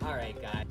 Alright, guys.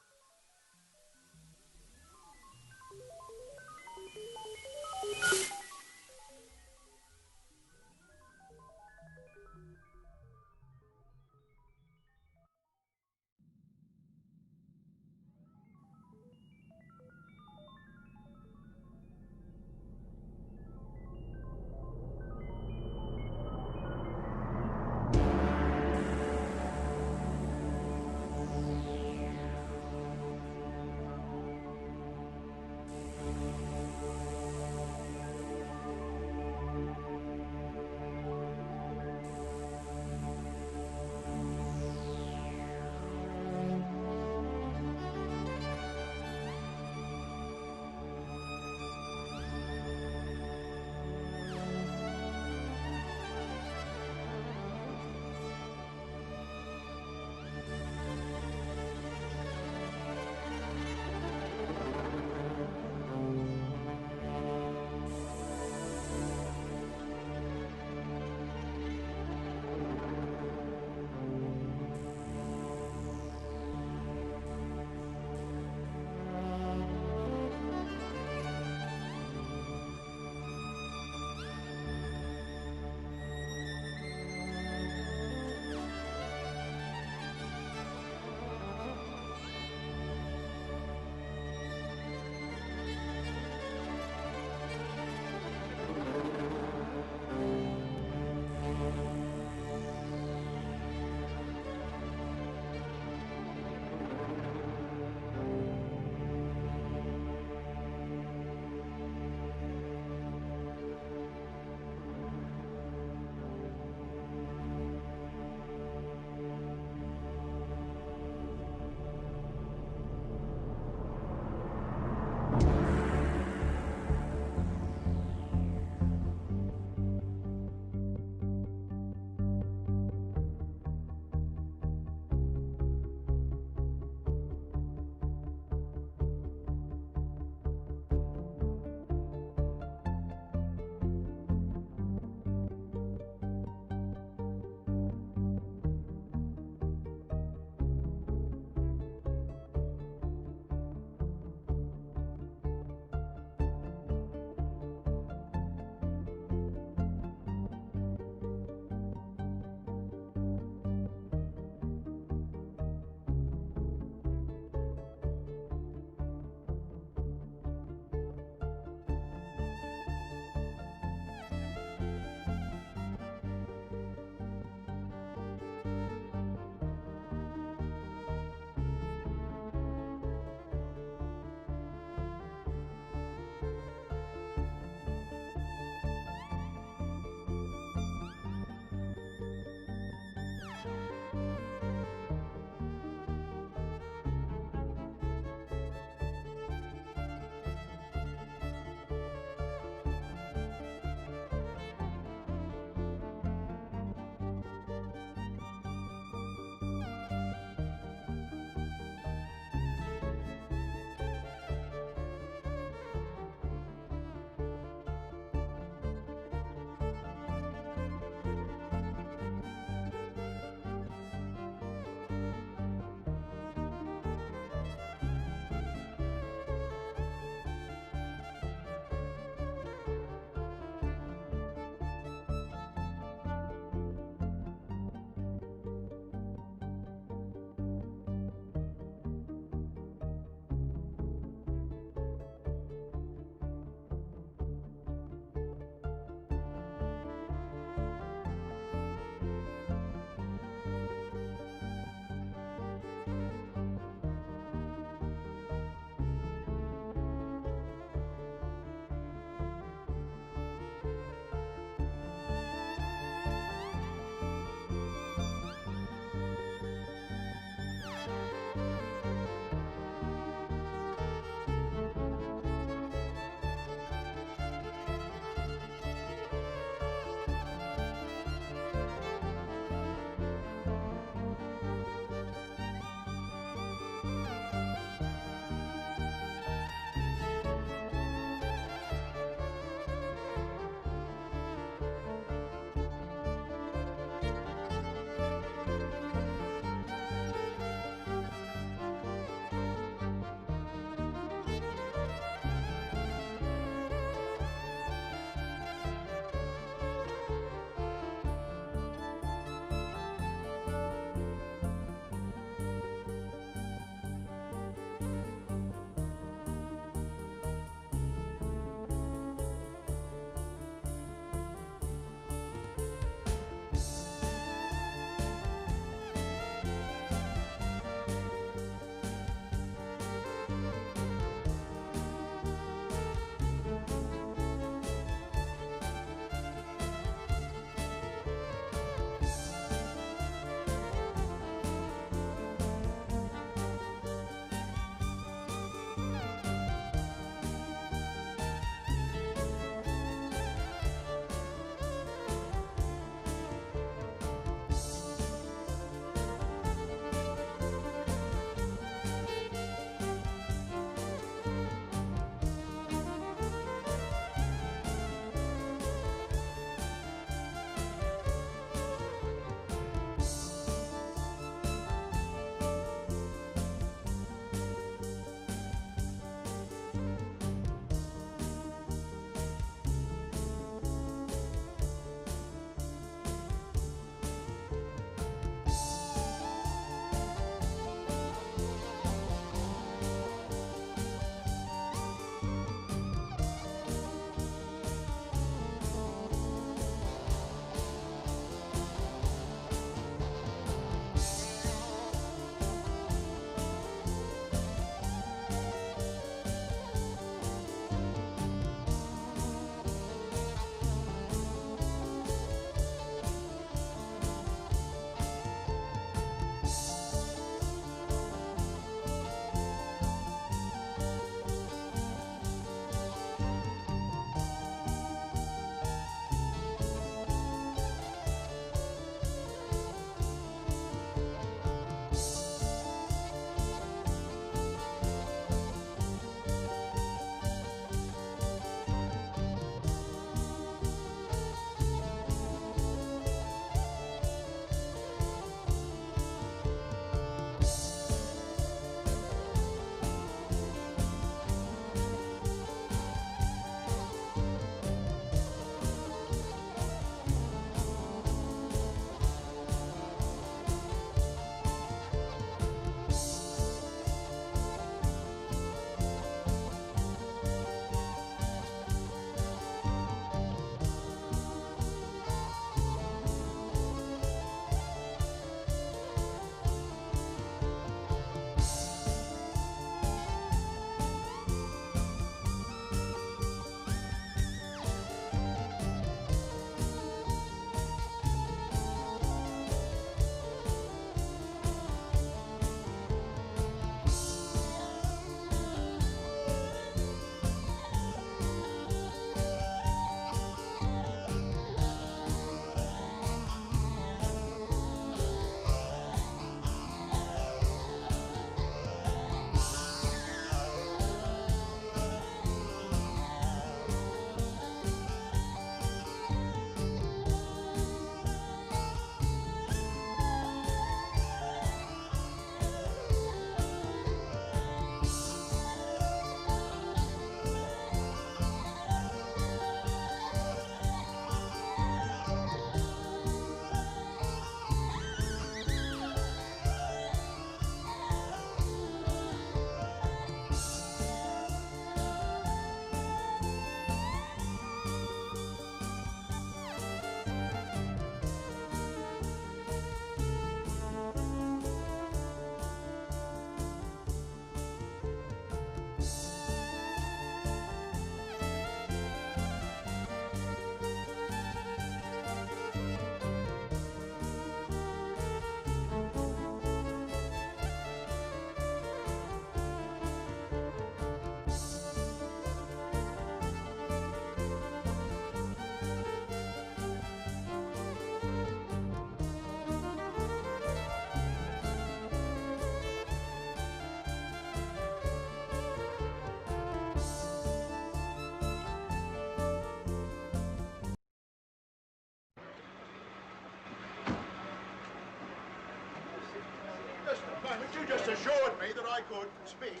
just assured me that I could speak.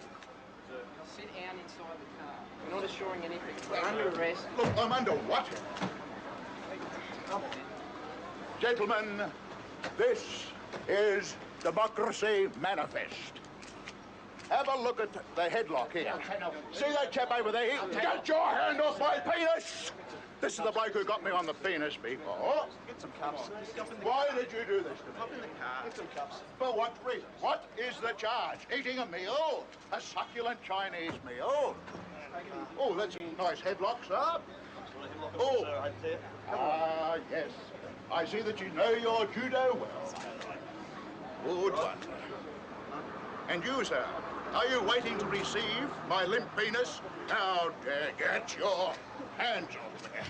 Sit down inside the car. We're not assuring anything. We're under arrest. Look, I'm under what? Gentlemen, this is Democracy Manifest. Have a look at the headlock here. See that chap over there? Get your hand off my penis! This is the bloke who got me on the penis before. Get some cups. Why did you do this to me? Hop in the car. Get some cups. For what reason? What is the charge? Eating a meal? A succulent Chinese meal? Oh, that's a nice headlock, sir. Oh, yes. I see that you know your judo well. Good one. And you, sir, are you waiting to receive my limp penis? How dare get your hands off me.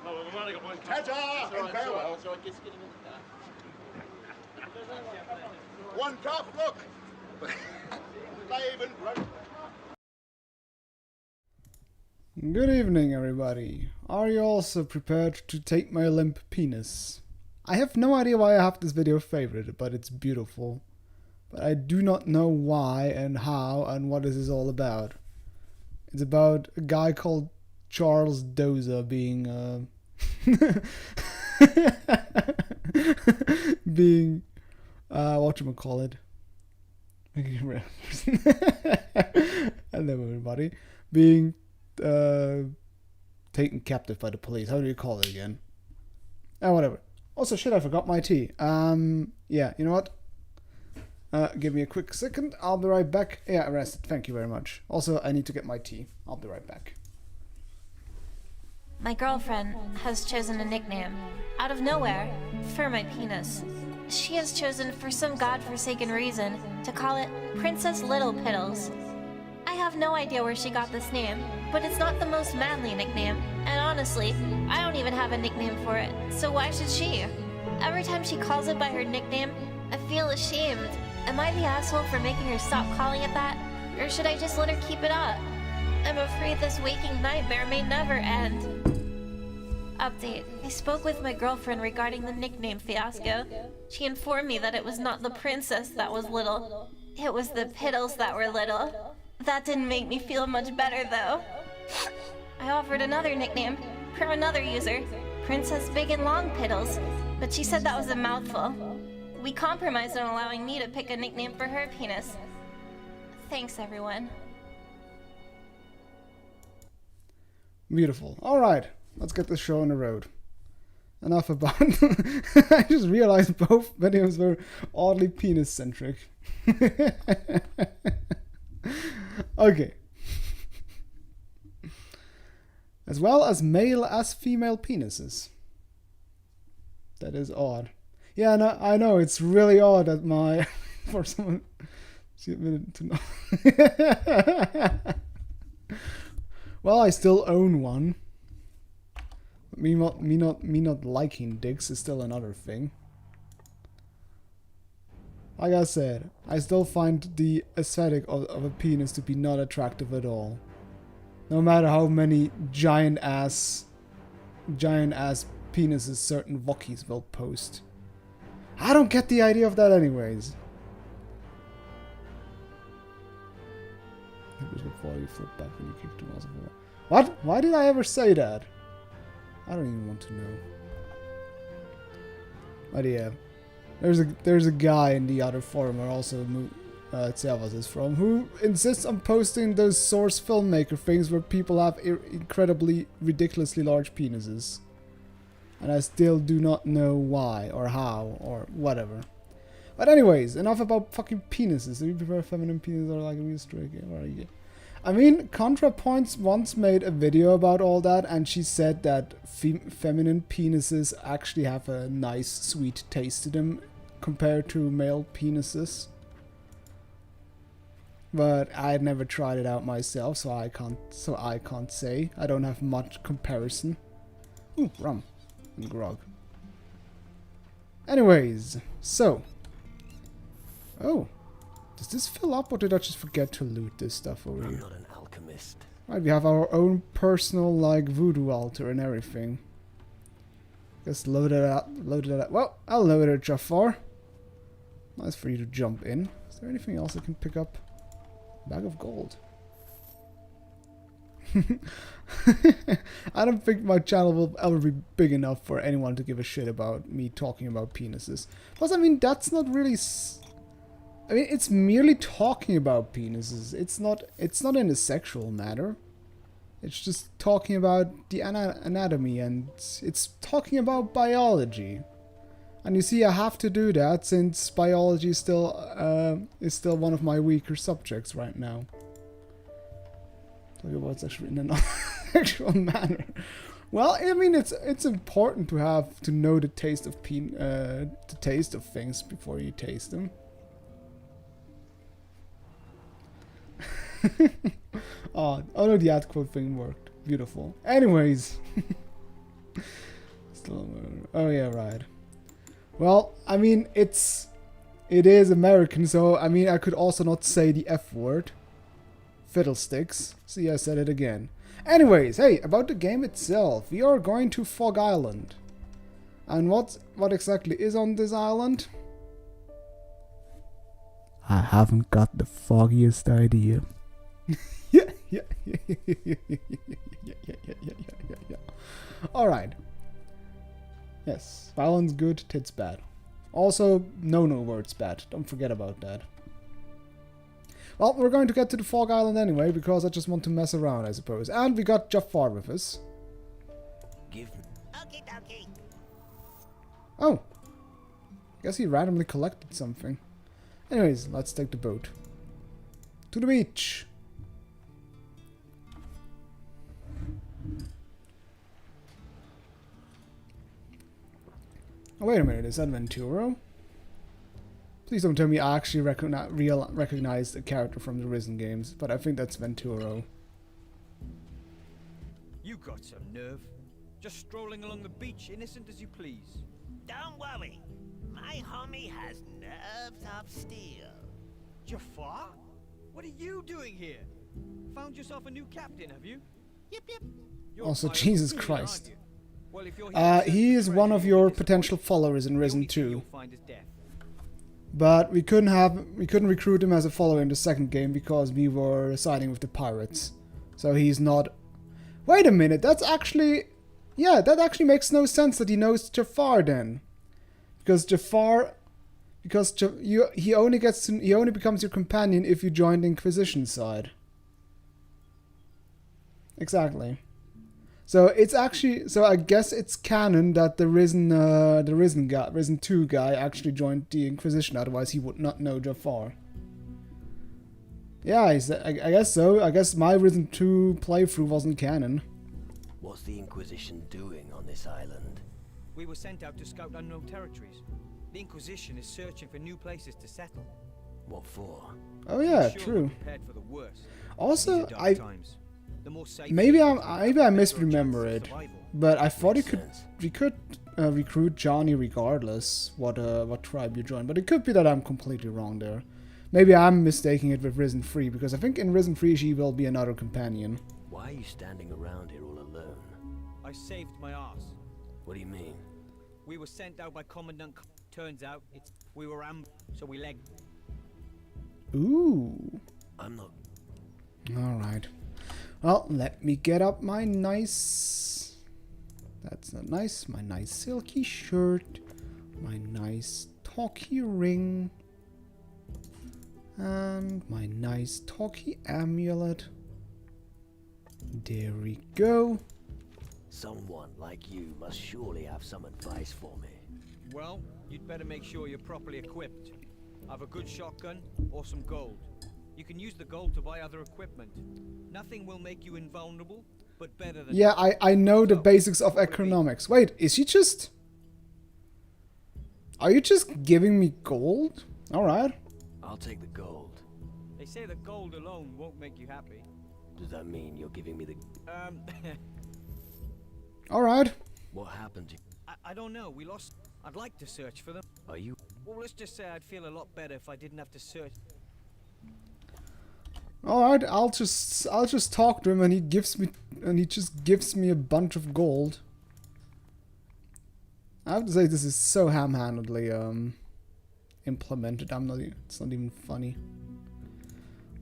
No, we've only got one cup. Ta-ta and farewell. One cup, look. They even broke. Good evening, everybody. Are you also prepared to take my limp penis? I have no idea why I have this video favorited, but it's beautiful. But I do not know why and how and what this is all about. It's about a guy called Charles Dozer being whatchamacallit. Hello everybody. Being taken captive by the police. How do you call it again? Whatever. Also, shit, I forgot my tea. Yeah, you know what? Give me a quick second. I'll be right back. Yeah, arrested. Thank you very much. Also, I need to get my tea. I'll be right back. My girlfriend has chosen a nickname, out of nowhere, for my penis. She has chosen, for some godforsaken reason, to call it Princess Little Piddles. I have no idea where she got this name, but it's not the most manly nickname, and honestly, I don't even have a nickname for it, so why should she? Every time she calls it by her nickname, I feel ashamed. Am I the asshole for making her stop calling it that, or should I just let her keep it up? I'm afraid this waking nightmare may never end. Update. I spoke with my girlfriend regarding the nickname fiasco. She informed me that it was not the princess that was little. It was the piddles that were little. That didn't make me feel much better, though. I offered another nickname from another user, Princess Big and Long Piddles, but she said that was a mouthful. We compromised on allowing me to pick a nickname for her penis. Thanks, everyone. Beautiful. Alright, let's get this show on the road. Enough about... I just realized both videos were oddly penis-centric. Okay. As well as male as female penises. That is odd. Yeah, no, I know, it's really odd that my... for someone... She admitted to know. Well, I still own one. Me not liking dicks is still another thing. Like I said, I still find the aesthetic of a penis to be not attractive at all. No matter how many giant ass penises certain Wokkies will post. I don't get the idea of that anyways. It was before you flip back when you kicked 2 miles before. What? Why did I ever say that? I don't even want to know. But yeah. There's a guy in the other forum where also Tsevas is from, who insists on posting those source filmmaker things where people have incredibly ridiculously large penises. And I still do not know why or how or whatever. But anyways, enough about fucking penises. Do you prefer feminine penis or like a real straight? I mean, ContraPoints once made a video about all that, and she said that feminine penises actually have a nice, sweet taste to them compared to male penises. But I had never tried it out myself, so I can't say. I don't have much comparison. Ooh, rum and grog. Anyways, so. Oh. Does this fill up, or did I just forget to loot this stuff over here? I'm not an alchemist. Right, we have our own personal, like, voodoo altar and everything. Just load it up. Well, I'll load it, Jafar. Nice for you to jump in. Is there anything else I can pick up? Bag of gold. I don't think my channel will ever be big enough for anyone to give a shit about me talking about penises. Plus, I mean, that's not really... I mean, it's merely talking about penises. It's not in a sexual matter. It's just talking about the anatomy, and it's talking about biology. And you see, I have to do that since biology is still one of my weaker subjects right now. Talk about sex in an sexual manner. Well, I mean, it's important to know the taste of things before you taste them. Oh no, the ad quote thing worked. Beautiful. Anyways. Still, oh yeah, right. Well, I mean, it is American, so I mean, I could also not say the F word. Fiddlesticks. See, I said it again. Anyways, hey, about the game itself. We are going to Fog Island. And what exactly is on this island? I haven't got the foggiest idea. Yeah. Alright. Yes, violence good, tits bad. Also, no words bad. Don't forget about that. Well, we're going to get to the Fog Island anyway, because I just want to mess around, I suppose. And we got Jafar with us. Oh. Guess he randomly collected something. Anyways, let's take the boat. To the beach. Oh, wait a minute, is that Venturo? Please don't tell me I actually recognize the character from the Risen games, but I think that's Venturo. You got some nerve. Just strolling along the beach, innocent as you please. Don't worry. My homie has nerves of steel. Jafar? What are you doing here? Found yourself a new captain, have you? Yep. You're Also, a pilot Jesus too, Christ. aren't you? Well, if you're here to He search is for one treasure, of you'll your be potential disappointed. followers in The Risen only thing 2. you'll find is death. But we couldn't recruit him as a follower in the second game because we were siding with the pirates. So he's not... Wait a minute, that's actually... Yeah, that actually makes no sense that he knows Jafar then. Because Jafar... he only becomes your companion if you join the Inquisition side. Exactly. So it's actually, so I guess it's canon that the Risen 2 guy actually joined the Inquisition. Otherwise, he would not know Jafar. Yeah, I guess so. I guess my Risen 2 playthrough wasn't canon. What's the Inquisition doing on this island? We were sent out to scout unknown territories. The Inquisition is searching for new places to settle. What for? Oh yeah, Sure, true. we're prepared for the worst. Also, These are dark times. The more safe maybe it is, I the better misremember our it, chances of survival. but I thought Sense. we could recruit Johnny regardless what tribe you join. But it could be that I'm completely wrong there. Maybe I'm mistaking it with Risen 3, because I think in Risen 3 she will be another companion. Why are you standing around here all alone? I saved my ass. What do you mean? We were sent out by Commandant. Turns out we were so we legged. Ooh. I'm not... Alright. Well, let me get up my nice... That's not nice. My nice silky shirt. My nice talky ring. And my nice talky amulet. There we go. Someone like you must surely have some advice for me. Well, you'd better make sure you're properly equipped. Have a good shotgun or some gold. You can use the gold to buy other equipment. Nothing will make you invulnerable, but better than... Yeah, I know the So, basics of what would it be? economics. Wait, is he just... Are you just giving me gold? Alright. I'll take the gold. They say that gold alone won't make you happy. Does that mean you're giving me the... Alright. What happened to... I don't know. We lost... I'd like to search for them. Are you... Well, let's just say I'd feel a lot better if I didn't have to search. Alright, I'll just talk to him and he just gives me a bunch of gold. I have to say this is so ham-handedly implemented. It's not even funny.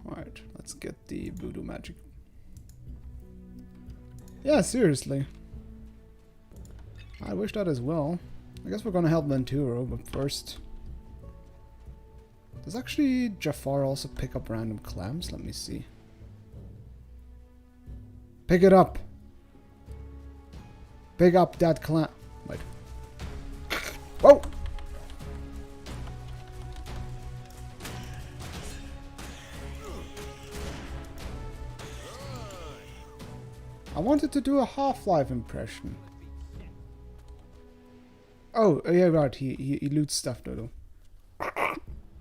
Alright, let's get the voodoo magic. Yeah, seriously. I wish that as well. I guess we're gonna help Venturo, but first... Does actually Jafar also pick up random clams? Let me see. Pick it up! Pick up that clam... Wait. Whoa! I wanted to do a Half-Life impression. Oh, yeah, right. He loots stuff, though.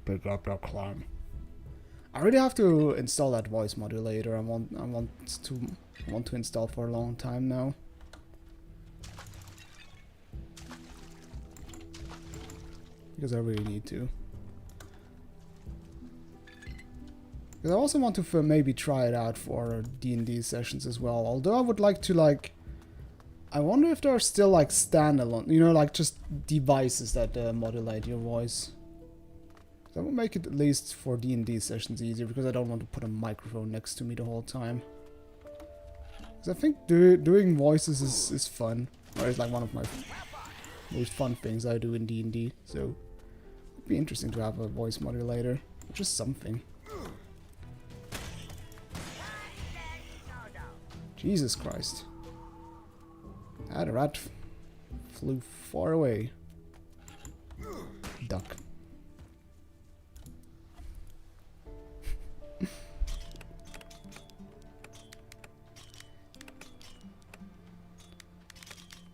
Pick up that clam. I really have to install that voice modulator. I want to install for a long time now. Because I really need to. Because I also want to maybe try it out for D&D sessions as well. Although I would like to, like... I wonder if there are still, like, standalone... You know, like, just devices that modulate your voice. That would make it, at least for D&D sessions, easier. Because I don't want to put a microphone next to me the whole time. Because I think doing voices is fun. Or it's, like, one of my most fun things I do in D&D. So, it would be interesting to have a voice modulator. Or just something. Jesus Christ. That rat flew far away. Duck.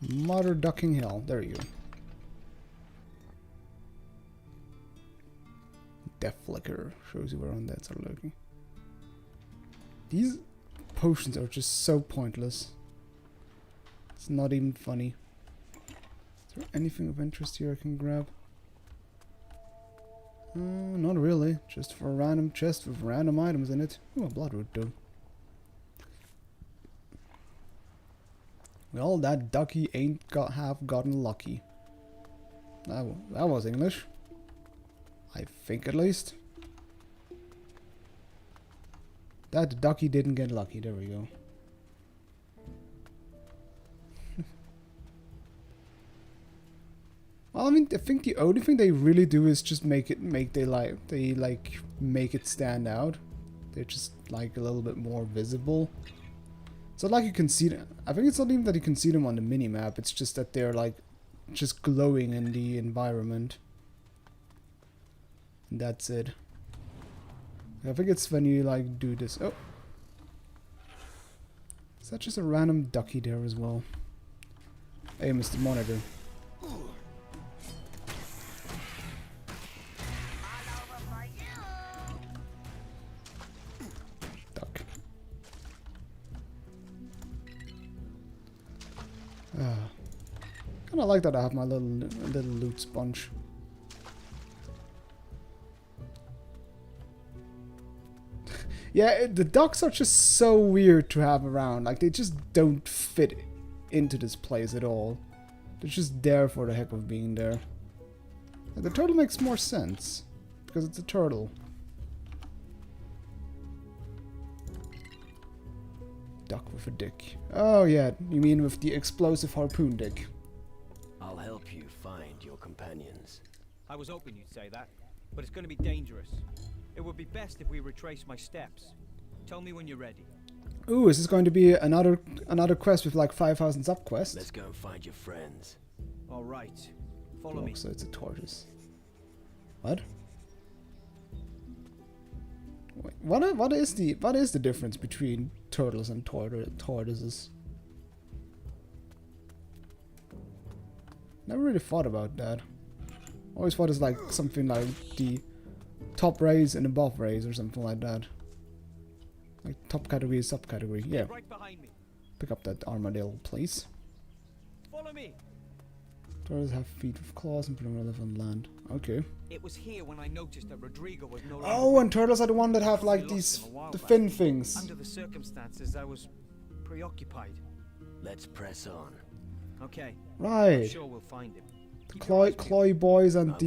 Mother ducking hell. There you go. Death Flicker shows you where undeads are lurking. These potions are just so pointless. It's not even funny. Is there anything of interest here I can grab? Not really. Just for a random chest with random items in it. Ooh, a bloodroot though. Well, that ducky ain't have gotten lucky. That was English. I think at least. That ducky didn't get lucky. There we go. Well, I mean, I think the only thing they really do is just make it stand out. They're just like a little bit more visible. It's not like you can see them. I think it's not even that you can see them on the mini-map. It's just that they're like just glowing in the environment. And that's it. I think it's when you like do this. Oh. Is that just a random ducky there as well? Hey, Mr. Monitor. Duck. Kinda like that I have my little loot sponge. Yeah, the ducks are just so weird to have around. Like, they just don't fit into this place at all. They're just there for the heck of being there. Like, the turtle makes more sense. Because it's a turtle. Duck with a dick. Oh yeah, you mean with the explosive harpoon dick. I'll help you find your companions. I was hoping you'd say that, but it's going to be dangerous. It would be best if we retrace my steps. Tell me when you're ready. Ooh, is this going to be another quest with like 5,000 sub-quests? Let's go and find your friends. All right. Follow me. So it's a tortoise. What? Wait, what is the difference between turtles and tortoises? Never really thought about that. Always thought it's like something like the top rays and above rays or something like that. Like top category, subcategory. Yeah. Right behind me. Pick up that armadillo, please. Follow me. Turtles have feet with claws and pretty live on land. Okay. It was here when I noticed that Rodrigo was no longer. Oh, and turtles are the one that have like these the fin things. Under the circumstances, I was preoccupied. Let's press on. Okay. Right. I'm sure we'll find him. The Cloy boys and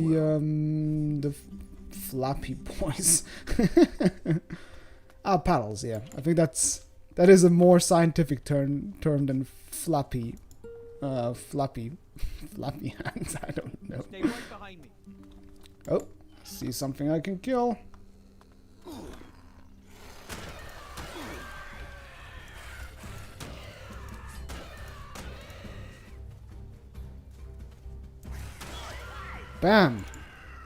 the flappy boys. Ah, paddles, yeah. I think that is a more scientific term than flappy. Flappy hands, I don't know. Stay right behind me. Oh, see something I can kill. Bam!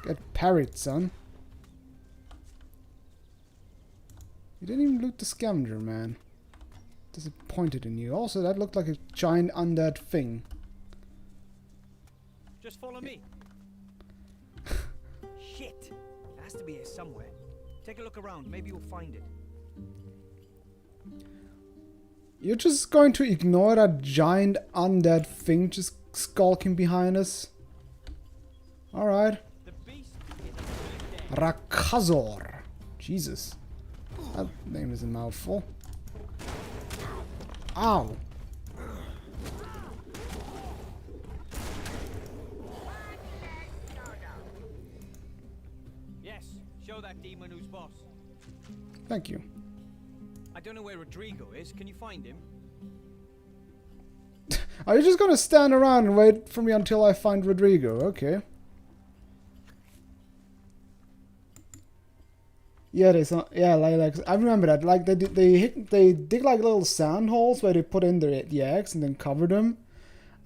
Get parried, son. You didn't even loot the scavenger, man. Disappointed in you. Also, that looked like a giant undead thing. Just follow me. Shit! It has to be here somewhere. Take a look around. Maybe you'll find it. You're just going to ignore that giant undead thing just skulking behind us? Alright. The beast is Rakazor. Jesus. That name is a mouthful. Ow. Yes, show that demon who's boss. Thank you. I don't know where Rodrigo is. Can you find him? Are you just gonna stand around and wait for me until I find Rodrigo? Okay. Yeah, like I remember that. Like they dig like little sand holes where they put in the eggs and then cover them,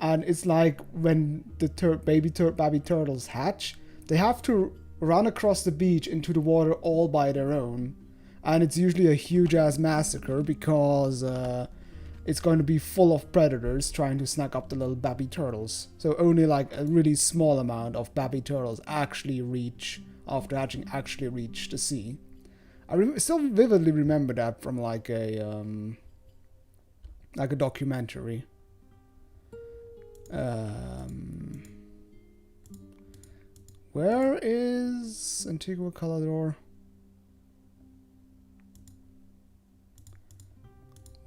and it's like when the baby turtles hatch, they have to run across the beach into the water all by their own, and it's usually a huge ass massacre because it's going to be full of predators trying to snack up the little baby turtles. So only like a really small amount of baby turtles actually reach after hatching reach the sea. I still vividly remember that from like a documentary. Where is Antigua Calador?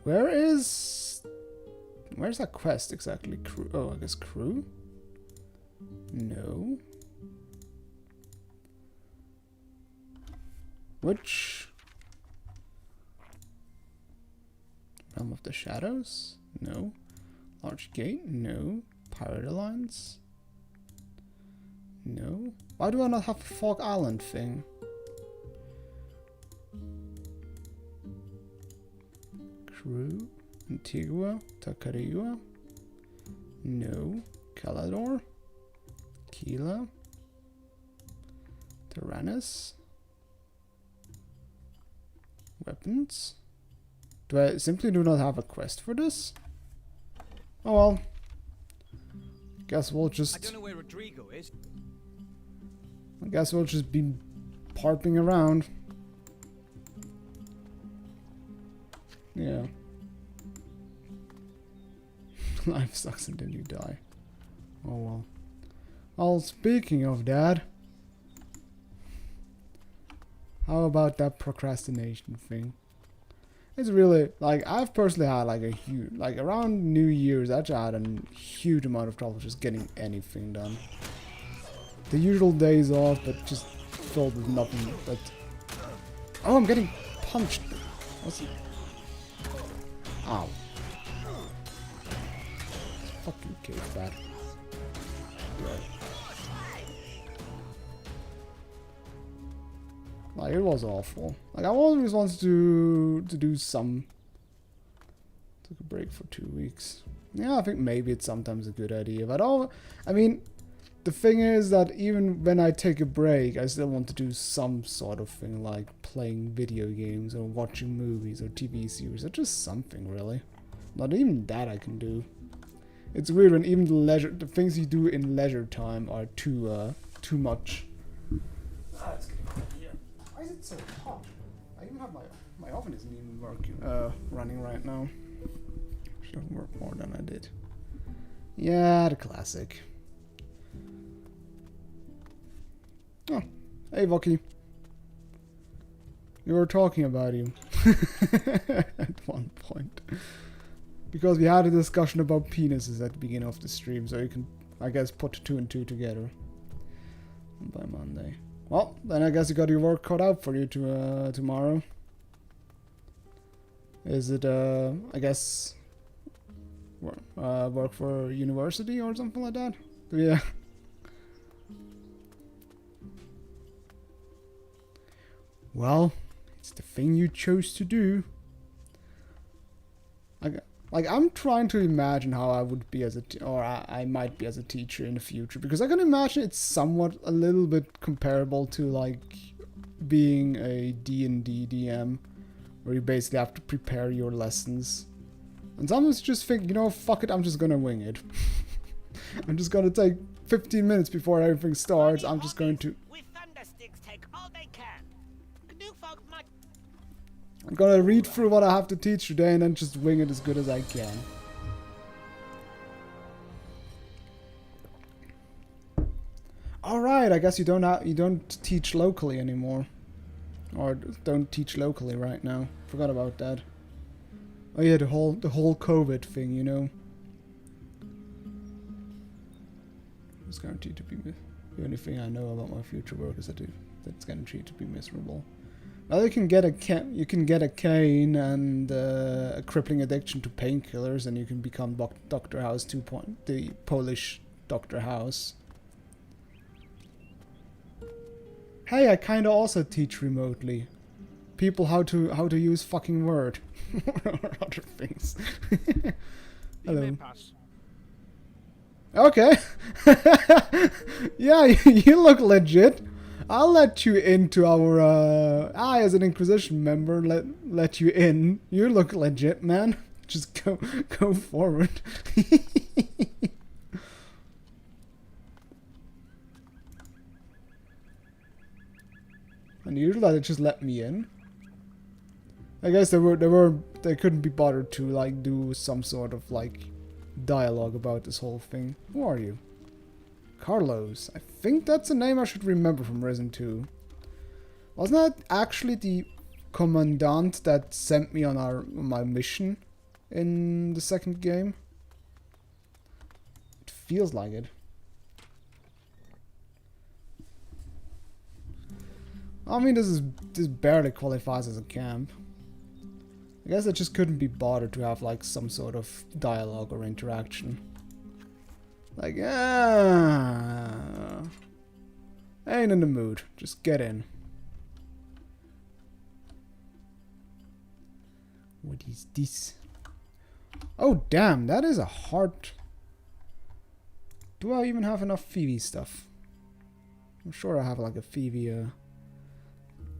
Where's that quest exactly? Crew? Oh, I guess crew? No. Which? Realm of the Shadows? No. Large Gate? No. Pirate Alliance? No. Why do I not have a Fog Island thing? Crew? Antigua? Tacarigua? No. Calador? Kila? Tyrannus? Weapons? Do I simply do not have a quest for this? Oh well. Guess we'll just... I don't know where Rodrigo is. I guess we'll just be parping around. Yeah. Life sucks and then you die. Oh well. Well, speaking of that, how about that procrastination thing? It's really, like, I've personally had like a huge, like around New Year's, I actually had a huge amount of trouble just getting anything done. The usual days off, but just filled with nothing but... Oh, I'm getting punched. What's it? Ow. Fucking cave bat. Good. Like, it was awful. Like, I always wanted to do some... Took a break for 2 weeks. Yeah, I think maybe it's sometimes a good idea. But I mean, the thing is that even when I take a break, I still want to do some sort of thing, like playing video games or watching movies or TV series or just something, really. Not even that I can do. It's weird when even the things you do in leisure time are too much. Ah, it's getting hot here. Why is it so hot? I even have my oven isn't even working, running right now. Should have worked more than I did. Yeah, the classic. Oh, hey Voki. We were talking about you at one point. Because we had a discussion about penises at the beginning of the stream, so you can I guess put 2 and 2 together by Monday. Well, then I guess you got your work cut out for you to tomorrow. Is it I guess work for university or something like that? Yeah. Well, it's the thing you chose to do. Like, I'm trying to imagine how I would be as a I might be as a teacher in the future, because I can imagine it's somewhat a little bit comparable to like being a D&D DM, where you basically have to prepare your lessons. And sometimes you just think, you know, fuck it, I'm just gonna wing it. I'm just gonna take 15 minutes before everything starts. I'm just going to. With thundersticks, take all they can. New folk might. I'm gonna read through what I have to teach today and then just wing it as good as I can. All right, I guess you don't teach locally anymore, or don't teach locally right now. Forgot about that. Oh yeah, the whole COVID thing, you know. It's guaranteed to be the only thing I know about my future work is that it's guaranteed to be miserable. Well, you can get a cane and a crippling addiction to painkillers, and you can become Dr. House 2.0, the Polish Dr. House. Hey, I kinda also teach remotely people how to use fucking Word or other things. Hello. Okay. Yeah, you look legit. I'll let you into our I as an Inquisition member let you in. You look legit, man. Just go forward. And usually they just let me in. I guess they couldn't be bothered to like do some sort of like dialogue about this whole thing. Who are you? Carlos. I think that's a name I should remember from Resident 2. Wasn't that actually the commandant that sent me on my mission in the second game? It feels like it. I mean, this barely qualifies as a camp. I guess I just couldn't be bothered to have like some sort of dialogue or interaction. Like, ain't in the mood. Just get in. What is this? Oh, damn, that is a hard... Do I even have enough Phoebe stuff? I'm sure I have like a Phoebe,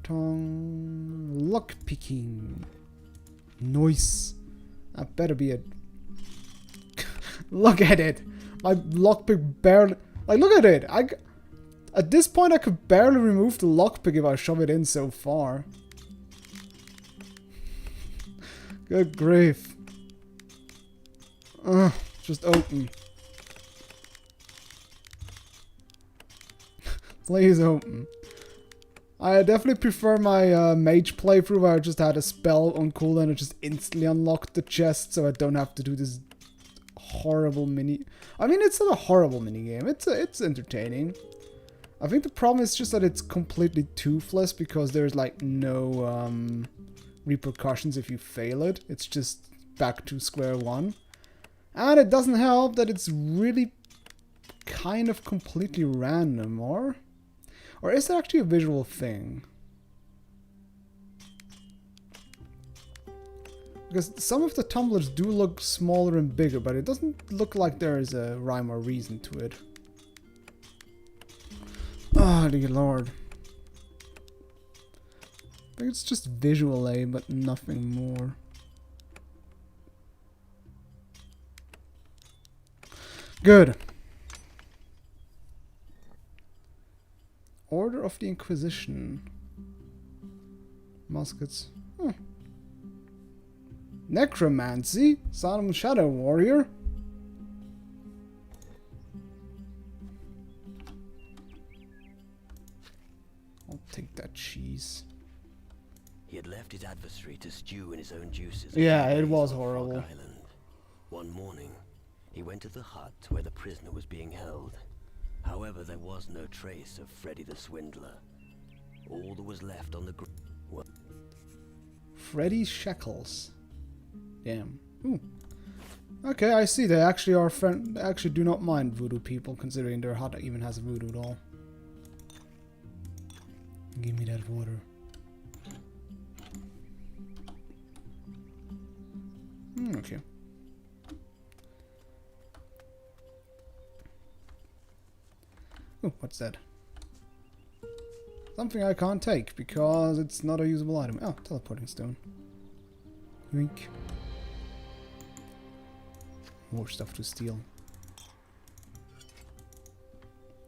tongue... Lockpicking. Nice. That better be a... Look at it! My lockpick barely... Like, look at it! At this point, I could barely remove the lockpick if I shove it in so far. Good grief. Just open. Please open. I definitely prefer my mage playthrough where I just had a spell on cooldown and it just instantly unlocked the chest, so I don't have to do this horrible mini... I mean, it's not a horrible minigame. It's entertaining. I think the problem is just that it's completely toothless because there's like no repercussions if you fail it. It's just back to square one. And it doesn't help that it's really kind of completely random, or is it actually a visual thing? Because some of the tumblers do look smaller and bigger, but it doesn't look like there is a rhyme or reason to it. Oh, dear lord. I think it's just visual aid, but nothing more. Good. Order of the Inquisition. Muskets. Necromancy? Sodom Shadow Warrior? I'll take that cheese. He had left his adversary to stew in his own juices. Yeah, it was horrible. Island. One morning, He went to the hut where the prisoner was being held. However, there was no trace of Freddy the Swindler. All that was left on the well, Freddy's shackles. Damn. Ooh. Okay, I see. They actually are They actually do not mind voodoo people, considering their hut even has a voodoo doll. Give me that water. Okay. Oh, what's that? Something I can't take because it's not a usable item. Oh, teleporting stone. Yoink. More stuff to steal.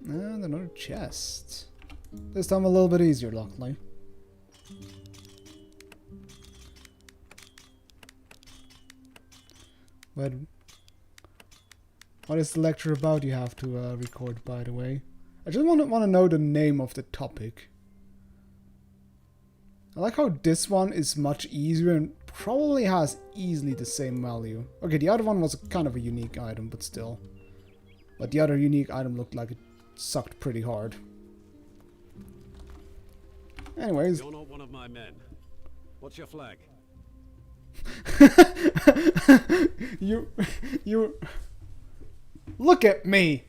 And another chest. This time a little bit easier, luckily. But what is the lecture about you have to record, by the way? I just want to know the name of the topic. I like how this one is much easier and probably has easily the same value. Okay, the other one was kind of a unique item, but still. But the other unique item looked like it sucked pretty hard. Anyways. You're not one of my men. What's your flag? you look at me.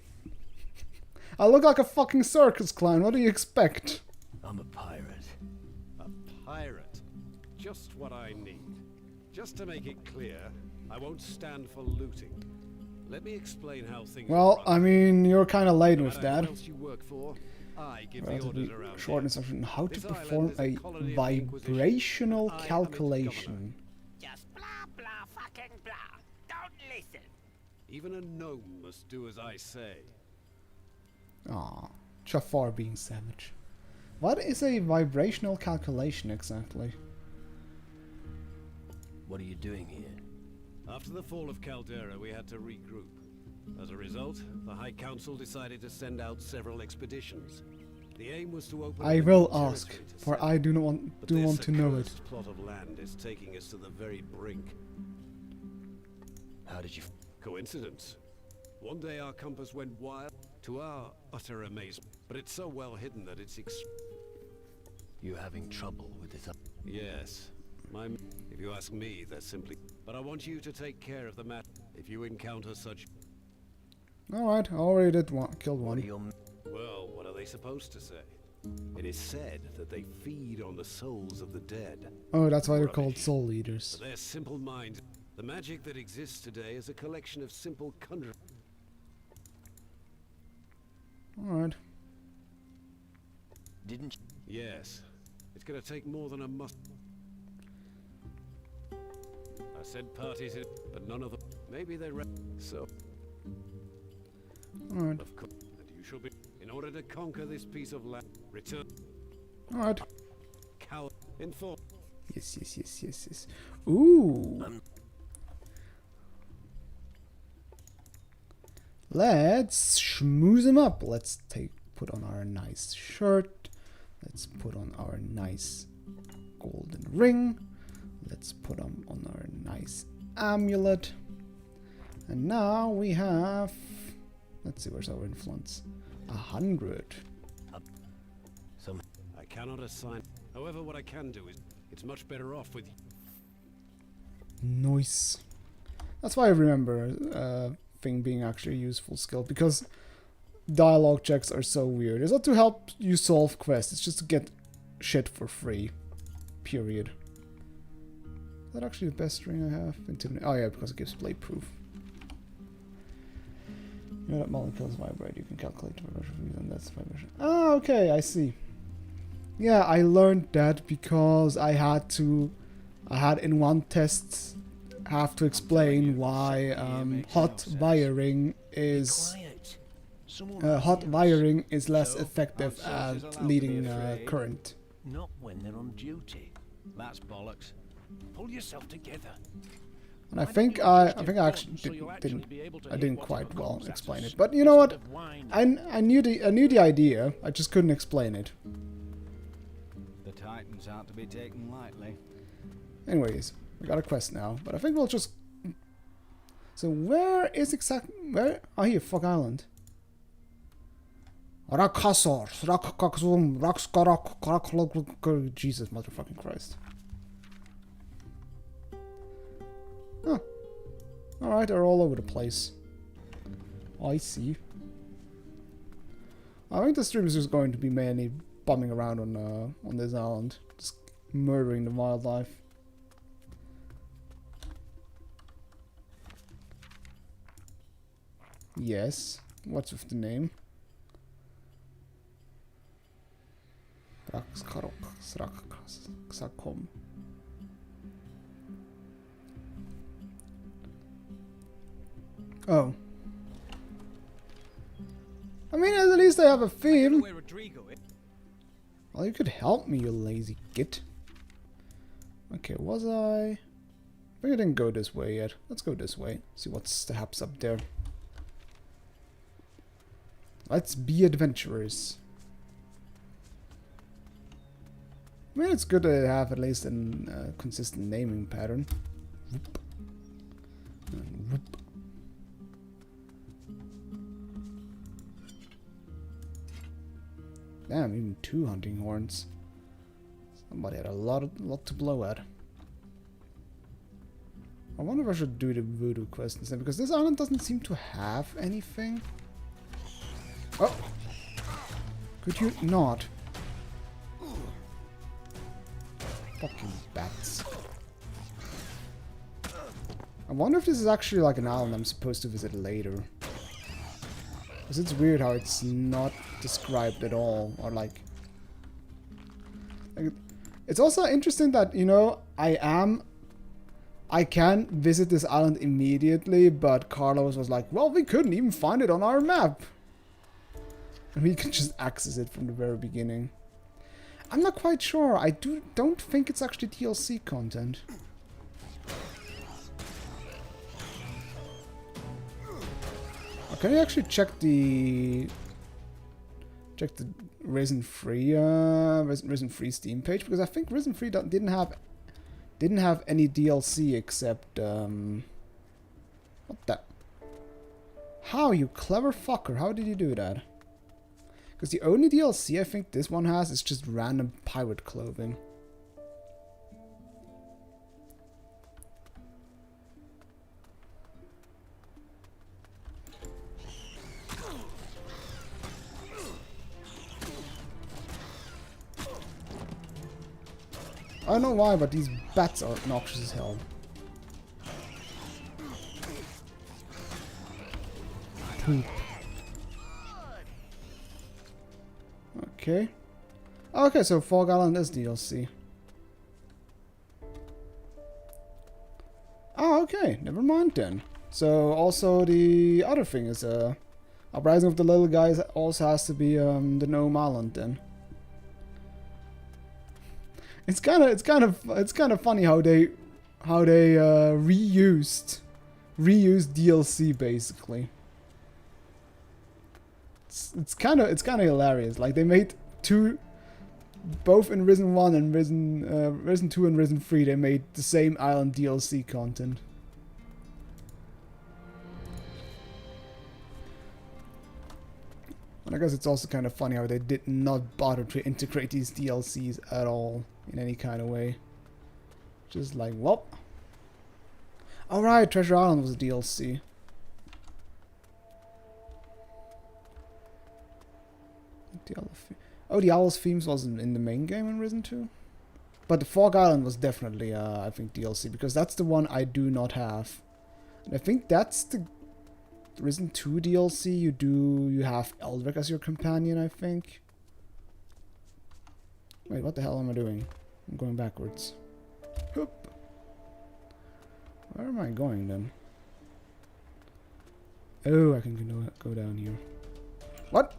I look like a fucking circus clown. What do you expect? I'm a pirate. A pirate? Just what I need. Just to make it clear, I won't stand for looting. Let me explain how things Well, I mean, you're kind of late with that. that. You work for, I give Relatively the orders around short here. instruction. How to This perform island is a a colony of the vibrational Inquisition, and I am its calculation. Just blah, blah, fucking blah. Don't listen. Even a gnome must do as I say. Aw, Jafar being savage. What is a vibrational calculation exactly? What are you doing here? After the fall of Caldera, we had to regroup. As a result, the High Council decided to send out several expeditions. The aim was to open I up a will new ask, territory to for settle. I do not want But do this want to know it. accursed plot of land is taking us to the very brink. How did you... Coincidence? One day our compass went wild, to our utter amazement. But it's so well hidden that it's You having trouble with this? Yes. If you ask me, they're simply... But I want you to take care of the matter. If you encounter such... Alright, I already did killed What are one. your... Well, what are they supposed to say? It is said that they feed on the souls of the dead. Oh, that's why they're called Rubbish. soul eaters. But their simple minds... The magic that exists today is a collection of simple conjure... Alright. Didn't Yes. It's gonna take more than a must... I said parties, but none of them... Maybe they're... So... Alright. Of course, and you shall be... In order to conquer this piece of land, return... Alright. Cow... Inform... Yes. Ooh. Let's schmooze him up. Let's put on our nice shirt. Let's put on our nice golden ring. Let's put on our nice amulet. And now we have... Let's see, where's our influence? 100. some... I cannot assign... However, what I can do is... It's much better off with... Nice. That's why I remember thing being actually a useful skill, because dialogue checks are so weird. It's not to help you solve quests, it's just to get shit for free. Period. Is that actually the best ring I have? Oh yeah, because it gives play proof. You know that molecules vibrate, you can calculate the vibration, and that's vibration. Ah, okay, I see. Yeah, I learned that because I had in one test have to explain why hot wiring is less effective at leading current. Not when they're on duty. That's bollocks. Pull yourself together. And I think I actually didn't quite well explain it. But you know what? I knew the idea. I just couldn't explain it. The Titans aren't to be taken lightly. Anyways, we got a quest now, but I think we'll just So where is where? Oh, here, Fog Island. Rakasor, Rakakaksum, Rakskarak, Jesus, motherfucking Christ. Huh. Alright, they're all over the place. I see. I think the stream is just going to be mainly bumming around on this island, just murdering the wildlife. Yes. What's with the name? Oh. I mean, at least I have a theme. Well, you could help me, you lazy git. Okay, was I? I think I didn't go this way yet. Let's go this way. See what's perhaps up there. Let's be adventurers. I mean, it's good to have at least a consistent naming pattern. Whoop. And whoop. Damn, even 2 hunting horns. Somebody had a lot to blow at. I wonder if I should do the voodoo quest instead, because this island doesn't seem to have anything. Oh! Could you not? Fucking bats. I wonder if this is actually like an island I'm supposed to visit later. Because it's weird how it's not described at all, or like... It's also interesting that, you know, I can visit this island immediately, but Carlos was like, well, we couldn't even find it on our map. And we can just access it from the very beginning. I'm not quite sure. I don't think it's actually DLC content. Can you actually check the Risen Free Steam page? Because I think Risen Free didn't have any DLC except what the? How, you clever fucker? How did you do that? Because the only DLC I think this one has is just random pirate clothing. I don't know why, but these bats are obnoxious as hell. Poop. Okay. Okay, so Fog Island is DLC. Oh, okay. Never mind then. So also the other thing is Uprising of the Little Guys also has to be the Gnome Island then. It's kind of funny how they reused DLC basically. It's kind of hilarious. Like they made two, both in Risen 1 and Risen 2 and Risen 3, they made the same island DLC content. And I guess it's also kind of funny how they did not bother to integrate these DLCs at all in any kind of way. Just like, well. Alright, Treasure Island was a DLC. The Owl's Themes wasn't in the main game in Risen 2. But the Fog Island was definitely, I think, DLC, because that's the one I do not have. And I think that's the Risen 2 DLC. You have Eldrick as your companion, I think. Wait, what the hell am I doing? I'm going backwards. Hoop. Where am I going then? Oh, I can go down here. What?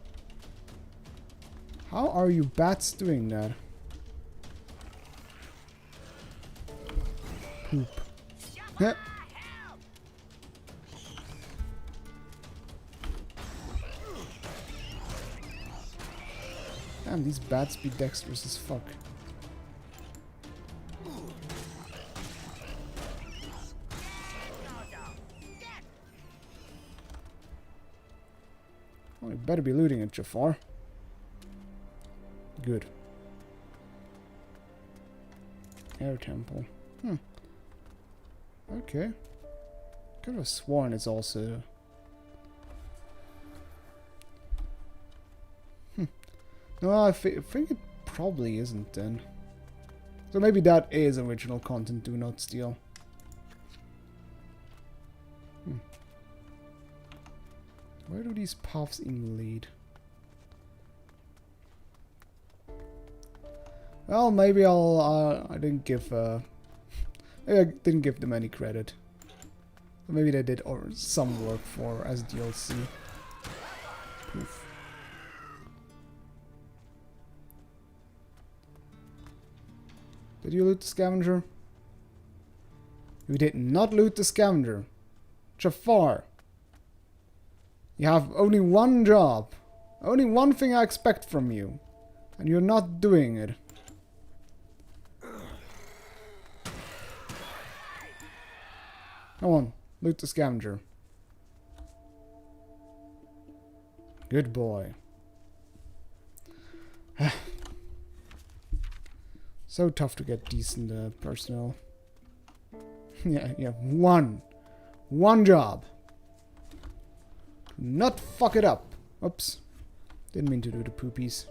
How are you bats doing that? Poop. Yeah. Damn, these bats be dexterous as fuck. better be looting it, Jafar. Good. Air temple. Okay. Could have sworn it's also... No, I think it probably isn't then. So maybe that is original content, do not steal. Where do these paths even lead? Well, maybe I didn't give maybe I didn't give them any credit. Maybe they did some work for as DLC. Poof. Did you loot the scavenger? You did not loot the scavenger. Jafar. You have only one job. Only one thing I expect from you. And you're not doing it. Come on, loot the scavenger. Good boy. So tough to get decent personnel. yeah, one job. Not fuck it up. Oops. Didn't mean to do the poopies.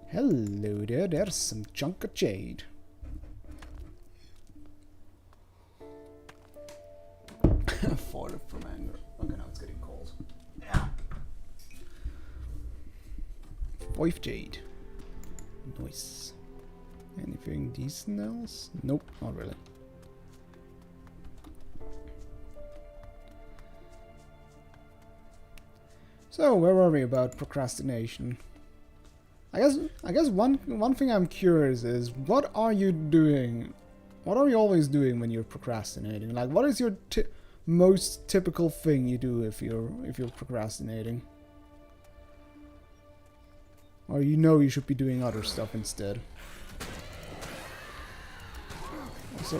Hello there, there's some chunk of jade. Farted from anger. Okay, now it's getting cold. Yeah. 5 jade. Nice. Anything decent else? Nope, not really. So, where were we about procrastination? I guess one thing I'm curious is, what are you doing? What are you always doing when you're procrastinating? Like, what is your most typical thing you do if you're procrastinating? Or you know you should be doing other stuff instead. Also,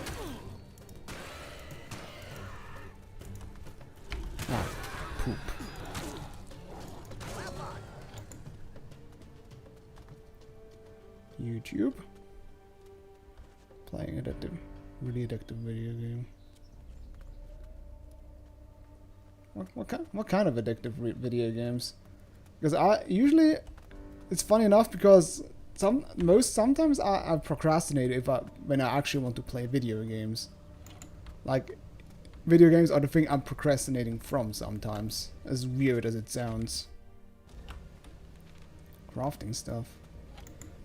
poop. YouTube. Playing really addictive video game. What kind of addictive video games? Because it's funny enough because sometimes I procrastinate when I actually want to play video games. Like, video games are the thing I'm procrastinating from sometimes, as weird as it sounds. Crafting stuff.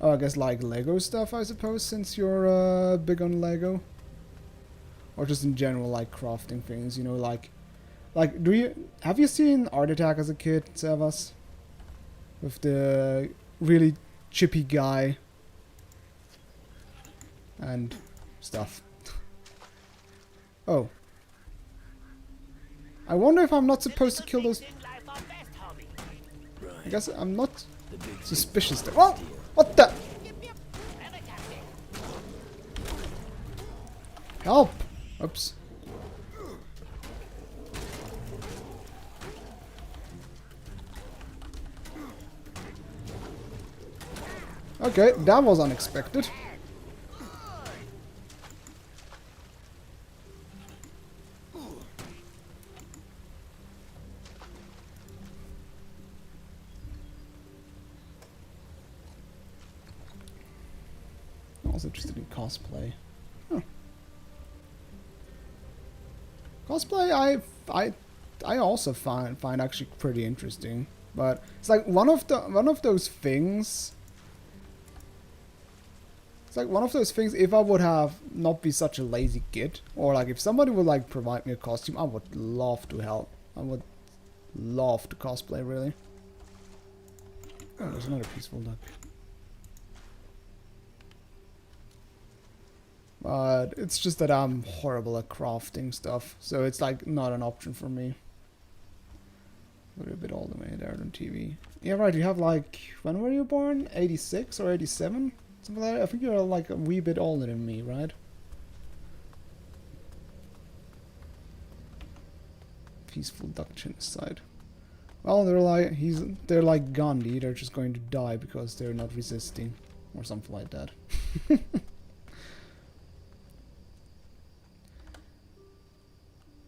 Oh, I guess like Lego stuff, I suppose, since you're big on Lego. Or just in general, like crafting things, you know, like have you seen Art Attack as a kid, Sevas? With the really chippy guy and stuff. Oh. I wonder if I'm not supposed to kill those. I guess I'm not suspicious. Whoa! What the? Help! Oops. Okay, that was unexpected. I was interested in cosplay. Huh. Cosplay, I also find actually pretty interesting, but it's like one of those things. It's like one of those things, if I would have not be such a lazy git, or like if somebody would like provide me a costume, I would love to help. I would love to cosplay, really. Oh, there's another peaceful duck. But it's just that I'm horrible at crafting stuff, so it's like not an option for me. We're a bit older way there on TV. Yeah, right, you have like, when were you born? 86 or 87? Something like that. I think you're like a wee bit older than me, right? Peaceful duck genocide. Well, they're like Gandhi. They're just going to die because they're not resisting, or something like that.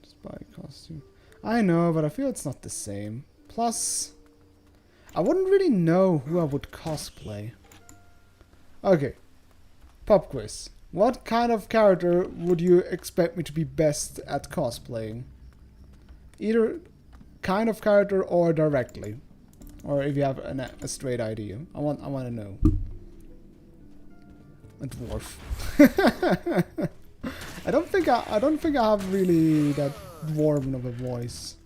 Just buy a costume. I know, but I feel it's not the same. Plus, I wouldn't really know who I would cosplay. Okay, pop quiz. What kind of character would you expect me to be best at cosplaying? Either kind of character or directly, or if you have a straight idea. I want to know. A dwarf. I don't think I have really that dwarven of a voice.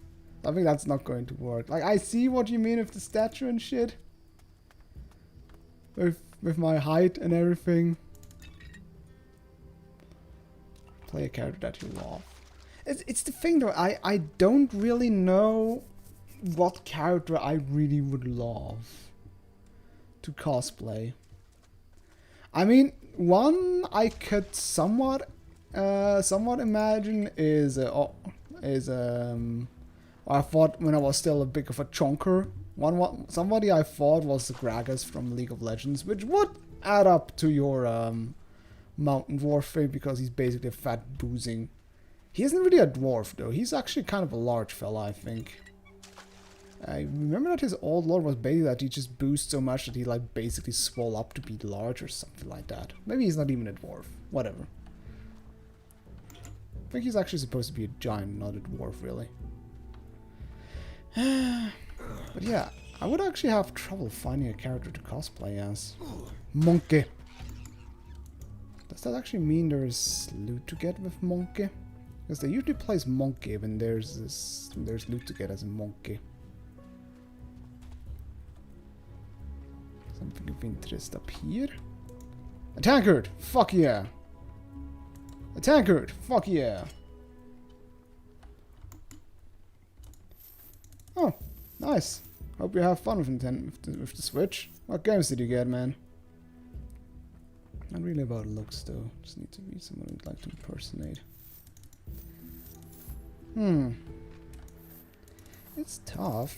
I think that's not going to work. Like, I see what you mean with the stature and shit. With my height and everything. Play a character that you love. It's the thing though, I don't really know what character I really would love to cosplay. I mean, one I could somewhat imagine is I thought when I was still a bit of a chonker. Somebody I thought was the Gragas from League of Legends, which would add up to your mountain dwarf thing because he's basically a fat boozing. He isn't really a dwarf though. He's actually kind of a large fella, I think. I remember that his old lore was basically that he just boozed so much that he like basically swole up to be large or something like that. Maybe he's not even a dwarf. Whatever. I think he's actually supposed to be a giant, not a dwarf, really. But yeah, I would actually have trouble finding a character to cosplay as. Monkey. Does that actually mean there is loot to get with Monkey? Because they usually plays Monkey when there's loot to get as a Monkey. Something of interest up here. A tankard! Fuck yeah! A tankard! Fuck yeah! Oh, nice. Hope you have fun with the Switch. What games did you get, man? Not really about looks, though. Just need to be someone who'd like to impersonate. It's tough.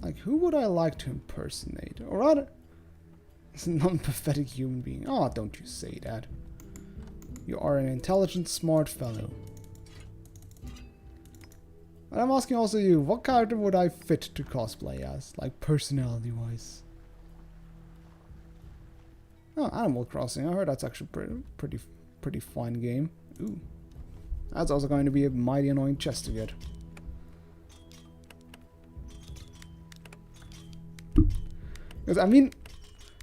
Like, who would I like to impersonate? Or rather, it's a non-pathetic human being. Oh, don't you say that. You are an intelligent, smart fellow. And I'm asking also you, what character would I fit to cosplay as? Like, personality-wise. Oh, Animal Crossing. I heard that's actually pretty fun game. Ooh. That's also going to be a mighty annoying chest to get. Because, I mean,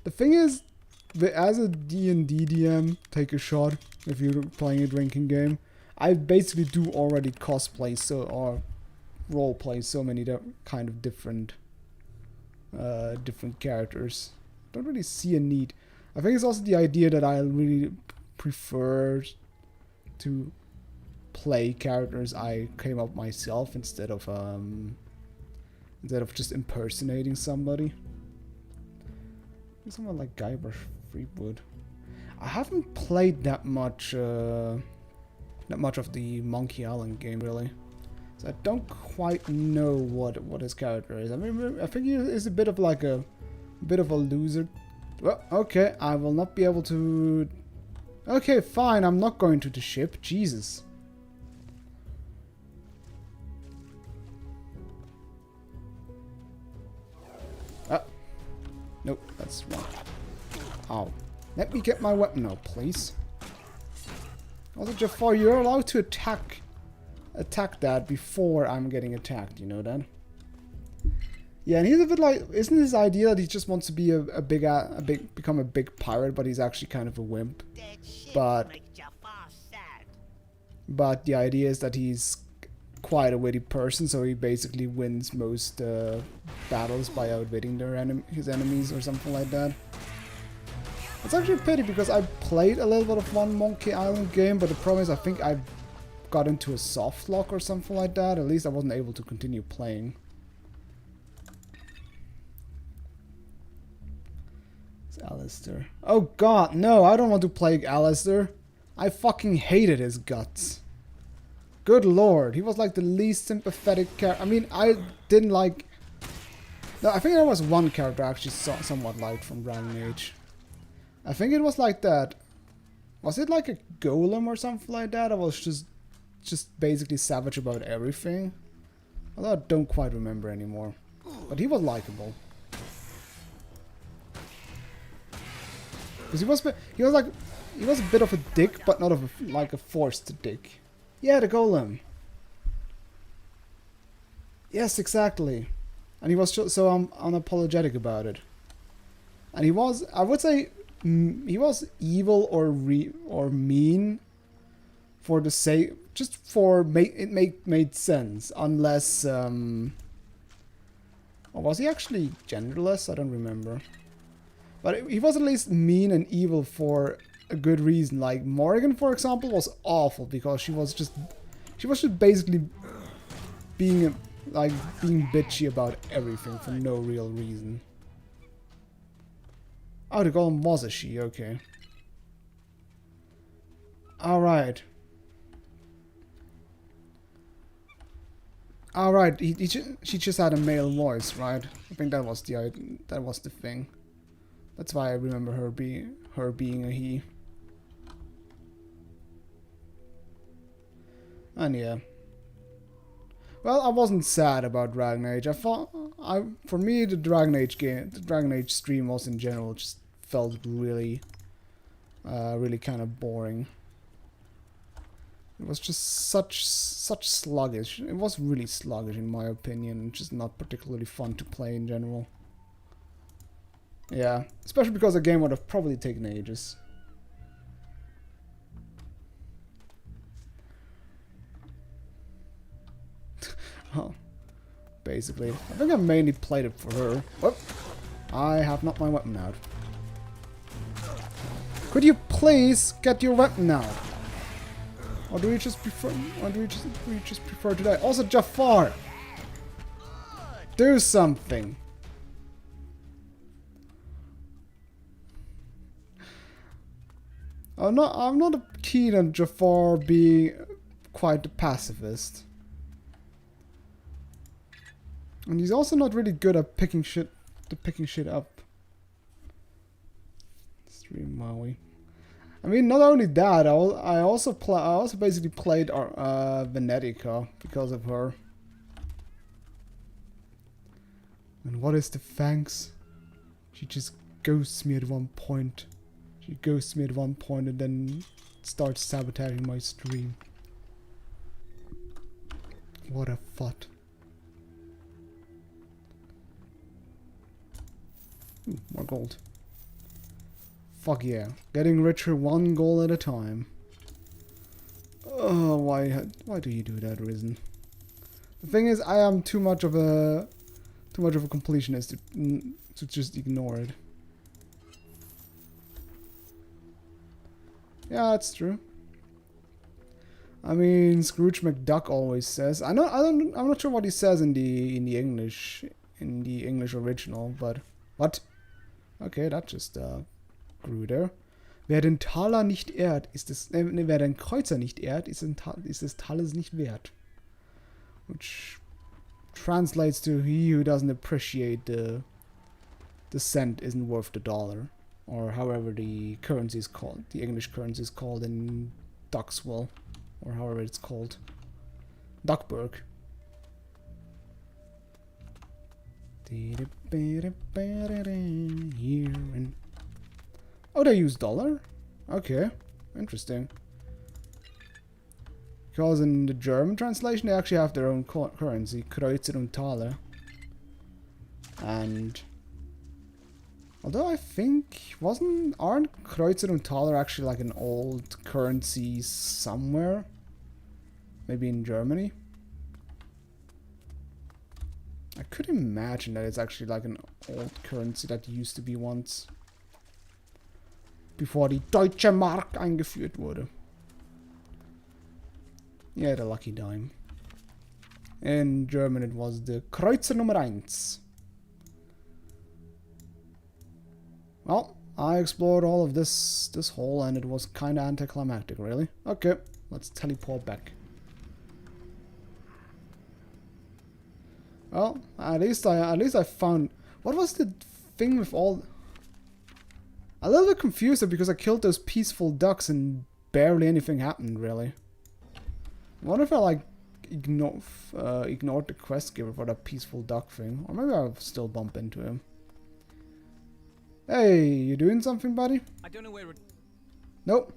the thing is, as a D&D DM, take a shot if you're playing a drinking game. I basically do already cosplay or roleplay so many kind of different characters. Don't really see a need. I think it's also the idea that I really prefer to play characters I came up myself instead of just impersonating somebody. Someone like Guybrush Threepwood. I haven't played that much of the Monkey Island game really, so I don't quite know what his character is. I mean, I think he is a bit of a loser. Well, okay, I will not be able to. Okay, fine, I'm not going to the ship. Jesus. Nope, that's wrong. Ow. Let me get my weapon out, please. Also, Jafar, you're allowed to attack that before I'm getting attacked, you know that? Yeah, and he's a bit like, isn't his idea that he just wants to be become a big pirate, but he's actually kind of a wimp. But the idea is that he's quite a witty person, so he basically wins most battles by outwitting his enemies or something like that. It's actually a pity because I played a little bit of one Monkey Island game, but the problem is I think I got into a soft lock or something like that. At least I wasn't able to continue playing. It's Alistair. Oh god, no, I don't want to play Alistair. I fucking hated his guts. Good lord, he was like the least sympathetic character. I mean, I didn't like... No, I think there was one character I actually somewhat liked from Dragon Age. I think it was like that. Was it like a golem or something like that? I was just basically savage about everything. Although I don't quite remember anymore. But he was likable. Because he was a bit of a dick, but not like a forced dick. Yeah, the golem. Yes, exactly. And he was so unapologetic about it. And he was, I would say, he was evil or mean for the sake, just for made sense, unless or was he actually genderless? I don't remember. But he was at least mean and evil for a good reason. Like Morrigan, for example, was awful because she was just basically being bitchy about everything for no real reason. Oh, the golem was a she, okay. Alright. Alright, she just had a male voice, right? I think that was the thing. That's why I remember her being a he. And yeah. Well, I wasn't sad about Dragon Age. For me, the Dragon Age stream was in general just felt really kind of boring. It was just such sluggish. It was really sluggish in my opinion, just not particularly fun to play in general. Yeah, especially because the game would have probably taken ages. Oh, basically. I think I mainly played it for her. Whoop! I have not my weapon out. Could you please get your weapon out? Or do you just prefer? Or do you just prefer to die? Also, Jafar, do something. I'm not keen on Jafar being quite a pacifist. And he's also not really good at picking shit up. Stream Maui. I mean, not only that, I also basically played Venetica because of her. And what is the thanks? She just ghosts me at one point. She ghosts me at one point and then starts sabotaging my stream. What a fut. Ooh, more gold. Fuck yeah. Getting richer one goal at a time. Oh, why do you do that, Risen? The thing is, I am too much of a completionist to just ignore it. Yeah, that's true. I mean, Scrooge McDuck always says. I'm not sure what he says in the English original, but what? Okay, that just grew there. Wer den Taler nicht ehrt, wer den Kreuzer nicht ehrt, ist des Talers nicht wert. Which translates to he who doesn't appreciate the cent isn't worth the dollar. Or however the currency is called. The English currency is called in Duxwell. Or however it's called. Duckburg. Oh, they use dollar? Okay. Interesting. Because in the German translation they actually have their own currency. Kreuzer und Taler. And... although I think aren't Kreuzer und Taler actually like an old currency somewhere? Maybe in Germany? I could imagine that it's actually like an old currency that used to be once. Bevor die Deutsche Mark eingeführt wurde. Yeah, the lucky dime. In German it was the Kreuzer Nummer 1. Well, I explored all of this hole and it was kinda anticlimactic, really. Okay, let's teleport back. Well, at least I found... What was the thing with all... A little bit confused because I killed those peaceful ducks and barely anything happened, really. I wonder if I, like, ignored the quest giver for that peaceful duck thing. Or maybe I'll still bump into him. Hey, you doing something, buddy? I don't know where it... Nope.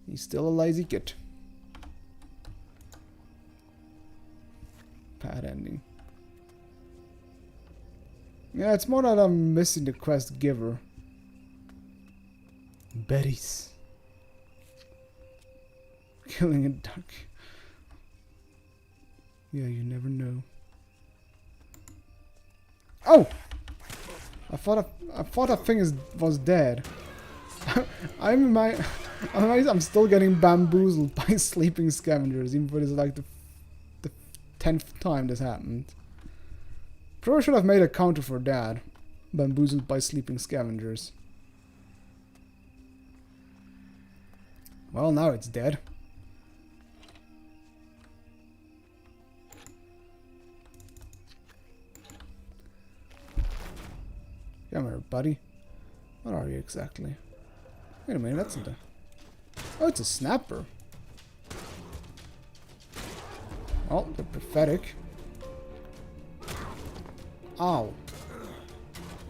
He's still a lazy git. Bad ending. Yeah, it's more that I'm missing the quest giver. Berries. Killing a duck. Yeah, you never know. Oh! I thought that thing was dead. I'm still getting bamboozled by sleeping scavengers, even though this is like the 10th time this happened. Probably should have made a counter for that. Bamboozled by sleeping scavengers. Well, now it's dead. Come here, buddy. What are you exactly? Wait a minute, that's not a... Oh, it's a snapper. Oh, they're pathetic. Ow.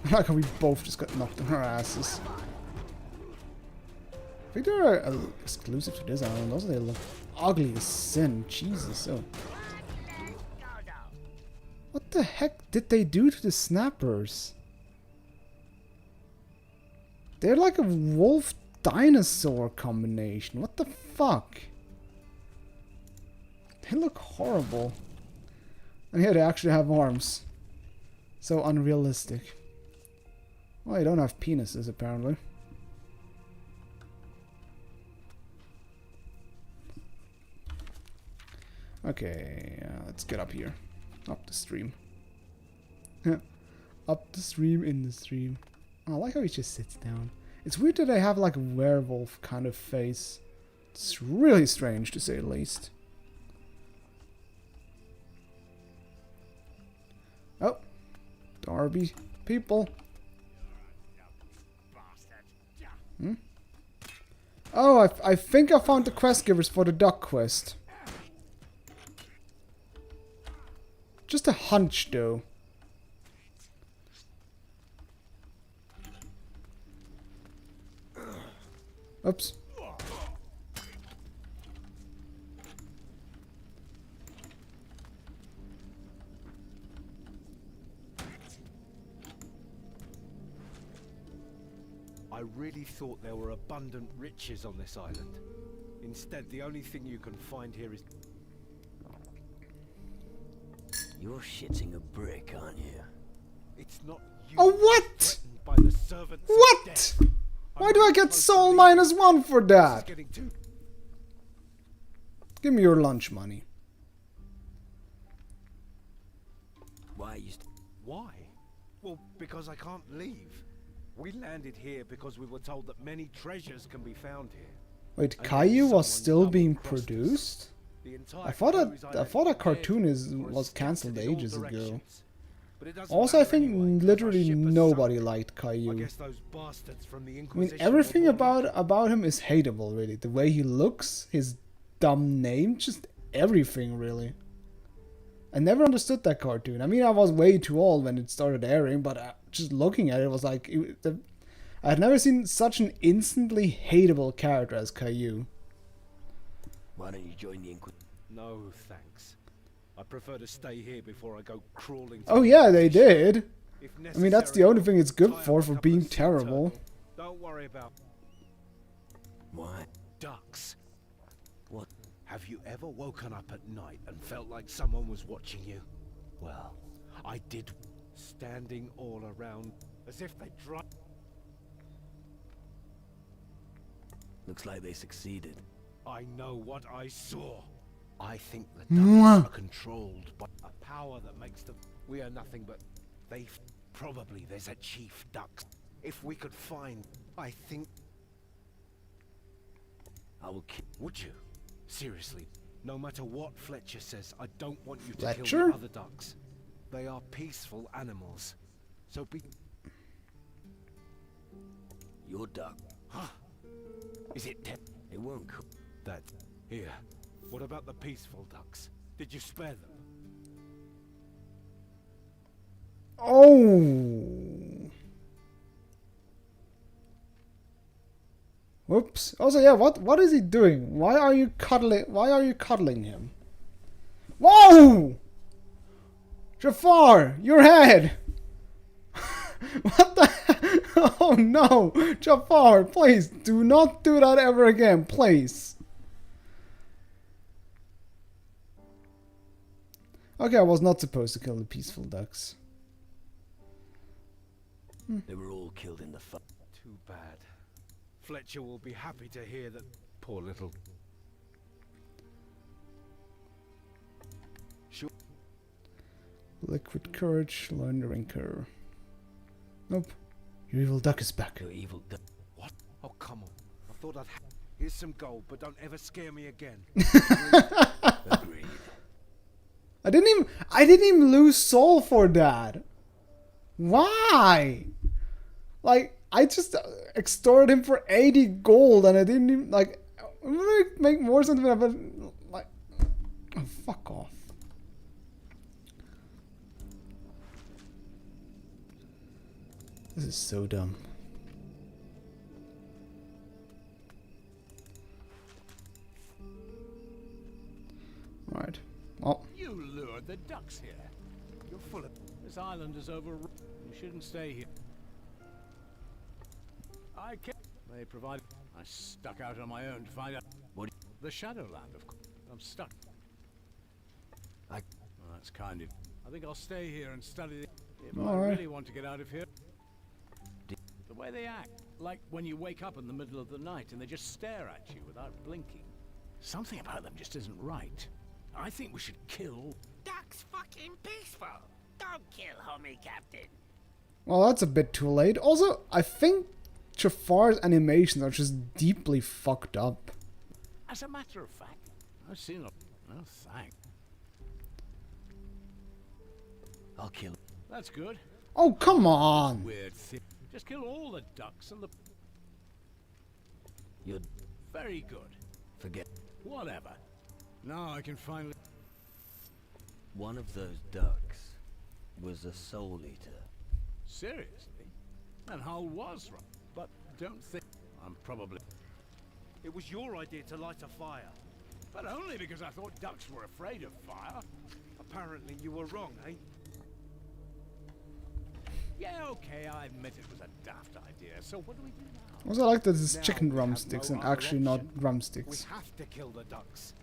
I like how we both just got knocked on our asses. I think they're exclusive to this island. Also, they look ugly as sin. Jesus. Oh. What the heck did they do to the snappers? They're like a wolf dinosaur combination. What the fuck? They look horrible. And here they actually have arms. So unrealistic. Well, they don't have penises apparently. Okay, let's get up here. Up the stream. Up the stream, in the stream. Oh, I like how he just sits down. It's weird that they have like a werewolf kind of face. It's really strange to say the least. Oh, Darby people. Hmm? Oh, I think I found the quest givers for the duck quest. Just a hunch, though. Oops. I really thought there were abundant riches on this island. Instead, the only thing you can find here is... You're shitting a brick, aren't you? It's not you. Oh, what? By the servants of What? death. Why do I get soul -1 for that? Give me your lunch money. Why you Why? Well, because I can't leave. We landed here because we were told that many treasures can be found here. Wait, Caillou was still being produced? I thought that cartoon was cancelled ages ago. Also, I think literally nobody liked Caillou. I mean, everything about him is hateable, really. The way he looks, his dumb name, just everything, really. I never understood that cartoon. I mean, I was way too old when it started airing, but just looking at it was like... I had never seen such an instantly hateable character as Caillou. Why don't you join the Inquisition? No, thanks. I prefer to stay here before I go crawling. Oh yeah, they did. I mean, that's the only thing it's good for being terrible. Don't worry about... Why? Ducks. What? Have you ever woken up at night and felt like someone was watching you? Well, I did. Standing all around as if they tried. Looks like they succeeded. I know what I saw. I think the ducks are controlled by a power that makes them... We are nothing but... Probably there's a chief duck. If we could find... I think... I will kill. Would you? Seriously, no matter what Fletcher says, I don't want you to Fletcher? kill the other ducks. They are peaceful animals. So be... Your duck. Huh? Is it dead? It won't cook. That... Here. What about the peaceful ducks? Did you spare them? Oh. Whoops. Also, yeah, what is he doing? Why are you cuddling him? Whoa! Jafar, your head! What the heck? Oh no! Jafar, please do not do that ever again, please. Okay, I was not supposed to kill the peaceful ducks. They were all killed in the fight. Too bad. Fletcher will be happy to hear that. Poor little... Sure. Liquid courage, laundering curve. Nope. Your evil duck is back. Your evil duck. What? Oh, come on. I thought I'd... Here's some gold, but don't ever scare me again. Agreed. I didn't even lose soul for that. Why? Like, I just extorted him for 80 gold and I didn't even, like, it would make more sense if I, like, oh, fuck off. This is so dumb. Right. Well. You lured the ducks here. You're full of... This island is over... You shouldn't stay here. I can't... They provide... I stuck out on my own to find out... What? The Shadowland, of course. I'm stuck. Well, that's kind of... I think I'll stay here and study the... If I really want to get out of here... The way they act. Like when you wake up in the middle of the night and they just stare at you without blinking. Something about them just isn't right. I think we should kill... Duck's fucking peaceful. Don't kill homie, Captain. Well, that's a bit too late. Also, I think Jafar's animations are just deeply fucked up. As a matter of fact, I've seen a... Oh, thanks. I'll kill him. That's good. Oh, come on! Weird thing. Just kill all the ducks and the... You're... Very good. Forget. Whatever. Now I can finally... One of those ducks was a soul eater. Seriously? And Hull was right. But don't think... I'm probably... It was your idea to light a fire. But only because I thought ducks were afraid of fire. Apparently you were wrong, eh? Yeah, okay, I admit it was a daft idea. So what do we do now? Also, I like that it's Now chicken we have drumsticks no and other actually not option. drumsticks. We have to kill the ducks.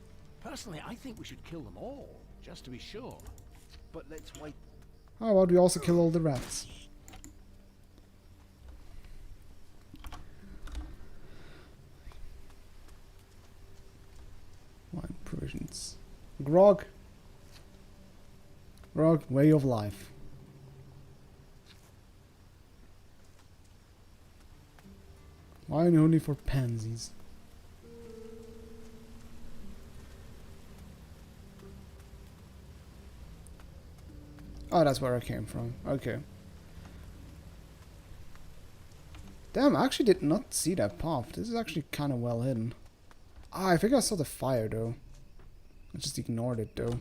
Personally, I think we should kill them all, just to be sure. But let's wait. How about we also kill all the rats? Wine provisions. Grog. Grog, way of life. Wine only for pansies. Oh, that's where I came from. Okay. Damn, I actually did not see that path. This is actually kind of well hidden. Ah, I think I saw the fire, though. I just ignored it, though.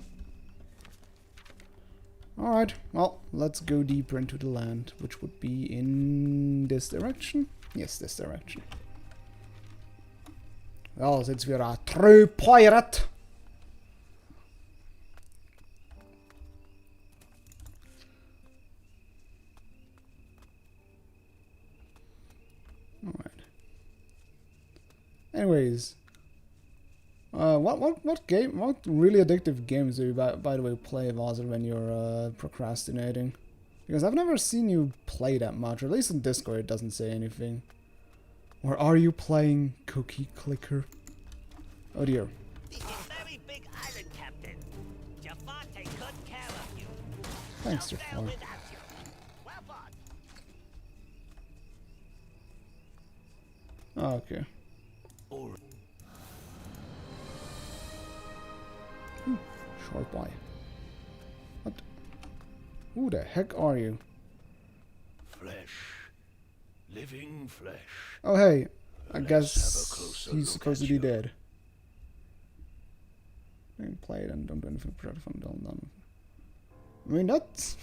Alright, well, let's go deeper into the land, which would be in this direction. Yes, this direction. Well, since we are a true pirate... Alright. Anyways, what really addictive games do you by the way play, Vazer, when you're procrastinating? Because I've never seen you play that much, or at least on Discord it doesn't say anything. Or are you playing Cookie Clicker? Oh dear. This is very big island, Captain. Jafar take good care of you. Thanks, No Jafar. fail without you. Well fought. Oh, okay. Or Short boy. What? Who the heck are you? Flesh. Living flesh. Oh, hey. I Let's guess have a closer he's look supposed to at be you. dead. Play it and don't do anything productive until done. I mean, that's...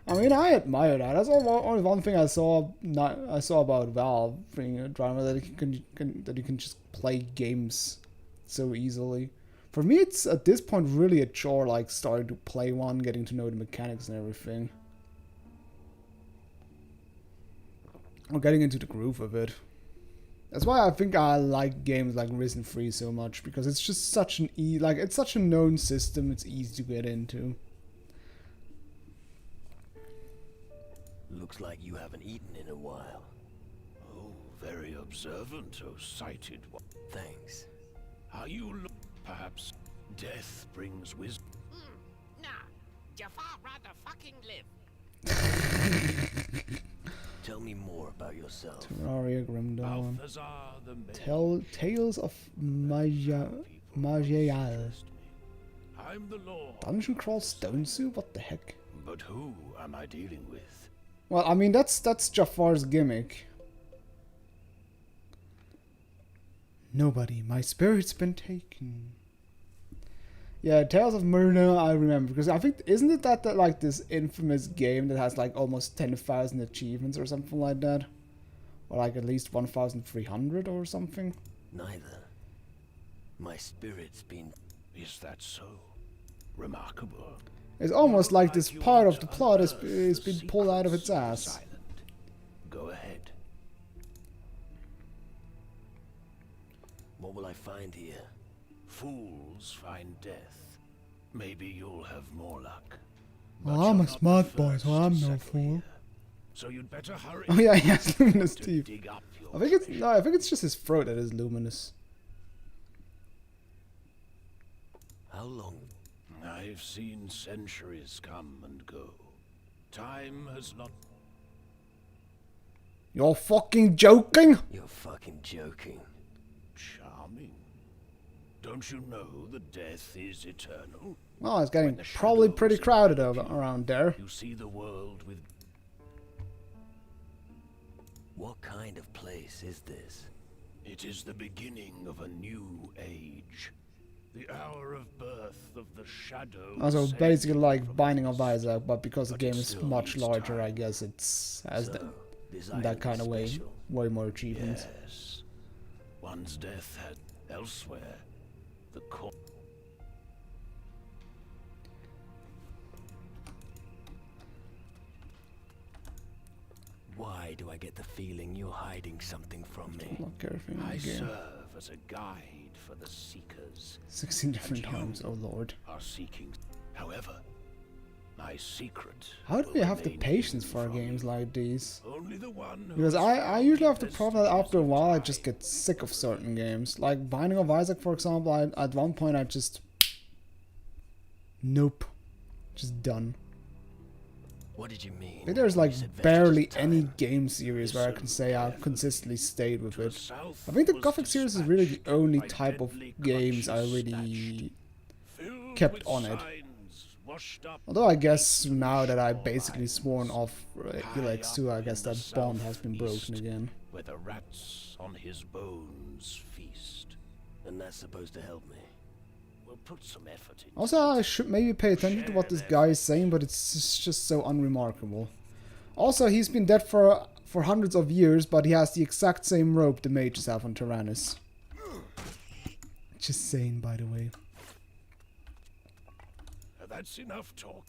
I mean, I admire that. That's only one thing I saw. I saw about Valve being a drama that you can just play games so easily. For me, it's at this point really a chore, like starting to play one, getting to know the mechanics and everything, or getting into the groove of it. That's why I think I like games like Risen 3 so much, because it's just such an it's such a known system. It's easy to get into. looks like you haven't eaten in a while. Oh, very observant, oh sighted one. Thanks. How you look. Perhaps death brings wisdom. Nah, Jafar rather fucking live. Tell me more about yourself. Terraria, Grim Dawn. Balthazar the Tales of Magial. I'm the Lord. Dungeon Crawl Stone Soup? What the heck? But who am I dealing with? Well, I mean, that's Jafar's gimmick. Nobody. My spirit's been taken. Yeah, Tales of Myrna, I remember. Because I think, isn't it that like this infamous game that has like almost 10,000 achievements or something like that? Or like at least 1,300 or something? Neither. My spirit's been... Is that so? Remarkable. It's almost like this part of the plot is being pulled out of its ass. Go ahead. What will I find here? Fools find death. Maybe you'll have more luck. Well, I'm a smart boy, so I'm no fool. So you'd better hurry. Oh yeah, he has luminous to teeth. dig up your I think it's just his throat that is luminous. How long? I've seen centuries come and go. Time has not... You're fucking joking? You're fucking joking. Charming. Don't you know that death is eternal? Well, it's getting probably pretty crowded around there. You see the world with... What kind of place is this? It is the beginning of a new age. The hour of birth of the shadow. Also, saved basically like from Binding the of Isaac, but because the But game it is still much needs larger, time. I guess it's has So, this that island kind is of way, special. way more achievements. Yes. One's death had elsewhere. The court. Why do I get the feeling you're hiding something from me? Lock everything in I the game. serve as a guide for the seekers. 16 different And you times, oh lord. Are seeking. However, my secret. How do will you have the remain patience hidden for from games you. like these? Only the one who Because has I usually have the found problem that after a vestiges while I of just time. get sick of certain games. Like Binding of Isaac, for example, at one point I just... Nope. Just done. What did you mean? I think there's like You said vestiges barely of any time. game series where I can say I've Listen consistently stayed with To the it. south I think the was Gothic series is really the dispatched only by type of deadly games I clutches really Filled kept with on it. signs washed up Although I guess now that I shorelines, basically sworn off Elex high 2, I up guess in the that bond has been broken southeast, again. where the rats on his bones feast. And that's supposed to help me. We'll put some effort in. Also, I should maybe pay attention to what this guy is saying, but it's just so unremarkable. Also, he's been dead for hundreds of years, but he has the exact same rope the mages have on Tyrannus. Just saying, by the way. That's enough talk.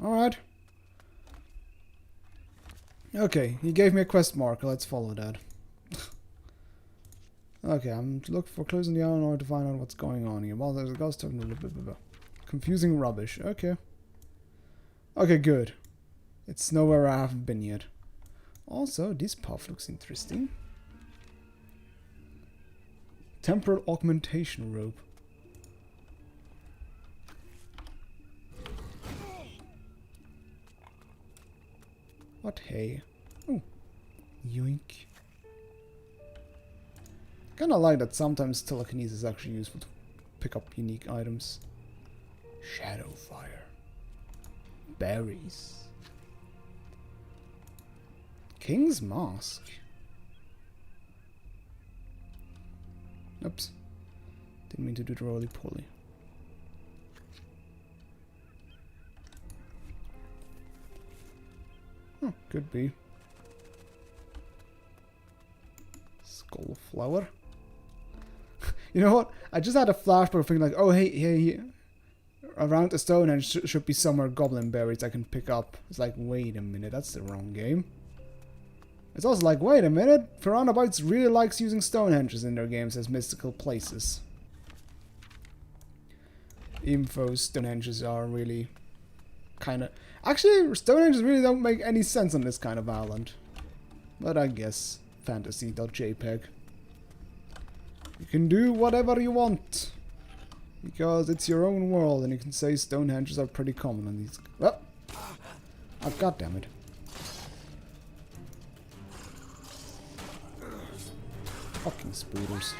Alright. Okay, he gave me a quest marker, let's follow that. Okay, I'm looking for clues in the hour in order to find out what's going on here. Well, there's a ghost of... Confusing rubbish, okay. Okay, good. It's nowhere I haven't been yet. Also, this path looks interesting. Temporal augmentation rope. What hey? Oh, yoink. Kinda like that sometimes telekinesis is actually useful to pick up unique items. Shadow fire. Berries. King's Mask. Oops. Didn't mean to do the roly-poly. Oh, could be. Skull flower. You know what? I just had a flashback thinking like, oh hey, around the Stonehenge should be somewhere goblin berries I can pick up. It's like, wait a minute, that's the wrong game. It's also like, wait a minute, Piranha really likes using Stonehenges in their games as mystical places. Even though Stonehenges are really kind of... Actually, Stonehenges really don't make any sense on this kind of island. But I guess fantasy.jpg. You can do whatever you want. Because it's your own world and you can say Stonehenges are pretty common on these... Oh! Oh, goddammit. Fucking spooters.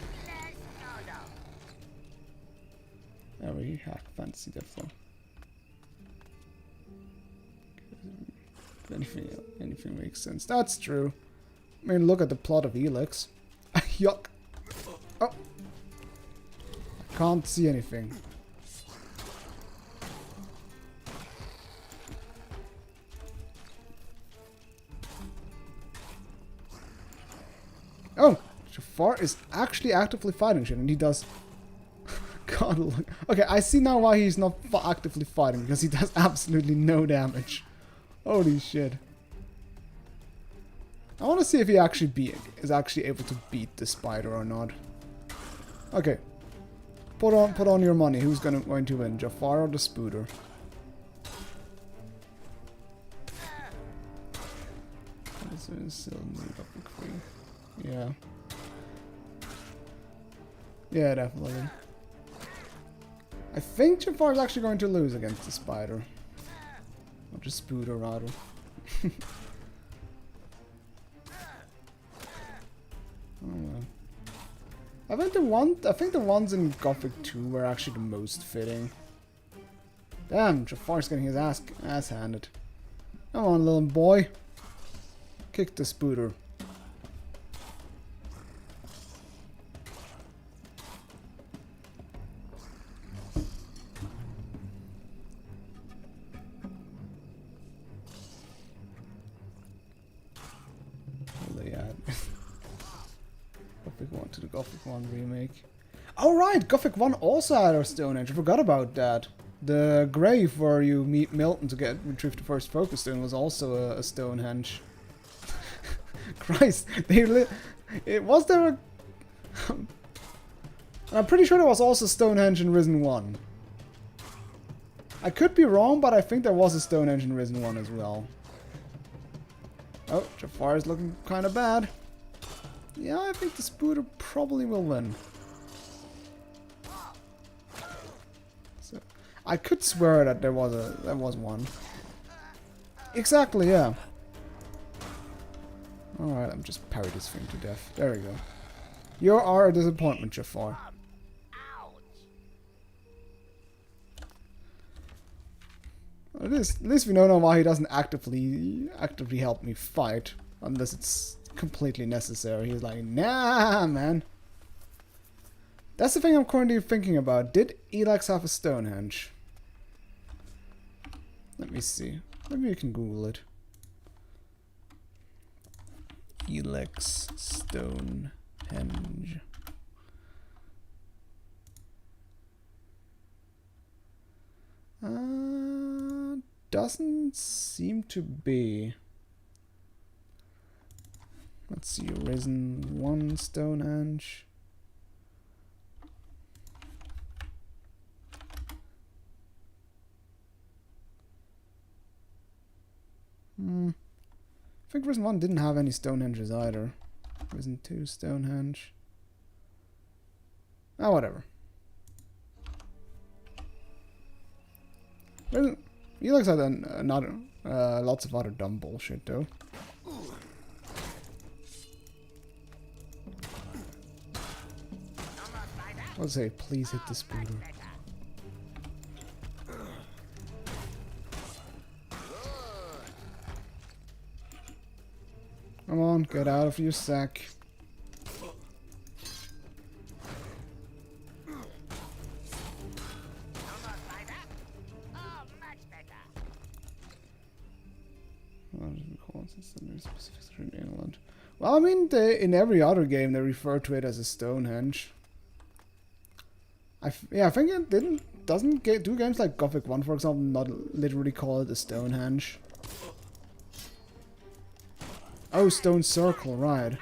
There we have fantasy therefore. Anything makes sense. That's true. I mean, look at the plot of Elex. Yuck. Oh. I can't see anything. Oh, Jafar is actually actively fighting shit, and he does... God, look. Okay, I see now why he's not actively fighting, because he does absolutely no damage. Holy shit. I want to see if he actually is actually able to beat the spider or not. Okay. Put on your money. Who's going to win, Jafar or the Spooter? Still need up the queen. Yeah. Yeah, definitely. I think Jafar is actually going to lose against the spider. Or the Spooter, rather. Oh, I think the ones in Gothic 2 were actually the most fitting. Damn, Jafar's getting his ass handed. Come on, little boy. Kick the Spooter. To the Gothic 1 remake. Oh right, Gothic 1 also had a Stonehenge. I forgot about that. The grave where you meet Milton to retrieve the first focus stone was also a Stonehenge. Christ, was there a... I'm pretty sure there was also Stonehenge in Risen 1. I could be wrong, but I think there was a Stonehenge in Risen 1 as well. Oh, Jafar is looking kind of bad. Yeah, I think the Spooter probably will win. So, I could swear that there was one. Exactly, yeah. Alright, I'm just parry this thing to death. There we go. You are a disappointment, Jafar. At least we don't know why he doesn't actively help me fight, unless it's completely necessary. He's like, nah, man. That's the thing I'm currently thinking about. Did Elex have a Stonehenge? Let me see. Maybe you can Google it. Elex Stonehenge. Doesn't seem to be. Let's see, Risen 1 Stonehenge. I think Risen 1 didn't have any Stonehenges either. Risen 2 Stonehenge. Ah, whatever. He looks like lots of other dumb bullshit though. I'll say, please hit the spooter. Come on, get out of your sack. In England. Well, I mean, in every other game they refer to it as a Stonehenge. Yeah, I think it do games like Gothic 1, for example, not literally call it a Stonehenge. Oh, Stone Circle, right.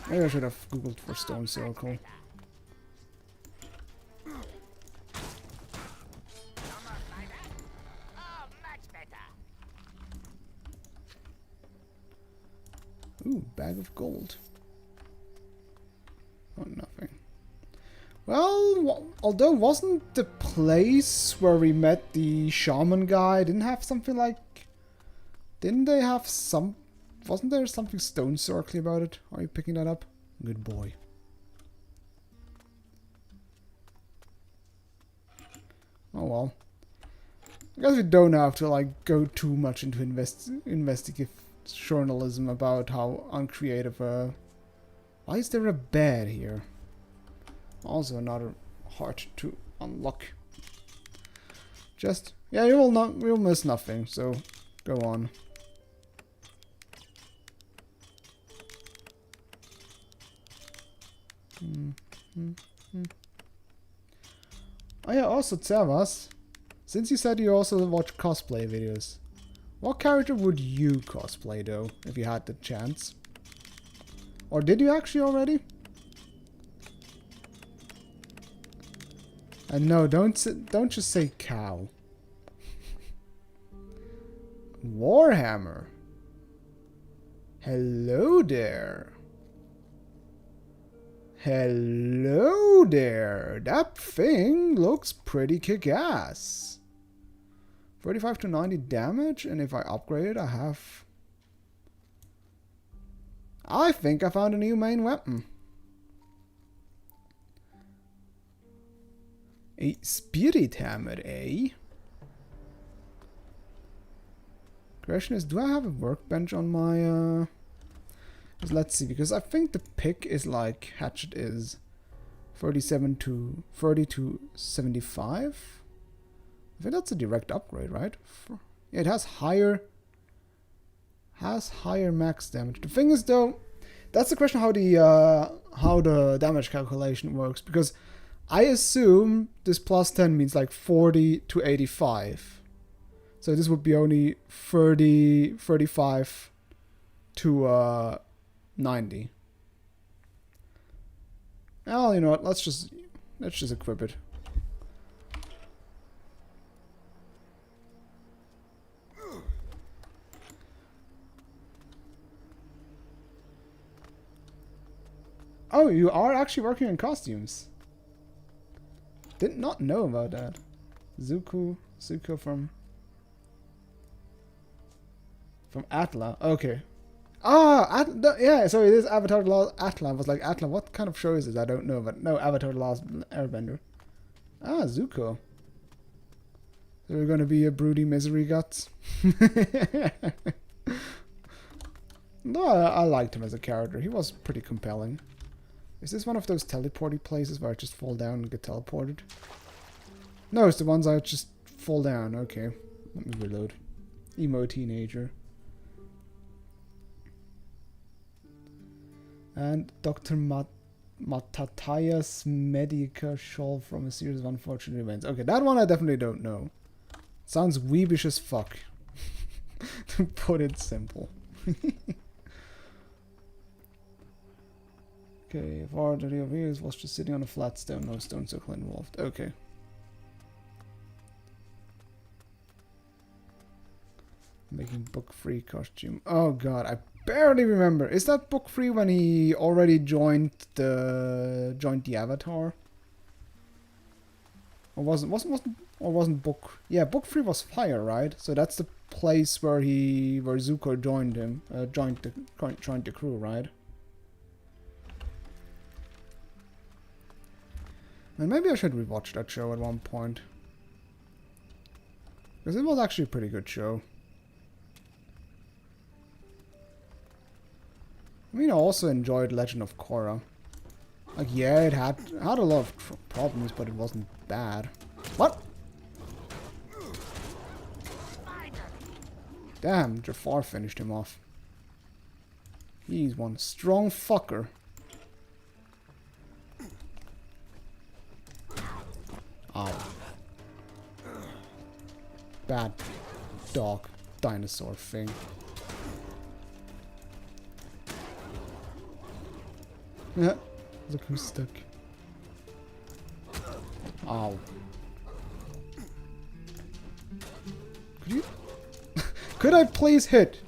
Maybe I should have googled for Stone Circle. Ooh, bag of gold. Oh, nothing. Well, although wasn't the place where we met the shaman guy, didn't have something like... Didn't they have some... Wasn't there something stone circly about it? Are you picking that up? Good boy. Oh well. I guess we don't have to like go too much into investigative journalism about how uncreative why is there a bed here? Also another heart to unlock. Just yeah, you'll miss nothing, so go on. Oh yeah, also Servas, since you said you also watch cosplay videos, what character would you cosplay though, if you had the chance? Or did you actually already? And no, don't just say cow. Warhammer. Hello there. Hello there. That thing looks pretty kick-ass. 35 to 90 damage, and if I upgrade it, I think I found a new main weapon. A spirit hammer, eh? Question is, do I have a workbench on my, let's see, because I think the pick is like, hatchet is 37 to 30 to 75. I think that's a direct upgrade, right? Yeah, it has higher max damage. The thing is though, that's the question how the damage calculation works, because I assume this plus 10 means like 40 to 85. So this would be only 35 to 90. Well, you know what? Let's just equip it. Oh, you are actually working on costumes. Did not know about that. Zuko from Atla. Okay. Ah, yeah. So it is Avatar: The Last Atla. I was like, Atla. What kind of show is this? I don't know, but no, Avatar: The Last Airbender. Ah, Zuko. So we're gonna be a broody misery guts. No, I liked him as a character. He was pretty compelling. Is this one of those teleporty places where I just fall down and get teleported? No, it's the ones I just fall down. Okay, let me reload. Emo teenager. And Dr. Matataya's Medica shawl from a series of unfortunate events. Okay, that one I definitely don't know. Sounds weebish as fuck. To put it simple. Okay, far the real views was just sitting on a flat stone, no stone circle involved. Okay. Making book free costume. Oh god, I barely remember. Is that book free when he already joined the Avatar? Or wasn't book? Yeah, book free was fire, right? So that's the place where Zuko joined him, joined the crew, right? And maybe I should rewatch that show at one point. Because it was actually a pretty good show. I mean, I also enjoyed Legend of Korra. Like, yeah, it had a lot of problems, but it wasn't bad. What? Damn, Jafar finished him off. He's one strong fucker. Ow. Bad dog dinosaur thing. Yeah, look who's stuck. Ow. Could you? Could I please hit?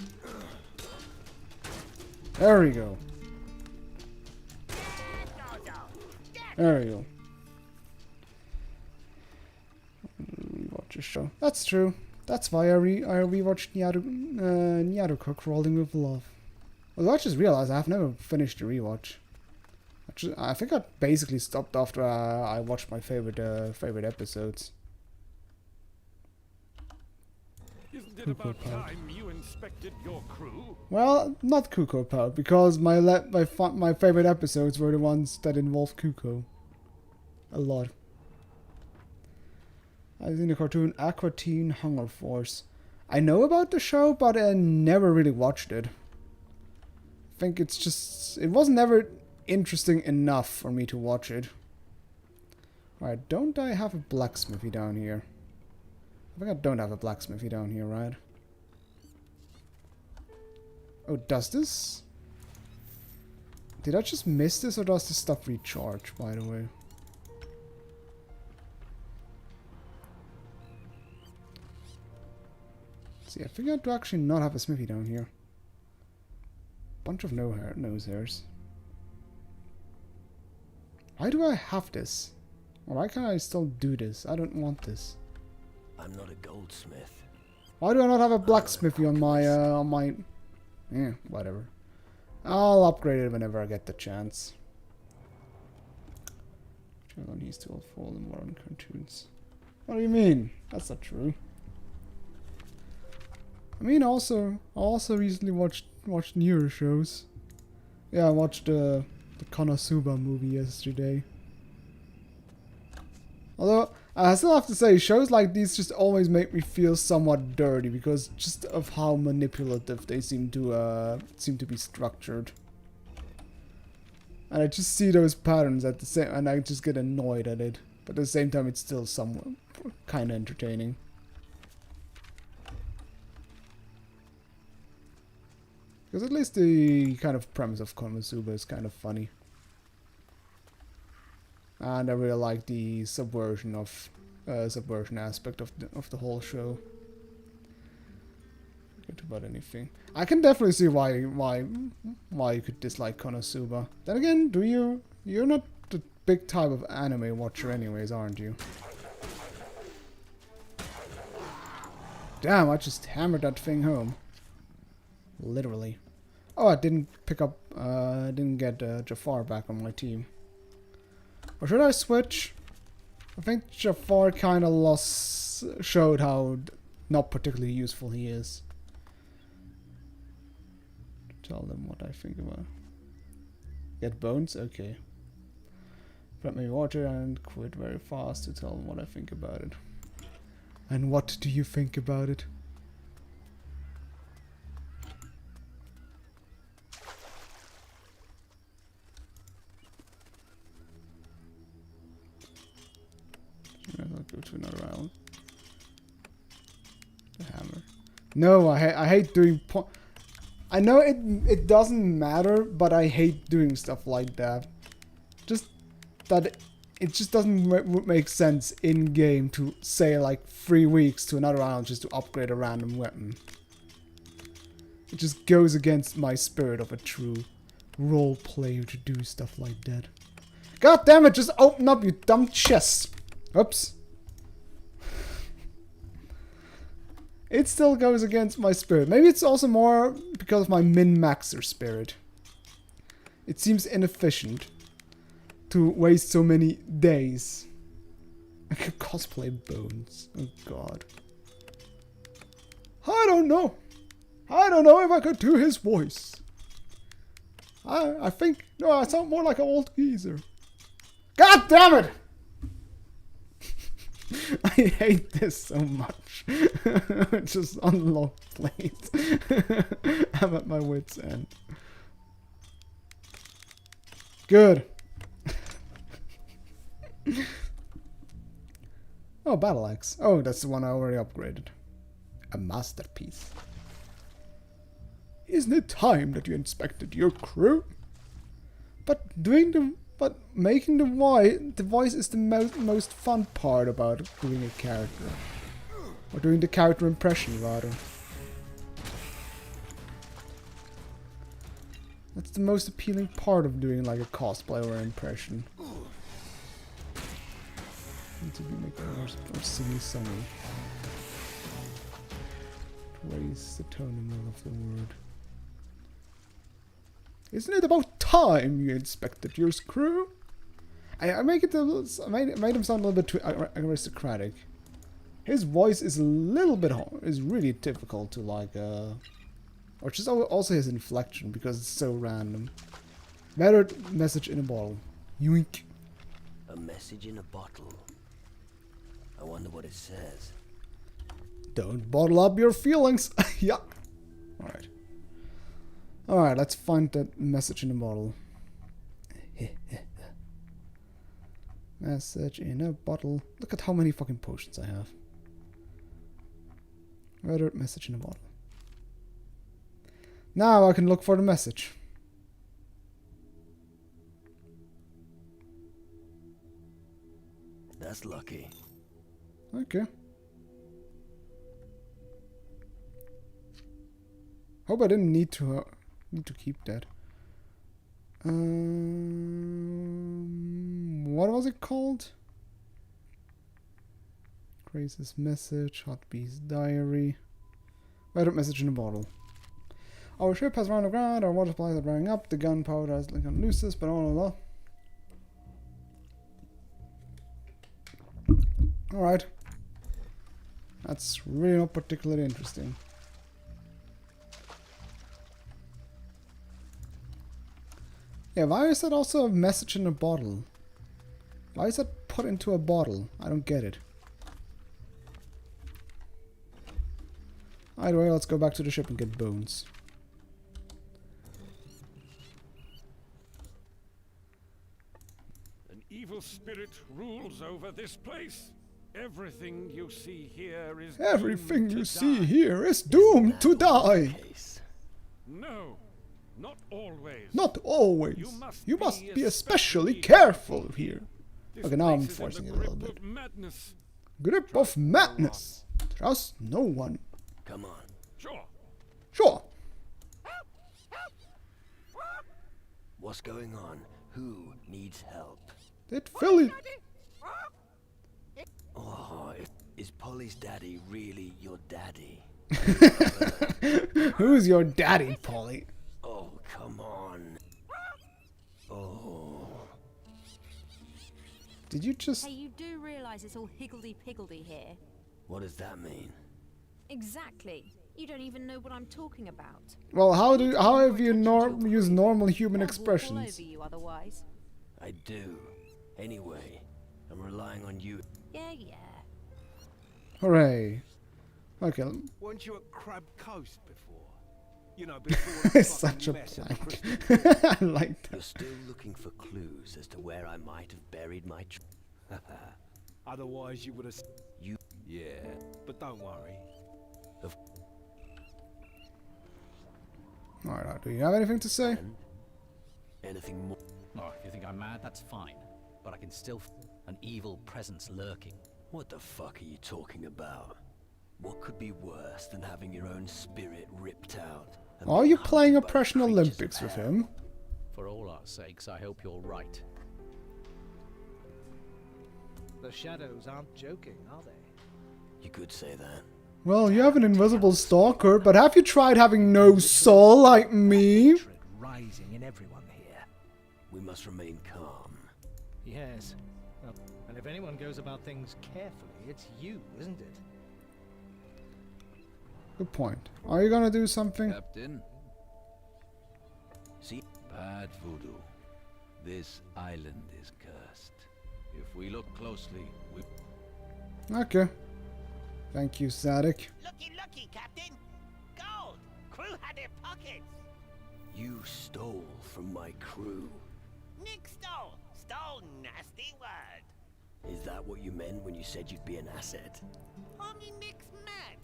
There we go. There we go. Rewatch a show. That's true. That's why I rewatched Nyaruko Crawling with Love. Although I just realized I've never finished the rewatch. I think I basically stopped after I watched my favorite episodes. Isn't it about time you inspected your crew? Well, not Kuko Pout, because my favorite episodes were the ones that involved Kuko. A lot. I've seen the cartoon Aqua Teen Hunger Force. I know about the show, but I never really watched it. I think it wasn't ever interesting enough for me to watch it. Alright, don't I have a blacksmithy down here? I think I don't have a blacksmithy down here, right? Oh, does this? Did I just miss this, or does this stuff recharge, by the way? See, I think I do actually not have a smithy down here. Bunch of nose hairs. Why do I have this? Or why can't I still do this? I don't want this. I'm not a goldsmith. Why do I not have a blacksmithy on my yeah, whatever. I'll upgrade it whenever I get the chance. Channel needs to fall in modern cartoons. What do you mean? That's not true. I mean, I also recently watched newer shows. Yeah, I watched the Konosuba movie yesterday. Although I still have to say, shows like these just always make me feel somewhat dirty because just of how manipulative they seem to be structured. And I just see those patterns at the same, and I just get annoyed at it. But at the same time, it's still somewhat kind of entertaining. Because at least the kind of premise of Konosuba is kind of funny. And I really like the subversion aspect of the whole show. Forget about anything. I can definitely see why you could dislike Konosuba. Then again, you're not the big type of anime watcher anyways, aren't you? Damn, I just hammered that thing home. Literally. Oh, I didn't pick up, didn't get Jafar back on my team. Or should I switch? I think Jafar kind of showed how not particularly useful he is. Tell them what I think about it. Get bones? Okay. Grab me water and quit very fast to tell them what I think about it. And what do you think about it? I'll go to another round. The hammer. No, I hate doing I know it doesn't matter, but I hate doing stuff like that. Just that it just doesn't make sense in game to say like 3 weeks to another round just to upgrade a random weapon. It just goes against my spirit of a true role player to do stuff like that. God damn it! Just open up, you dumb chest. Oops. It still goes against my spirit. Maybe it's also more because of my min-maxer spirit. It seems inefficient to waste so many days. I could cosplay Bones. Oh god. I don't know. I don't know if I could do his voice. I think... No, I sound more like an old geezer. God damn it! I hate this so much. Just unlock plate. I'm at my wit's end. Good. Oh, battle axe. Oh, that's the one I already upgraded. A masterpiece. Isn't it time that you inspected your crew? But making the voice is the most fun part about doing a character. Or doing the character impression, rather. That's the most appealing part of doing like a cosplay or impression. Need to be making more singy-songy. Raise the tone of the word. Isn't it about time you inspected your crew? I made him sound a little bit too aristocratic. His voice is a little bit is really difficult to like or just also his inflection because it's so random. Better message in a bottle. Yoink. A message in a bottle. I wonder what it says. Don't bottle up your feelings. Yeah. Alright. Alright, let's find that message in a bottle. Message in a bottle. Look at how many fucking potions I have. Rather message in a bottle. Now I can look for the message. That's lucky. Okay. Hope I didn't need to keep that. What was it called? Grace's message, Hot Bee's diary. Write up message in a bottle. Our ship has run aground, our water supplies are drying up, the gunpowder has like looses, but all. Alright. That's really not particularly interesting. Yeah, why is that also a message in a bottle? Why is that put into a bottle? I don't get it. Either way, let's go back to the ship and get Bones. An evil spirit rules over this place. Everything you see here is Everything doomed you to see die. here is doomed to die. No, not always. Not always. You must be especially careful here. This Okay, now I'm place is in forcing the it a little grip bit. of madness. Grip of madness. Trust no one. Come on. Sure. Sure. What's going on? Who needs help? Did Philly... Oh, is Polly's daddy really your daddy? Who's your daddy, Polly? Oh, come on. Oh. Did you just... Hey, you do realise it's all higgledy-piggledy here? What does that mean? Exactly. You don't even know what I'm talking about. Well, how have you used normal human I'll walk all expressions? over you otherwise. I do. Anyway, I'm relying on you. Yeah, yeah. Hooray. Okay. Weren't you at Crab Coast before? You know, before the Such a fucking mess at the plank. Crystal I like that. You're still looking for clues as to where I might have buried my Otherwise, you would have. You. Yeah, but don't worry. Alright, do you have anything to say? Anything more? Oh, if you think I'm mad, that's fine. But I can still an evil presence lurking. What the fuck are you talking about? What could be worse than having your own spirit ripped out? and Are being you hunted playing by the Oppression creatures of Olympics with hell? him? For all our sakes, I hope you're right. The shadows aren't joking, are they? You could say that. Well, you have an invisible stalker, but have you tried having no soul like me? Rising in everyone here. We must remain calm. Yes. Well, and if anyone goes about things carefully, it's you, isn't it? Good point. Are you gonna do something? Captain? See? Bad voodoo. This island is cursed. If we look closely, we... Okay. Thank you, Sadik. Looky, Captain! Gold! Crew had their pockets! You stole from my crew. Nick stole! Stole, nasty word! Is that what you meant when you said you'd be an asset? Homie Nick's mad!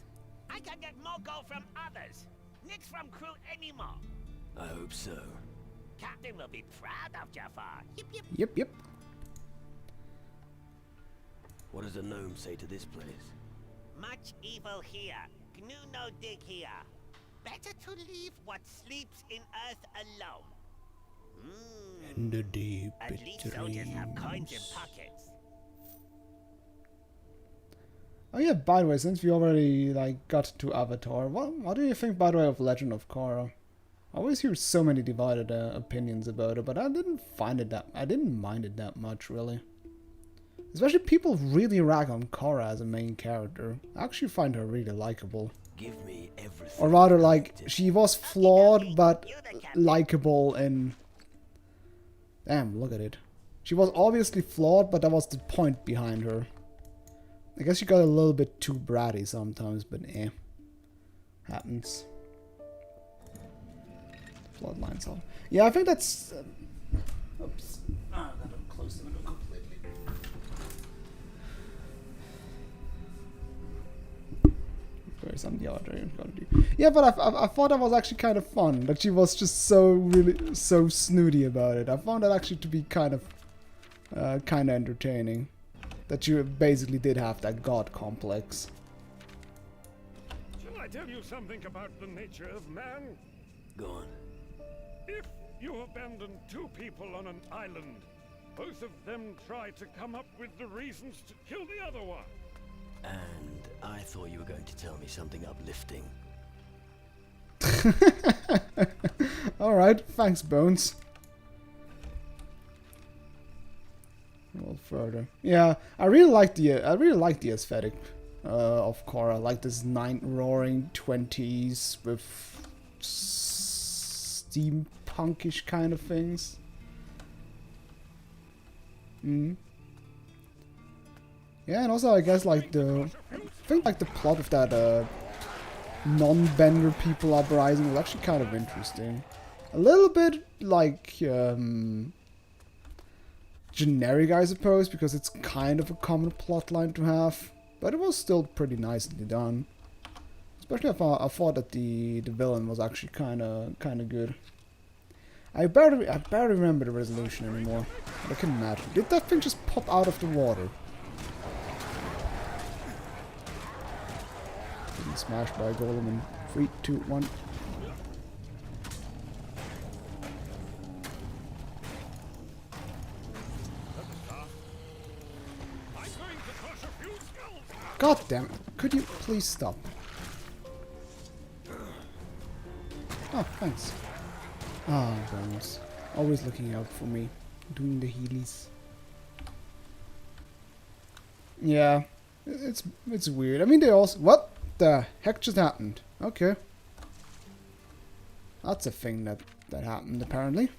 I can get more gold from others! Nick's from crew anymore! I hope so. Captain will be proud of Jafar! Yip yip! Yep, yep. What does the gnome say to this place? Much evil here. Gnu no dig here. Better to leave what sleeps in earth alone. In the deep At least soldiers have coins in pockets. Oh yeah, by the way, since we already like got to Avatar, what do you think, by the way, of Legend of Korra? I always hear so many divided opinions about it, but I didn't mind it that much, really. Especially people really rag on Korra as a main character. I actually find her really likable. Give me everything. Or rather, like, she was flawed, but likable in... Damn, look at it. She was obviously flawed, but that was the point behind her. I guess she got a little bit too bratty sometimes, but eh. Happens. Bloodlines off. Yeah, I think that's... oops. Ah, I gotta close the window completely. Where's some the other gonna do? Yeah, but I thought that was actually kind of fun. That she was just so snooty about it. I found that actually to be kind of entertaining. That you basically did have that god complex. Shall I tell you something about the nature of man? Go on. If you abandon two people on an island, both of them try to come up with the reasons to kill the other one. And I thought you were going to tell me something uplifting. Alright, thanks, Bones. A little further. Yeah, I really like the aesthetic of Korra, like this roaring 20s with steampunkish kind of things. Yeah, and also I guess like the plot of that non-bender people uprising was actually kind of interesting. A little bit like generic, I suppose, because it's kind of a common plot line to have, but it was still pretty nicely done. Especially if I thought that the villain was actually kind of good. I barely remember the resolution anymore. But I can imagine. Did that thing just pop out of the water? Getting smashed by a golem in 3, 2, 1. God damn it. Could you please stop? Oh, thanks. Ah, Bones. Always looking out for me. Doing the healies. Yeah. It's weird. I mean, they also... What the heck just happened? Okay. That's a thing that happened, apparently.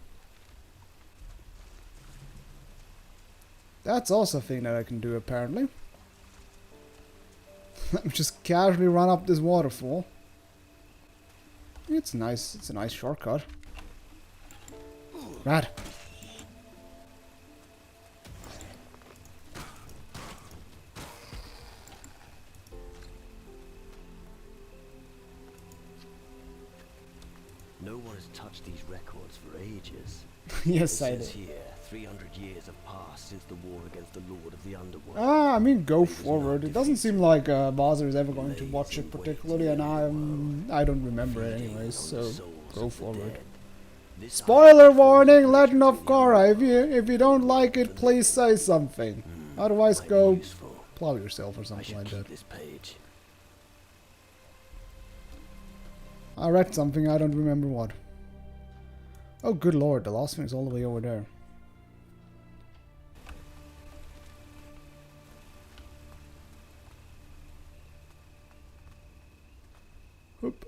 That's also a thing that I can do, apparently. Let me just casually run up this waterfall. It's nice. It's a nice shortcut. Rad. No one has touched these records for ages. Yes, I It did. says here, 300 years have passed since the war against the Lord of the Underworld. Ah, I mean, go forward. It doesn't seem like Bowser is ever going to watch it particularly, and I don't remember it anyways, so go forward. Spoiler warning, Legend of Korra. If you don't like it, please say something. Otherwise, go plow yourself or something like that. This page. I read something, I don't remember what. Oh, good lord, the last thing is all the way over there. Oop.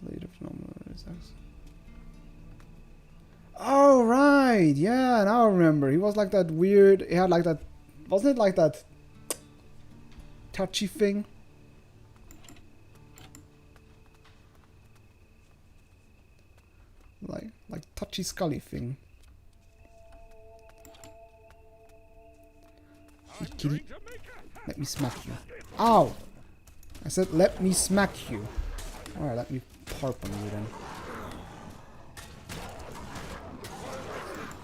Later phenomenon is oh right, yeah, now I remember. He was like that weird. He had like that. Wasn't it like that touchy thing? Like touchy scully thing. Hey, kitty, let me smack you. Ow! I said let me smack you. Alright, let me parp on you then.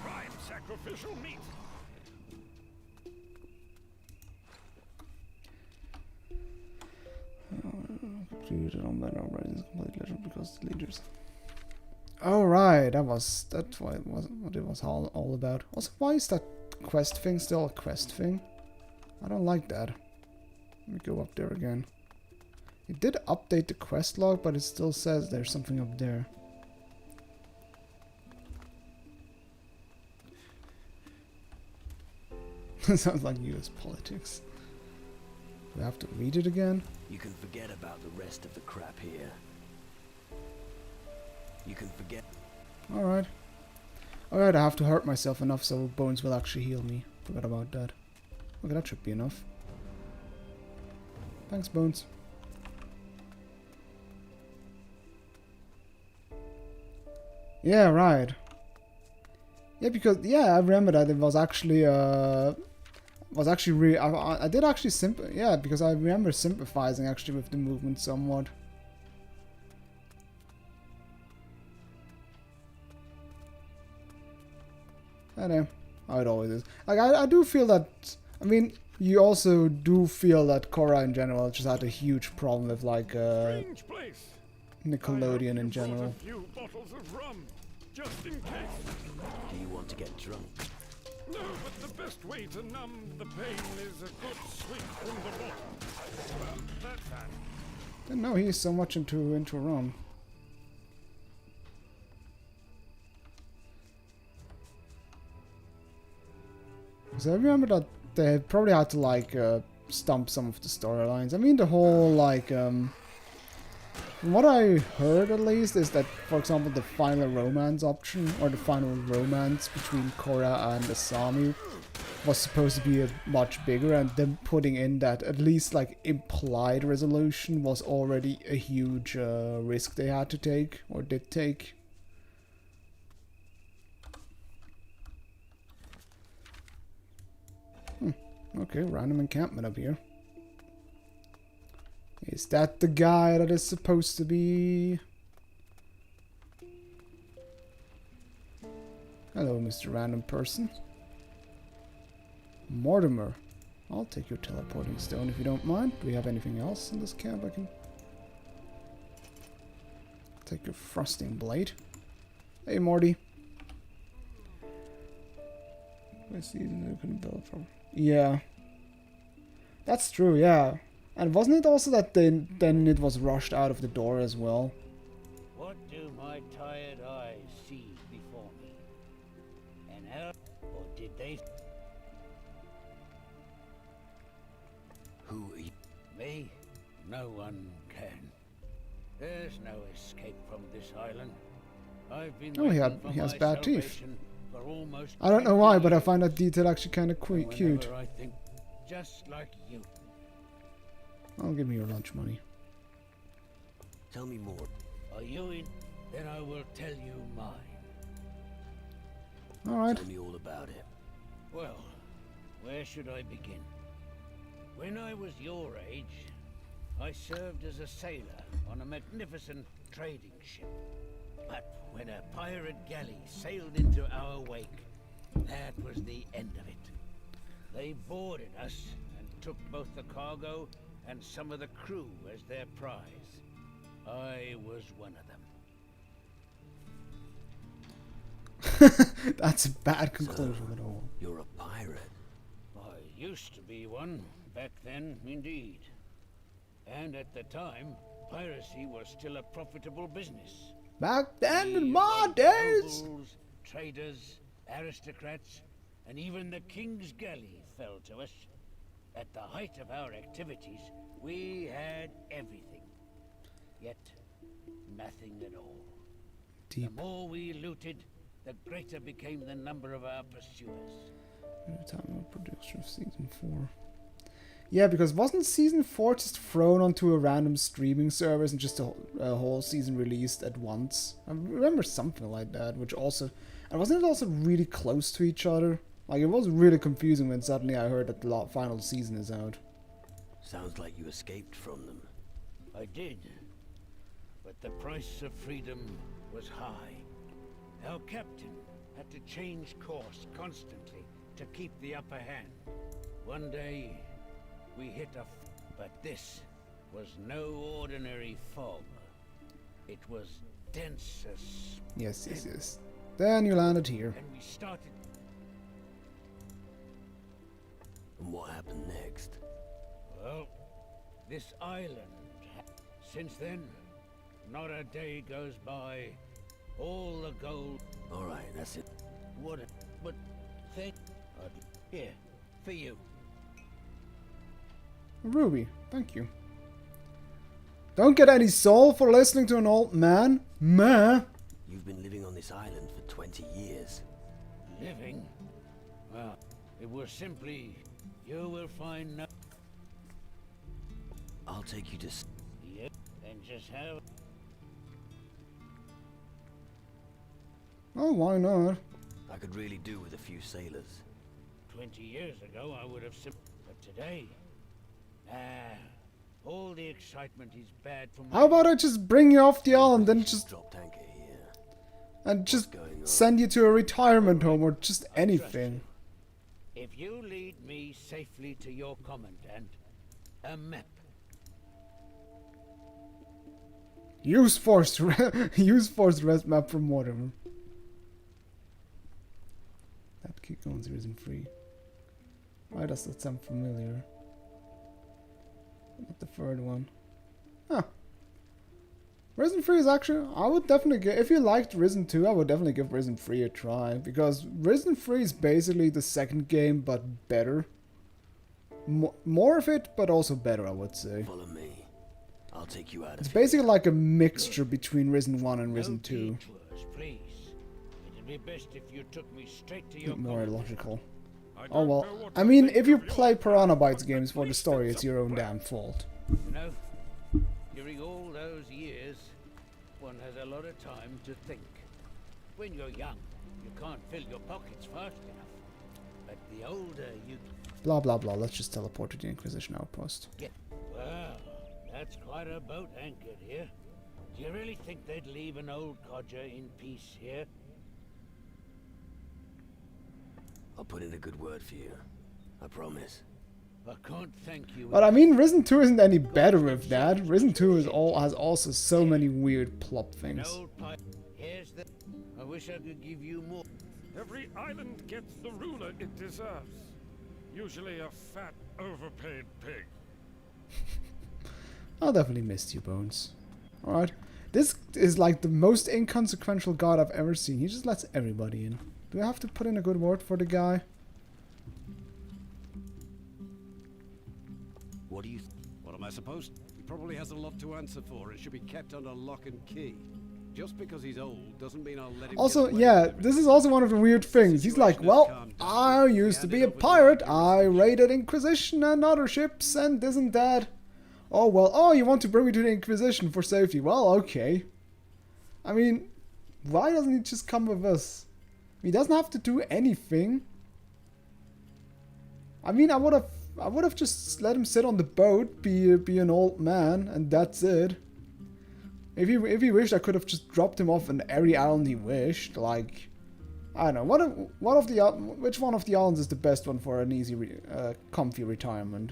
Prime sacrificial meat. Created on by now is complete legend because the leaders. Oh right, that's why it was what it was all about. Also, why is that quest thing still a quest thing? I don't like that. Let me go up there again. It did update the quest log, but it still says there's something up there. Sounds like US politics. Do I have to read it again? You can forget about the rest of the crap here. You can forget. Alright. Alright, I have to hurt myself enough so Bones will actually heal me. Forgot about that. Okay, that should be enough. Thanks, Bones. Yeah, right. Yeah, because I remember that it was actually I did actually because I remember sympathizing actually with the movement somewhat. I know how it always is. Like I do feel that. I mean, you also do feel that Korra in general just had a huge problem with like Nickelodeon in general. A few bottles of rum, just in case. Do you want to get drunk? No, but the best way to numb the pain is a good swig from the bottle. Well, that's that. Didn't know he's so much into rum. So I remember that they probably had to like stump some of the storylines. I mean, the whole like from what I heard at least is that, for example, the final romance option or the final romance between Korra and Asami was supposed to be a much bigger, and them putting in that at least like implied resolution was already a huge risk they had to take or did take. Okay, random encampment up here. Is that the guy that is supposed to be? Hello, Mr. Random Person. Mortimer. I'll take your teleporting stone if you don't mind. Do we have anything else in this camp I can... Take your thrusting blade. Hey, Morty. I see you couldn't build from... Yeah. That's true, yeah. And wasn't it also that then it was rushed out of the door as well? What do my tired eyes see before me? An elf, or did they... Who are you? Me? No one can. There's no escape from this island. I've been he has bad teeth. For almost I don't know why, but I find that detail actually kind of cute. I think just like you. I'll give me your lunch money. Tell me more. Are you in? Then I will tell you mine. Alright. Tell me all about it. Well, where should I begin? When I was your age, I served as a sailor on a magnificent trading ship. But when a pirate galley sailed into our wake, that was the end of it. They boarded us and took both the cargo and some of the crew as their prize. I was one of them. That's a bad conclusion at all. You're a pirate. I used to be one, back then, indeed. And at the time, piracy was still a profitable business. Back then, in my days! Nobles, traders, aristocrats, and even the King's Galley fell to us. At the height of our activities, we had everything. Yet, nothing at all. Deep. The more we looted, the greater became the number of our pursuers. Time of production of season 4. Yeah, because wasn't season 4 just thrown onto a random streaming service and just a whole season released at once? I remember something like that, which also... And wasn't it also really close to each other? Like, it was really confusing when suddenly I heard that the final season is out. Sounds like you escaped from them. I did. But the price of freedom was high. Our captain had to change course constantly to keep the upper hand. One day, we hit but this was no ordinary fog. It was dense as... Yes. Then you landed here. And we started... And what happened next? Well, this island... Since then, not a day goes by. All the gold... Alright, that's it. What a... But... Thank... Here, for you. Ruby, thank you. Don't get any soul for listening to an old man. Meh. You've been living on this island for 20 years. Living? Well, it was simply... You will find no... I'll take you to... Yep, and just have... Oh, why not? I could really do with a few sailors. 20 years ago, I would have... But today... all the excitement is bad for me. How about I just bring you off the island and just... Drop anchor here. And just send you to a retirement home or just anything. If you lead me safely to your commandant, a map. Use forced rest map from Mortimer. That kick owns Risen Free. Why does that sound familiar? Not the third one. Huh. Risen 3 is actually... I would definitely give... If you liked Risen 2, I would definitely give Risen 3 a try. Because Risen 3 is basically the second game, but better. More of it, but also better, I would say. Follow me. I'll take you out. It's basically like a mixture between Risen 1 and Risen 2. Detours, please. It'd be best if you took me straight to your More logical. Oh well, I mean, if you play Piranha Bytes games for the story, it's your own damn fault. You know, during all those years, one has a lot of time to think. When you're young, you can't fill your pockets fast enough. But the older you... Blah blah blah, let's just teleport to the Inquisition outpost. Yeah. Well, that's quite a boat anchored here. Do you really think they'd leave an old codger in peace here? I'll put in a good word for you. I promise. I can't thank you. But I mean, Risen 2 isn't any better with that. Risen 2 has also so many weird plot things. Here's the... I wish I could give you more. Every island gets the ruler it deserves. Usually a fat, overpaid pig. I'll definitely miss you, Bones. Alright. This is like the most inconsequential god I've ever seen. He just lets everybody in. Do I have to put in a good word for the guy? What do you... What am I supposed to? He probably has a lot to answer for. It should be kept under lock and key. Just because he's old doesn't mean I'll let him... Also, yeah, this is also one of the weird things. He's like, well, I used to be a pirate. I raided Inquisition and other ships and this and that. Oh, well, oh, you want to bring me to the Inquisition for safety. Well, okay. I mean, why doesn't he just come with us? He doesn't have to do anything. I mean, I would have just let him sit on the boat, be an old man, and that's it. If he wished, I could have just dropped him off on every island he wished. Like, I don't know. Which one of the islands is the best one for an easy, comfy retirement?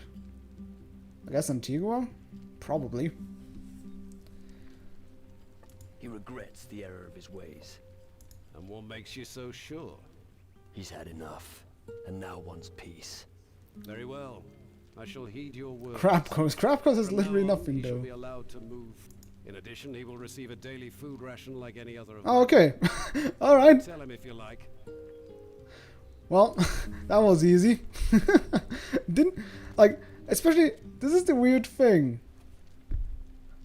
I guess Antigua? Probably. He regrets the error of his ways. And what makes you so sure? He's had enough, and now wants peace. Very well. I shall heed your words. Crapcos has literally nothing, he though. Shall be allowed to move. In addition, he will receive a daily food ration like any other of Oh, okay. Alright. Tell him if you like. Well, that was easy. Didn't like, especially this is the weird thing.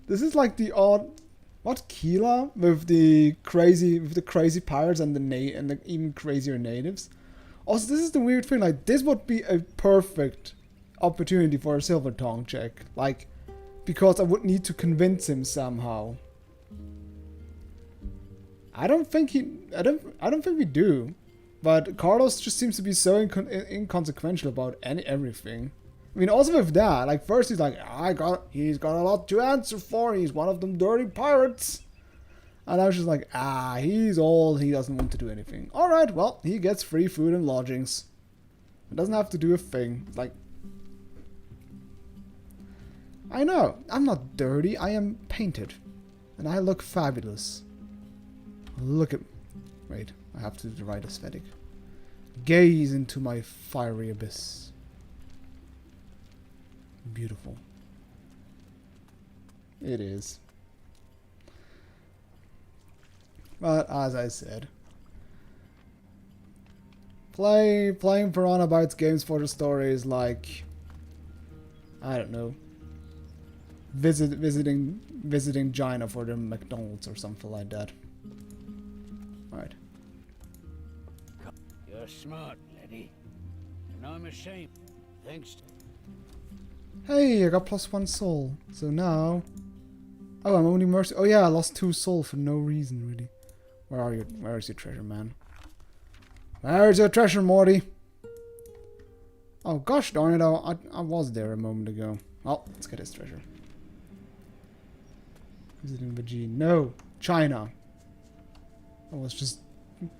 This is like the odd, what, Keela with the crazy pirates and the even crazier natives. Also, this is the weird thing. Like, this would be a perfect opportunity for a silver tongue check. Like, because I would need to convince him somehow. I don't think we do. But Carlos just seems to be so inconsequential about everything. I mean, also with that, like, first he's like, he's got a lot to answer for. He's one of them dirty pirates. And I was just like, he's old. He doesn't want to do anything. All right, well, he gets free food and lodgings. It doesn't have to do a thing. It's like, I know, I'm not dirty. I am painted, and I look fabulous. Look at, wait. I have to do the right aesthetic. Gaze into my fiery abyss. Beautiful. It is. But as I said, playing Piranha Bytes games for the story is like, I don't know, visiting China for the McDonald's or something like that. Alright. You're smart, laddie. And I'm ashamed. Thanks to... Hey, I got +1 soul. So now... Oh, I'm only mercy... Oh yeah, I lost 2 soul for no reason, really. Where are you? Where is your treasure, man? Where's your treasure, Morty? Oh, gosh darn it, I was there a moment ago. Well, let's get his treasure. Visiting Virginia. No! China! I was just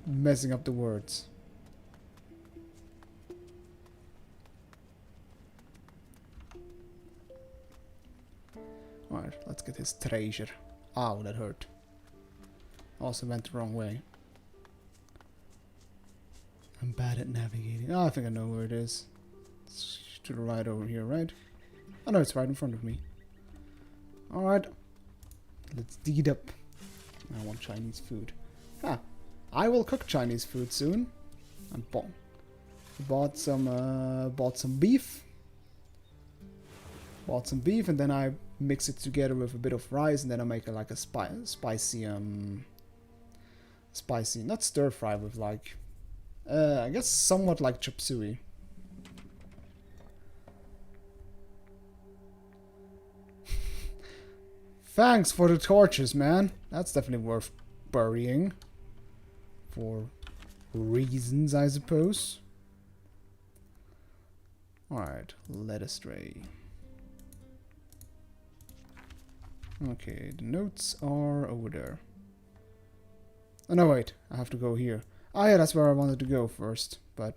messing up the words. Alright, let's get his treasure. Ow, that hurt. Also went the wrong way. I'm bad at navigating. Oh, I think I know where it is. It's to the right over here, right? Oh no, it's right in front of me. Alright. Let's dig it up. I want Chinese food. Ah, I will cook Chinese food soon. I bought some beef. Bought some beef, and then I mix it together with a bit of rice, and then I make it like a spicy, not stir fry, with like, I guess somewhat like chop suey. Thanks for the torches, man. That's definitely worth burying. For reasons, I suppose. Alright, led astray. Okay, the notes are over there. Oh no, wait, I have to go here. Ah yeah, that's where I wanted to go first, but...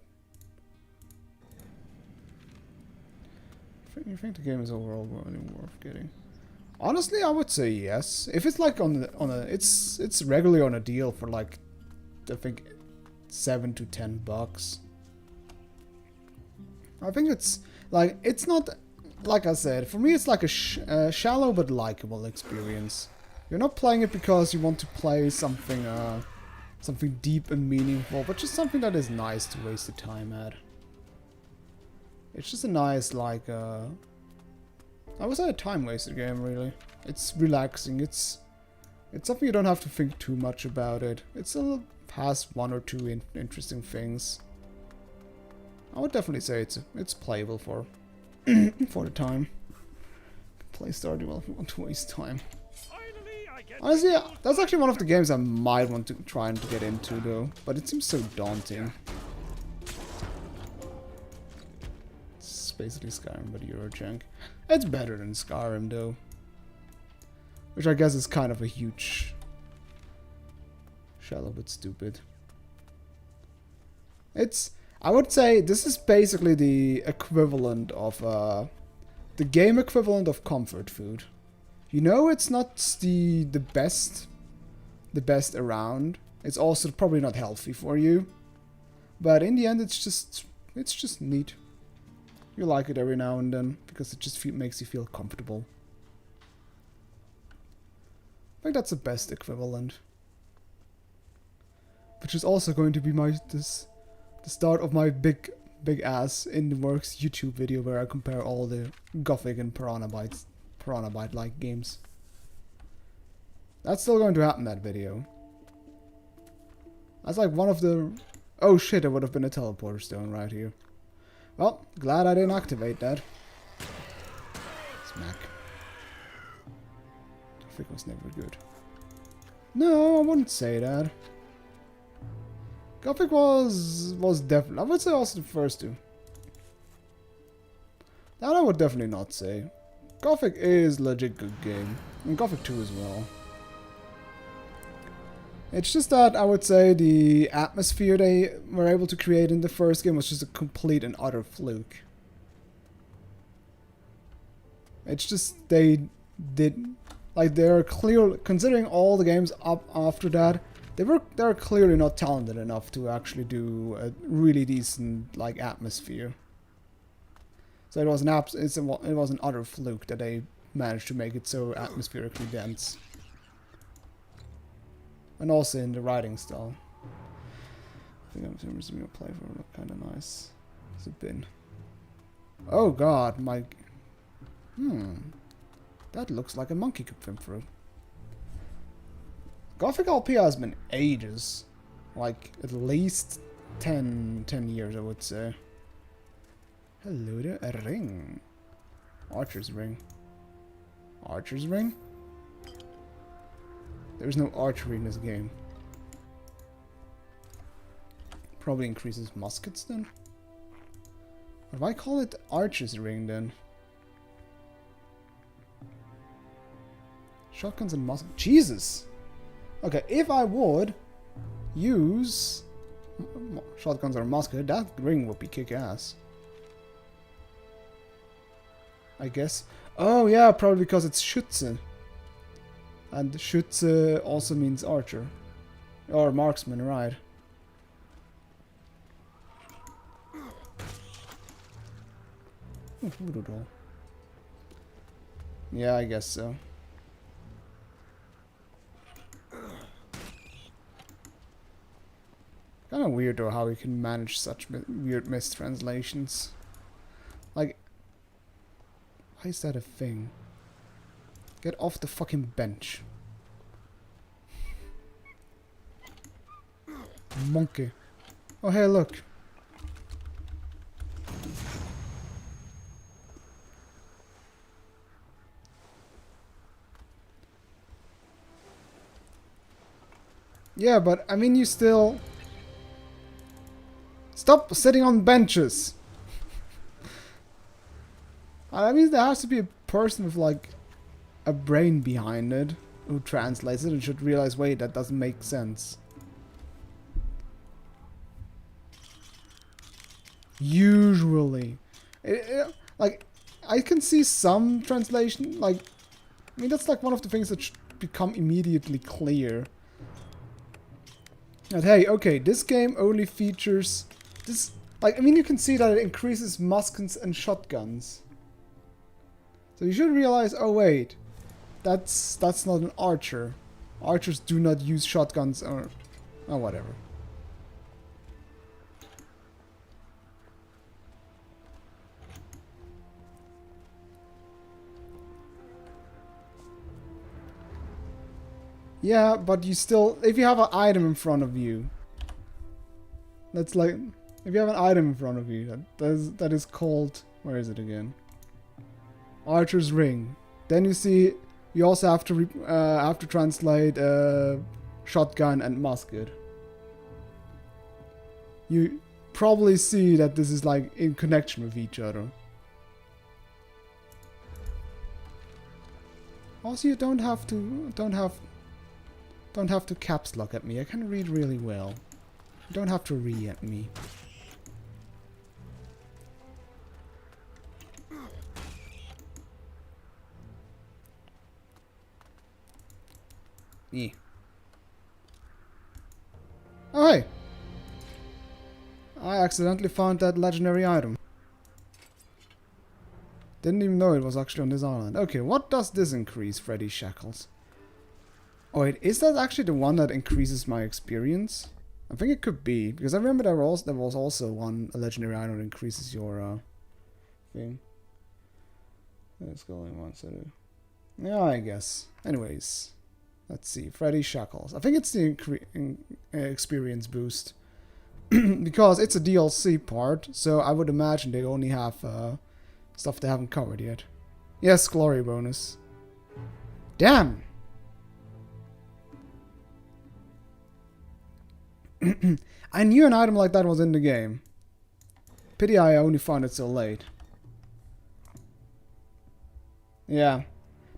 You think the game is overall really worth getting? Honestly, I would say yes. If it's like it's regularly on a deal for like, I think, $7 to $10. I think it's like, it's not, like I said, for me it's like a shallow but likable experience. You're not playing it because you want to play something something deep and meaningful, but just something that is nice to waste the time at. It's just a nice, like, I would say a time-wasted game, really. It's relaxing, it's something you don't have to think too much about it. It's has 1 or 2 interesting things. I would definitely say it's playable for for the time. Play Stardew Valley if you want to waste time. Honestly, that's actually one of the games I might want to try and get into, though. But it seems so daunting. It's basically Skyrim, but Eurojunk. It's better than Skyrim, though. Which I guess is kind of a huge... shallow but stupid. I would say this is basically the equivalent of... the game equivalent of comfort food. You know, it's not the best around. It's also probably not healthy for you. But in the end, it's just neat. You like it every now and then because it just makes you feel comfortable. I think that's the best equivalent. Which is also going to be the start of my big ass in the works YouTube video where I compare all the Gothic and Piranha Byte like games. That's still going to happen, that video. That's like one of the... Oh shit, there would have been a teleporter stone right here. Well, glad I didn't activate that. Smack. Gothic was never good. No, I wouldn't say that. Gothic was definitely... I would say also the first two. That I would definitely not say. Gothic is legit good game. And Gothic 2 as well. It's just that I would say the atmosphere they were able to create in the first game was just a complete and utter fluke. It's just they did... Like, they're clear... Considering all the games up after that, they're clearly not talented enough to actually do a really decent, like, atmosphere. So it was an utter fluke that they managed to make it so atmospherically dense. And also in the writing style. I think I'm resuming a playthrough. Look kind of nice. Has it been? Oh god, my... That looks like a monkey could swim through. Gothic LP has been ages. Like, at least 10 years, I would say. Hello there, a ring. Archer's ring. Archer's ring? There's no archery in this game. Probably increases muskets then? Or do I call it Archer's ring then? Shotguns and muskets. Jesus! Okay, if I would use shotguns or musket, that ring would be kick-ass. I guess. Oh yeah, probably because it's Schütze. And Schütze also means archer. Or marksman, right. Yeah, I guess so. Kind of weird though how we can manage such weird mistranslations. Like, why is that a thing? Get off the fucking bench. Monkey. Oh hey, look. Yeah, but I mean you still... Stop sitting on benches! I mean there has to be a person with like a brain behind it who translates it and should realize, wait, that doesn't make sense. Usually. Like, I can see some translation, like, I mean that's like one of the things that should become immediately clear. And hey, okay, this game only features this, like, I mean you can see that it increases muskets and shotguns. So you should realize, oh wait, that's not an archer. Archers do not use shotguns or whatever. Yeah, but you still, if you have an item in front of you, that's like, if you have an item in front of you, that is called, where is it again? Archer's ring. Then you see, you also have to translate shotgun and musket. You probably see that this is like in connection with each other. Also, you don't have to caps lock at me. I can read really well. You don't have to read at me. Oh hey! I accidentally found that legendary item. Didn't even know it was actually on this island. Okay, what does this increase, Freddy's Shackles? Oh wait, is that actually the one that increases my experience? I think it could be, because I remember there was also a legendary item that increases your thing. Let's go in one second. Yeah, I guess. Anyways, let's see. Freddy Shackles. I think it's the experience boost. Because it's a DLC part, so I would imagine they only have stuff they haven't covered yet. Yes, glory bonus. Damn! I knew an item like that was in the game. Pity I only found it so late. Yeah.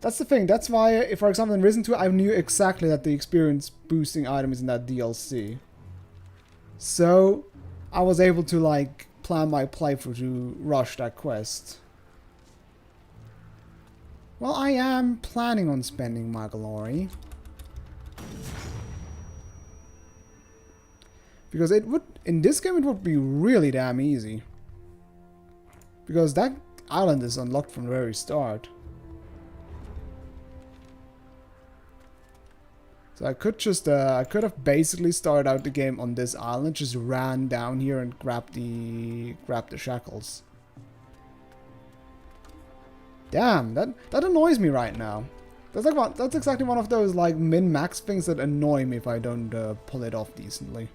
That's the thing. That's why, if for example in Risen 2, I knew exactly that the experience boosting item is in that DLC. So, I was able to, like, plan my playthrough to rush that quest. Well, I am planning on spending my glory. Because it would, in this game, it would be really damn easy. Because that island is unlocked from the very start. So I could just, I could have basically started out the game on this island, just ran down here and grabbed the shackles. Damn, that annoys me right now. That's exactly one of those like min-max things that annoy me if I don't pull it off decently.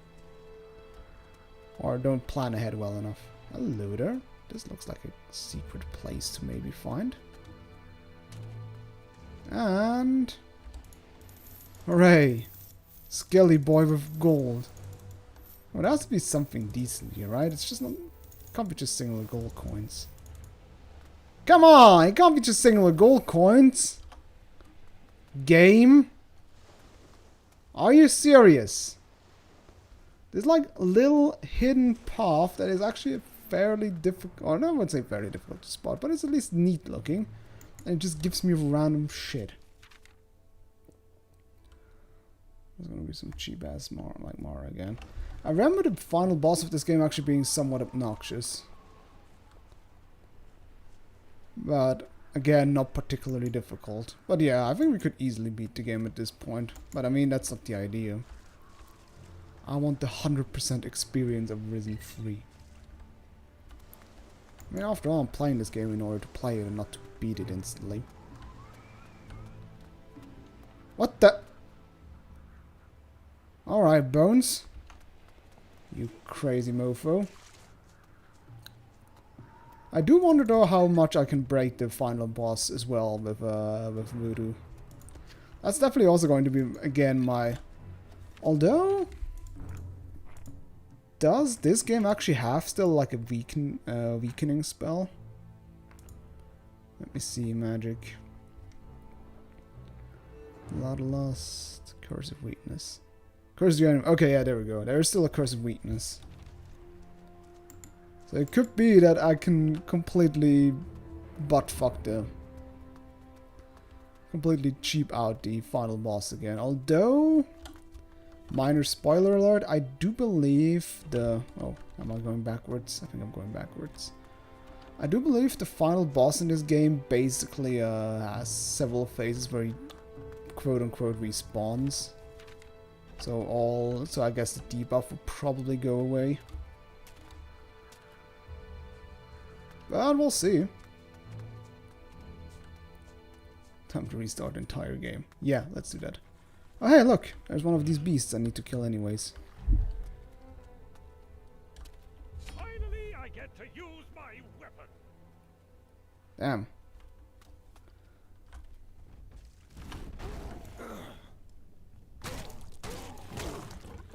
Or don't plan ahead well enough. Hello there. This looks like a secret place to maybe find. And... hooray! Skelly boy with gold. Well, there has to be something decent here, right? It's just not... can't be just singular gold coins. Come on! It can't be just singular gold coins! Game? Are you serious? There's like a little hidden path that is actually fairly difficult, or no, I wouldn't say fairly difficult to spot, but it's at least neat looking. And it just gives me random shit. There's gonna be some cheap ass Mara again. I remember the final boss of this game actually being somewhat obnoxious. But again, not particularly difficult. But yeah, I think we could easily beat the game at this point. But I mean, that's not the idea. I want the 100% experience of Risen 3. I mean, after all, I'm playing this game in order to play it and not to beat it instantly. What the? Alright, Bones. You crazy mofo. I do wonder though how much I can break the final boss as well with Voodoo. That's definitely also going to be, again, my... Although... does this game actually have still like a weakening spell? Let me see, magic. Bloodlust, curse of weakness. Curse of the enemy. Okay, yeah, there we go. There is still a curse of weakness. So it could be that I can completely buttfuck the... completely cheap out the final boss again. Although... minor spoiler alert, I do believe the... oh, am I going backwards? I think I'm going backwards. I do believe the final boss in this game basically has several phases where he quote-unquote respawns. So I guess the debuff will probably go away. But we'll see. Time to restart the entire game. Yeah, let's do that. Oh hey, look! There's one of these beasts I need to kill anyways. Finally, I get to use my weapon. Damn.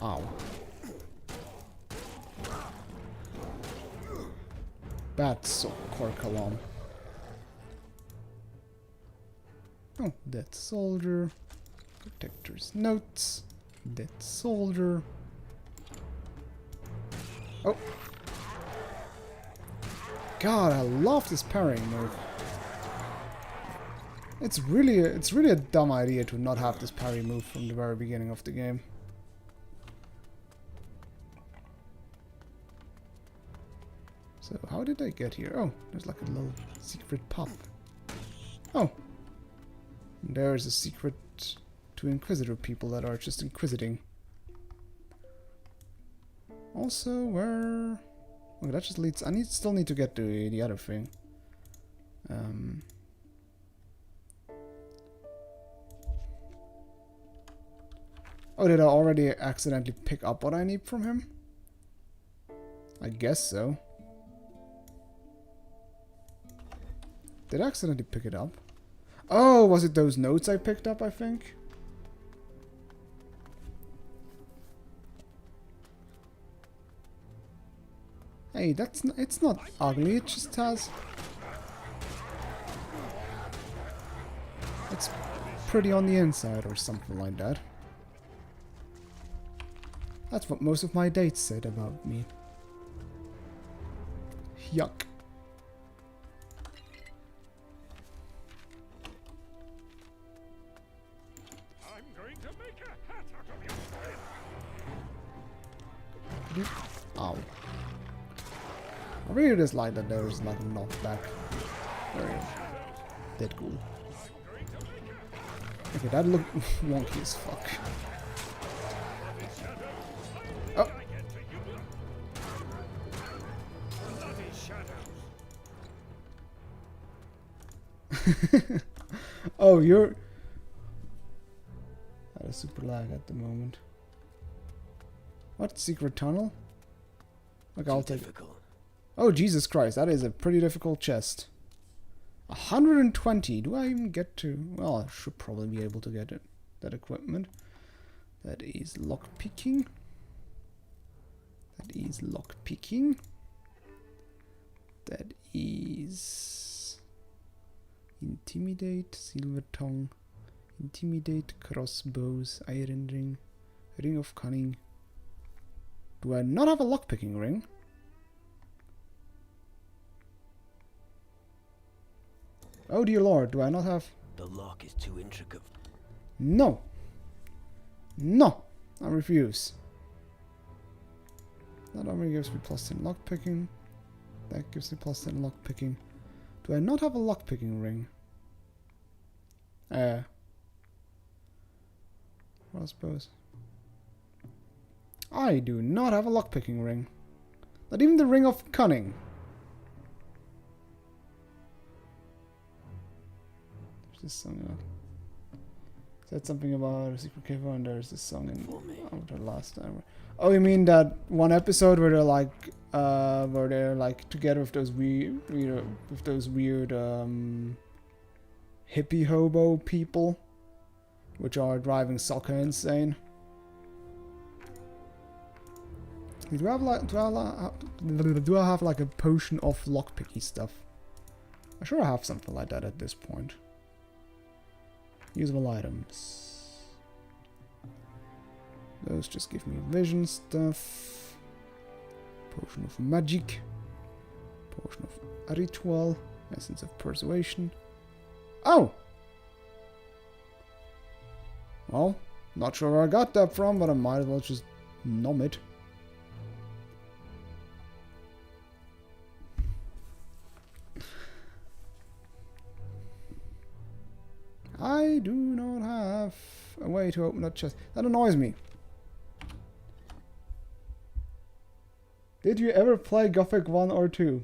Ow. That's so Korkalom. Oh, dead soldier. Protector's notes. Dead soldier. Oh. God, I love this parrying move. It's really a dumb idea to not have this parry move from the very beginning of the game. So how did I get here? Oh, there's like a little secret pop. Oh. And there's a secret to Inquisitor people that are just inquisiting. Also, where... Okay, that just leads... I still need to get to the other thing. Oh, did I already accidentally pick up what I need from him? I guess so. Did I accidentally pick it up? Oh, was it those notes I picked up, I think? Hey, it's not ugly, it just has... It's pretty on the inside or something like that. That's what most of my dates said about me. Yuck. I'm going to make a hat out of your skin. Ow. I really dislike that there is like a knockback. Very dead cool. Okay, that looked wonky as fuck. Oh. Oh, you're... That is super lag at the moment. What? Secret tunnel? Look, I'll take it. Oh, Jesus Christ, that is a pretty difficult chest. 120. Do I even get to... Well, I should probably be able to get it. That equipment. That is lockpicking. That is lockpicking. That is... Intimidate, silver tongue. Intimidate, crossbows, iron ring. Ring of cunning. Do I not have a lockpicking ring? Oh dear lord, do I not have... The lock is too intricate. No! No! I refuse. That only gives me plus 10 lockpicking. That gives me plus 10 lockpicking. Do I not have a lockpicking ring? Crossbows. I do not have a lockpicking ring. Not even the ring of cunning. This song said something about a secret cave and there's this song in the last time. Oh, you mean that one episode where they're like together with those weird hippie hobo people, which are driving soccer insane. Do I have like a potion of lockpicky stuff? I'm sure I have something like that at this point. Usable items. Those just give me vision stuff. Potion of magic. Potion of ritual. Essence of persuasion. Oh! Well, not sure where I got that from, but I might as well just nom it. I do not have a way to open that chest. That annoys me. Did you ever play Gothic 1 or 2?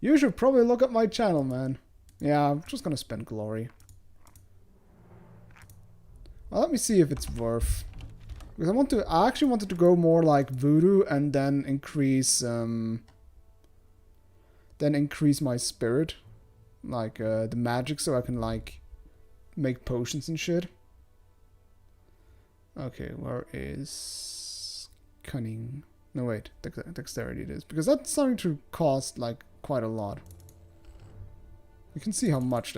You should probably look at my channel, man. Yeah, I'm just gonna spend glory. Well, let me see if it's worth. Because I actually wanted to go more like voodoo and then increase my spirit. Like the magic, so I can like make potions and shit. Okay, where is cunning? No wait, dexterity it is, because that's starting to cost like quite a lot. You can see how much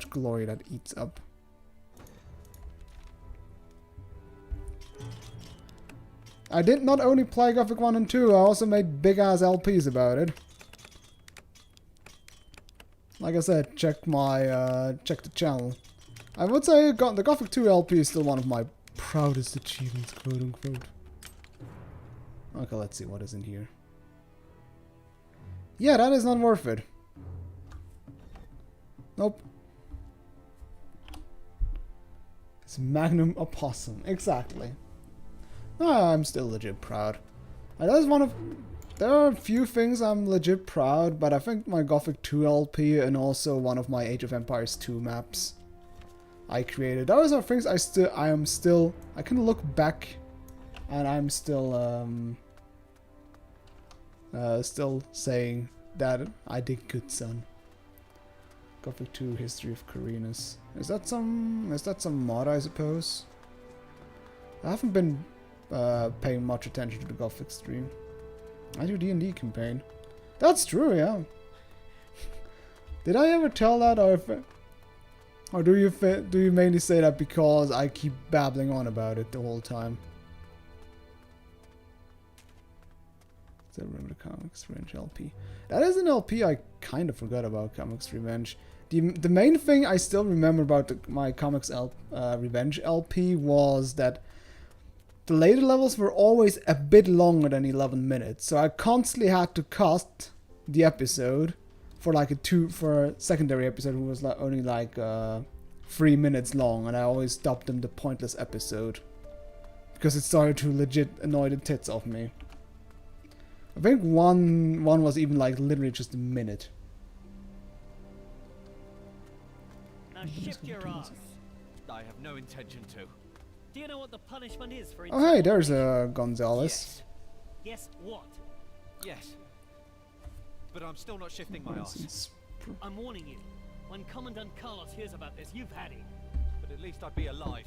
glory that eats up. I did not only play Gothic 1 and 2, I also made big ass LPs about it. Like I said, check the channel. I would say the Gothic 2 LP is still one of my proudest achievements, quote unquote. Okay, let's see what is in here. Yeah, that is not worth it. Nope. It's Magnum Opossum, exactly. I'm still legit proud. That's one of... There are a few things I'm legit proud, but I think my Gothic 2 LP and also one of my Age of Empires 2 maps I created. Those are things I can look back and I'm still still saying that I did good, son. Gothic 2 History of Carinus. Is that some mod, I suppose? I haven't been paying much attention to the Gothic stream. I do D&D campaign. That's true, yeah. Did I ever tell that, or do you mainly say that because I keep babbling on about it the whole time? Still remember the Comics Revenge LP. That is an LP I kind of forgot about, Comics Revenge. The main thing I still remember about my Comics Revenge LP was that the later levels were always a bit longer than 11 minutes, so I constantly had to cut the episode for like for a secondary episode who was only like 3 minutes long, and I always dubbed them the pointless episode because it started to legit annoy the tits off me. I think one was even like literally just a minute. Now shift your ass. I have no intention to. Do you know what the punishment is for? Oh hey, there's Gonzalez. Yes, what? Yes. But I'm still not shifting my ass. I'm warning you. When Commandant Carlos hears about this, you've had it. But at least I'd be alive.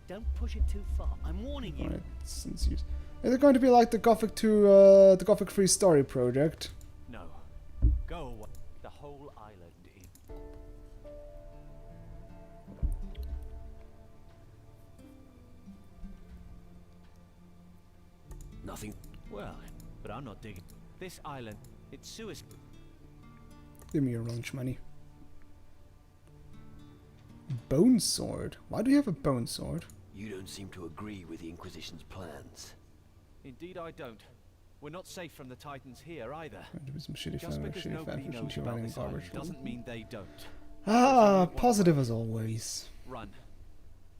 Don't push it too far. I'm warning you. Right, is it going to be like the Gothic 2, the Gothic 3 story project? No. Go away. The whole island is... Nothing. Well, but I'm not digging. This island, it's suicide. Give me your lunch money. Bone sword? Why do you have a bone sword? You don't seem to agree with the Inquisition's plans. Indeed I don't. We're not safe from the Titans here either. Some shitty Just because nobody knows about this island doesn't mean they don't. Ah, positive as always. Run.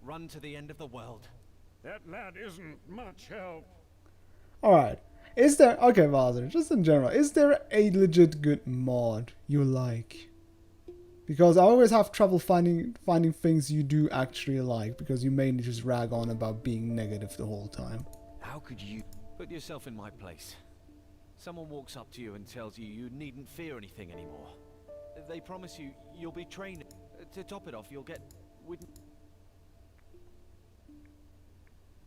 Run to the end of the world. That lad isn't much help. Alright. Is there... Okay, Vazer, just in general, is there a legit good mod you like? Because I always have trouble finding things you do actually like, because you mainly just rag on about being negative the whole time. How could you... Put yourself in my place. Someone walks up to you and tells you you needn't fear anything anymore. They promise you you'll be trained. To top it off, you'll get...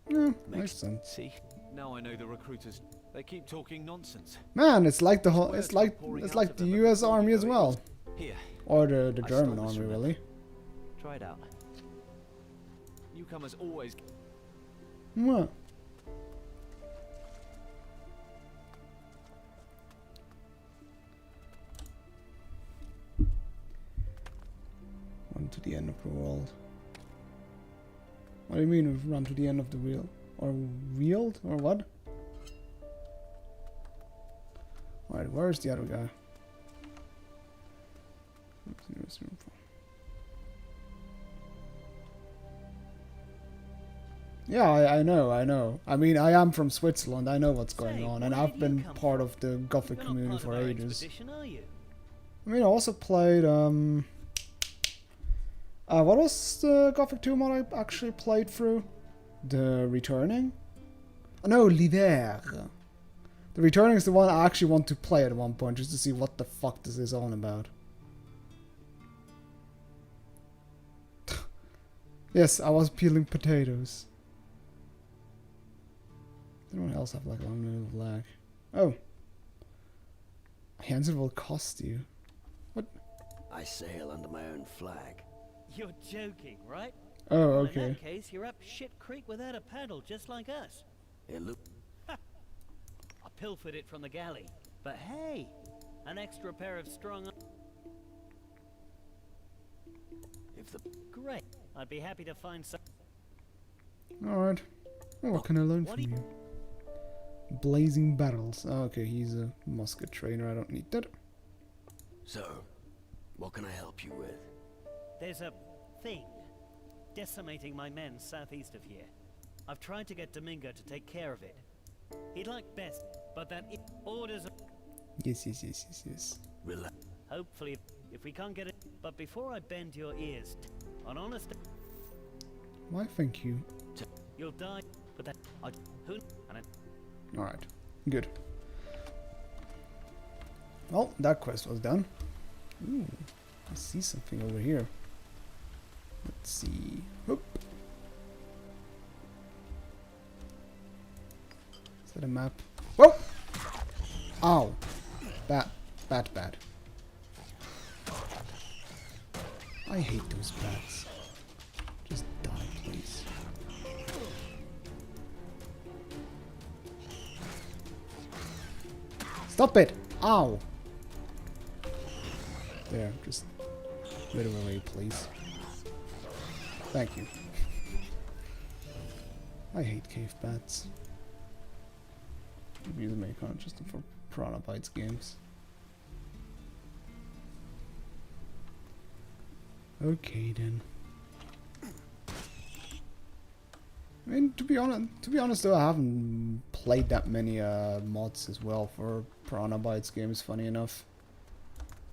Yeah, makes sense. See, now I know the recruiters. They keep talking nonsense. Man, it's like the whole... It's like the US Army as well. Here. Or the German Army, really. Try it out. Newcomers always... What? Run to the end of the world. What do you mean with run to the end of the wheel? Or wheeled? Or what? Alright, where's the other guy? Yeah, I know. I mean, I am from Switzerland. I know what's going on, and I've been part of the Gothic community for ages. I mean, I also played, what was the Gothic 2 mod I actually played through? The Returning? Oh, no, L'Hiver. The Returning is the one I actually want to play at one point, just to see what the fuck this is all about. Yes, I was peeling potatoes. Anyone else have like a long minute of lag? Oh. Hansen will cost you. What? I sail under my own flag. You're joking, right? Oh, well, okay. In that case, you're up shit creek without a paddle, just like us. It look. I pilfered it from the galley. But hey, an extra pair of strong... If the... Great. I'd be happy to find some... Alright. Oh, what can I learn from you? Blazing battles. Oh, okay, he's a musket trainer. I don't need that. So, what can I help you with? There's a thing decimating my men southeast of here. I've tried to get Domingo to take care of it. He'd like best, but then orders. Yes. Relax. Hopefully, if we can't get it. But before I bend your ears, on honest. Why, thank you. You'll die, but then who? Alright, good. Well, that quest was done. Ooh, I see something over here. Let's see. Oop. Is that a map? Whoa! Ow! Bad. I hate those bats. Just die, please. Stop it! Ow! There, just get away, please. Thank you. I hate cave bats. Use a make on just for Piranha Bytes games. Okay then. I mean, to be honest though, I haven't played that many mods as well for Piranha Bytes games, funny enough.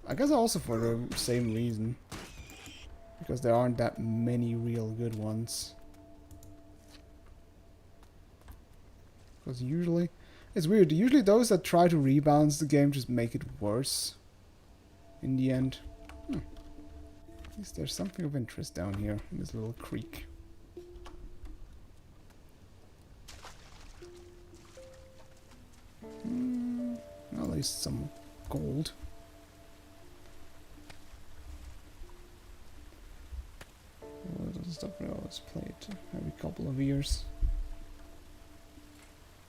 I guess also for the same reason. Because there aren't that many real good ones. Because usually... It's weird, usually those that try to rebalance the game just make it worse. In the end. At least there's something of interest down here, in this little creek. At least some gold. All this stuff I always played every couple of years.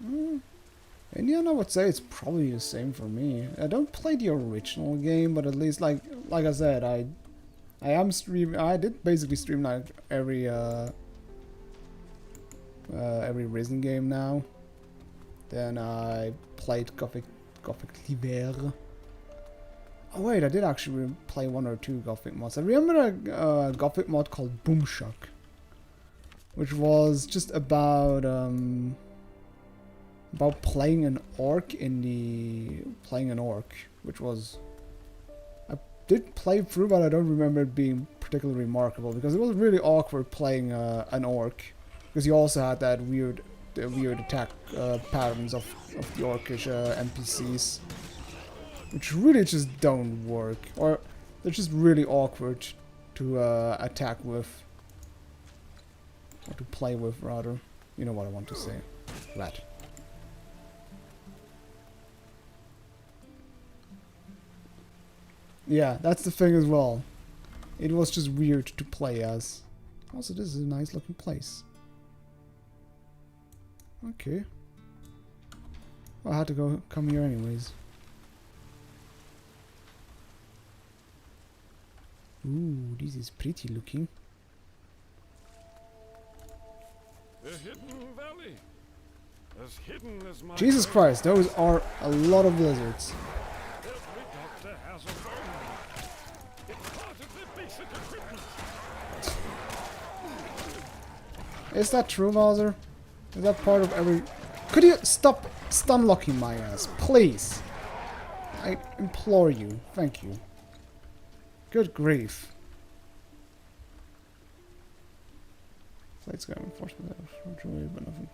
In the end, I would say it's probably the same for me. I don't play the original game, but at least like I said, I am streaming. I did basically stream like every Risen game now. Then I played Gothic L'Hiver. Oh wait, I did actually play 1 or 2 Gothic mods. I remember a Gothic mod called Boomshock, which was just about playing an orc which was... I did play through, but I don't remember it being particularly remarkable, because it was really awkward playing an orc, because you also had that weird attack patterns of the orcish NPCs, which really just don't work, or they're just really awkward to attack with, or to play with rather. You know what I want to say. That. Yeah, that's the thing as well. It was just weird to play as. Also, this is a nice looking place. Okay. Well, I had to come here anyways. Ooh, this is pretty looking. The hidden valley. As hidden as my Jesus Christ, those are a lot of lizards. Every doctor has a bone. It's part of the basic equipment. Is that true, Bowser? Is that part of every... Could you stop stun-locking my ass, please? I implore you. Thank you. Good grief. Flight's going enforcement, but nothing.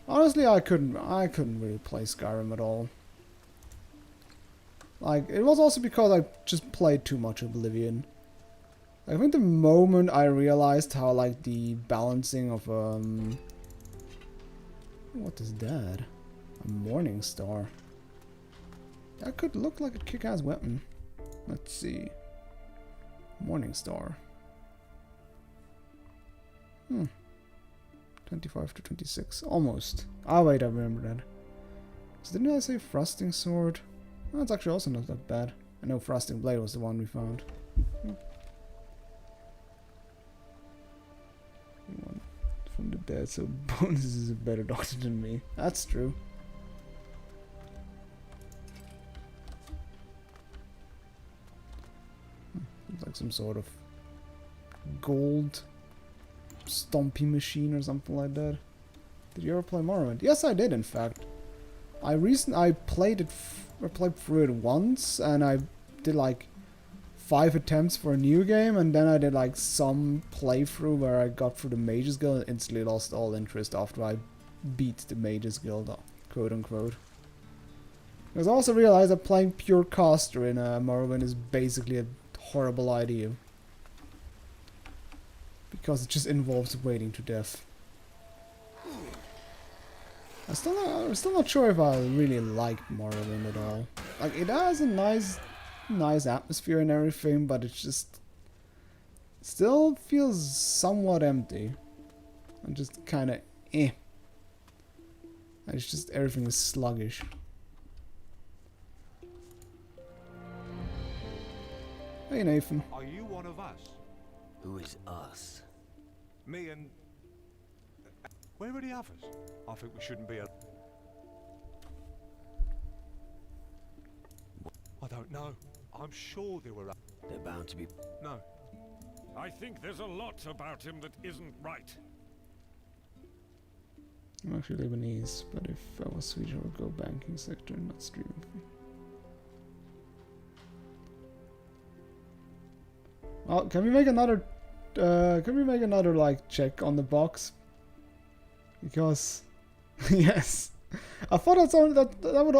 Honestly, I couldn't really play Skyrim at all. Like, it was also because I just played too much Oblivion. I think the moment I realized how, like, the balancing of, what is that? A Morning Star. That could look like a kick-ass weapon. Let's see. Morning Star. 25 to 26. Almost. Ah, wait, I remember that. So didn't I say Frosting Sword? Oh, it's actually also not that bad. I know Frosting Blade was the one we found. One from the dead, so Bonus is a better doctor than me. That's true. Looks like some sort of gold Stompy Machine or something like that. Did you ever play Morrowind? Yes, I did, in fact. I played through it once, and I did like 5 attempts for a new game, and then I did like some playthrough where I got through the Mages Guild and instantly lost all interest after I beat the Mages Guild, quote unquote. Because I also realized that playing pure caster in Morrowind is basically a horrible idea. Because it just involves waiting to death. I'm still not sure if I really liked Morrowind at all. Like, it has a nice atmosphere and everything, but it just still feels somewhat empty. And just kind of eh. And it's just everything is sluggish. Hey Nathan. Are you one of us? Who is us? Me and... Where are the others? I think we shouldn't be a... I don't know. I'm sure there were... They're bound to be... No. I think there's a lot about him that isn't right. I'm actually Lebanese, but if I was Swedish I would go banking sector and not streaming. Oh, can we make another like check on the box? Because yes, I thought that would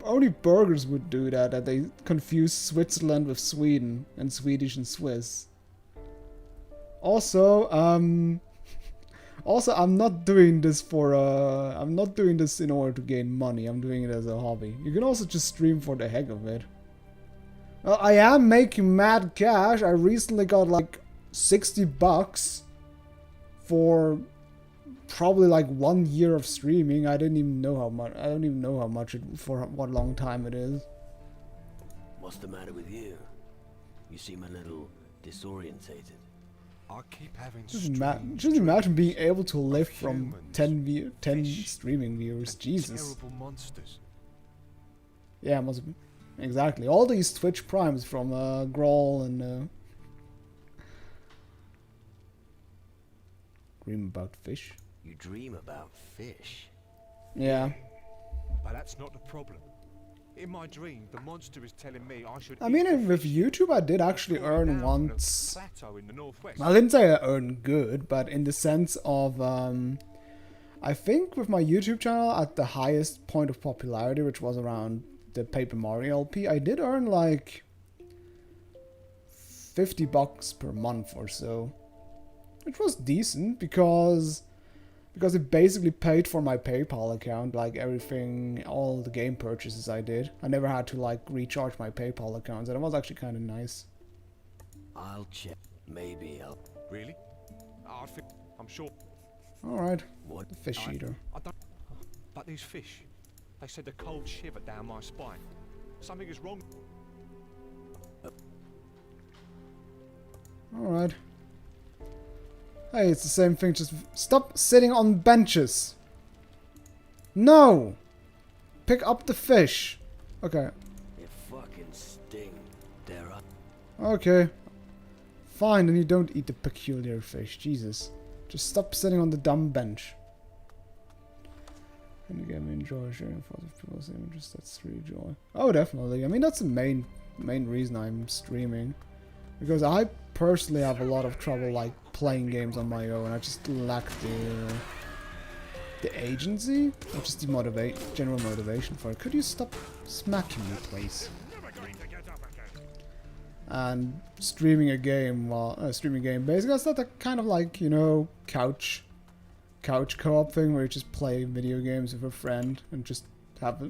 only burgers would do that they confuse Switzerland with Sweden and Swedish and Swiss. Also, I'm not doing this for I'm not doing this in order to gain money. I'm doing it as a hobby. You can also just stream for the heck of it. Well, I am making mad cash. I recently got like $60 for probably like 1 year of streaming. I didn't even know how much. I don't even know how much for what long time it is. What's the matter with you? You seem a little disorientated. I keep having just imagine being able to live from 10 streaming viewers. Jesus. Terrible monsters. Yeah, must be. Exactly. All these Twitch primes from Growl and dream about fish. You dream about fish? Yeah. But that's not the problem. In my dream, the monster is telling me I should... I mean, with YouTube, I did actually earn once... plateau in the northwest. I didn't say I earned good, but in the sense of... I think with my YouTube channel, at the highest point of popularity, which was around the Paper Mario LP, I did earn like $50 per month or so. Which was decent, because it basically paid for my PayPal account, like everything, all the game purchases I did. I never had to like recharge my PayPal account, and it was actually kind of nice. I'll check. Maybe I'll... Really? I'm sure. Alright. What? The fish eater. I don't... But these fish, they said the cold shiver down my spine. Something is wrong. Alright. Hey, it's the same thing, just stop sitting on benches. No! Pick up the fish. Okay. You fucking sting, Dara. Okay. Fine, then you don't eat the peculiar fish. Jesus. Just stop sitting on the dumb bench. Can you get me enjoy sharing thoughts of people's images? That's really joy. Oh, definitely. I mean, that's the main reason I'm streaming. Because I personally have a lot of trouble, like, playing games on my own. I just lack the agency, or just the general motivation for it. Could you stop smacking me, please? And streaming a game, basically that's not a kind of like, you know, couch co-op thing where you just play video games with a friend and just have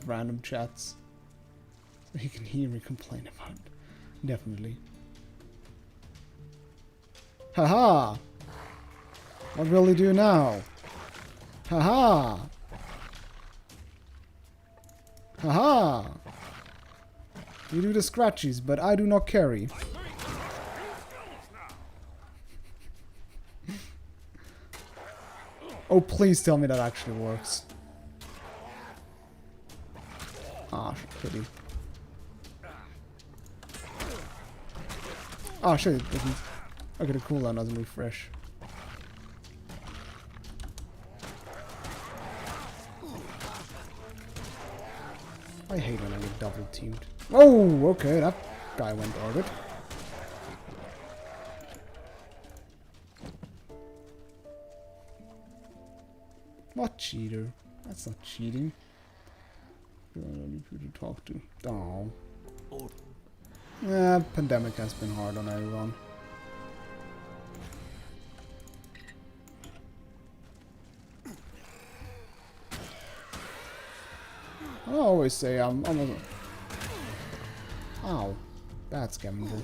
random chats. So you can hear me complain about it. Definitely. Haha! What will he do now? Haha! Haha! You do the scratchies, but I do not carry. Oh, please tell me that actually works. Ah, pity. Oh shit, it didn't. Okay, the cooldown doesn't refresh. I hate when I get double teamed. Oh, okay, that guy went orbit. What cheater? That's not cheating. I don't need who to talk to. Oh. Yeah, pandemic has been hard on everyone. I always say I'm a... Ow. Bad scavenger.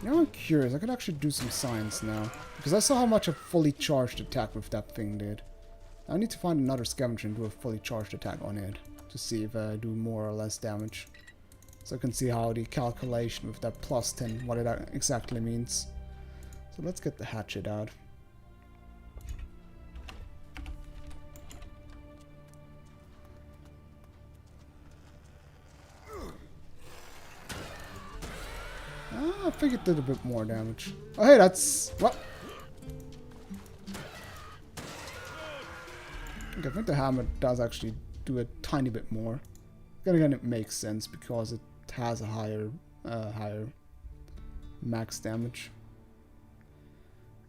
You know, I'm curious. I could actually do some science now. Because I saw how much a fully charged attack with that thing did. I need to find another scavenger and do a fully charged attack on it. To see if I do more or less damage. So I can see how the calculation with that plus 10, what it exactly means. So let's get the hatchet out. I think it did a bit more damage. Oh, hey, that's... What? Okay, I think the hammer does actually do a tiny bit more. Then again, it makes sense because it has a higher max damage.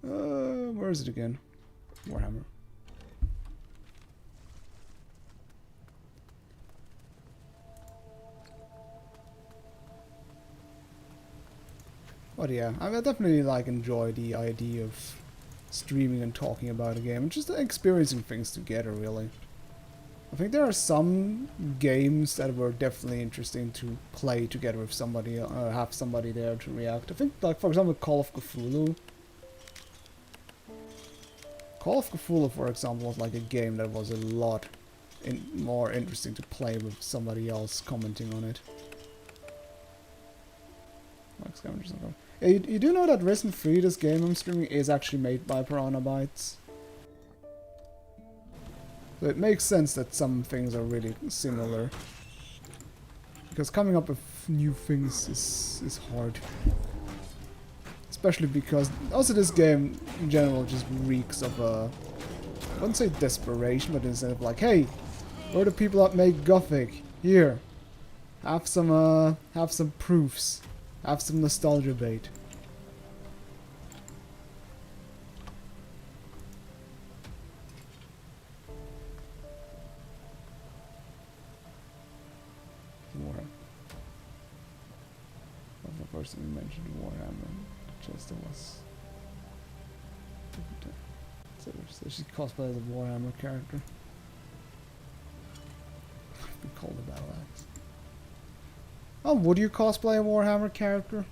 Where is it again? Warhammer. But yeah, I definitely like enjoy the idea of streaming and talking about a game and just experiencing things together, really. I think there are some games that were definitely interesting to play together with somebody, have somebody there to react. I think, like, for example, Call of Cthulhu. Call of Cthulhu, for example, was like a game that was a lot more interesting to play with somebody else commenting on it. Yeah, you do know that Risen 3, this game I'm streaming, is actually made by Piranha Bytes. So it makes sense that some things are really similar. Because coming up with new things is hard. Especially because also this game in general just reeks of I wouldn't say desperation, but instead of like, hey, we're the people that make Gothic. Here. Have some proofs. Have some nostalgia bait. The person we mentioned Warhammer. Just was. So she cosplays as a Warhammer character. I've been called a battle axe. Oh, would you cosplay a Warhammer character?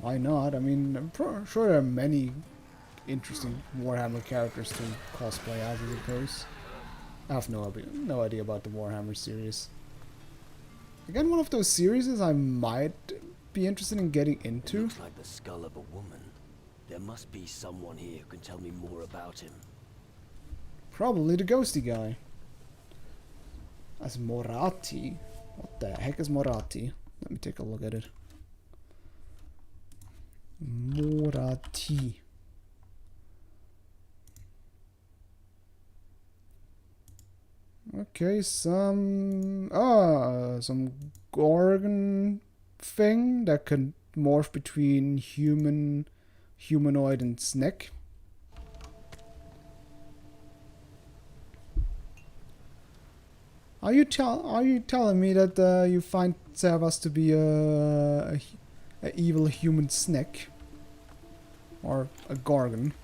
Why not? I mean, I'm sure there are many interesting Warhammer characters to cosplay as, I suppose. I have no idea about the Warhammer series. Again, one of those series I might be interested in getting into. Looks like the skull of a woman. There must be someone here who can tell me more about him. Probably the ghosty guy. As Morati. What the heck is Morati? Let me take a look at it. Morati. Okay, some Gorgon thing that can morph between humanoid and snake. Are you telling me that you find Servas to be a evil human snake? Or a Gorgon?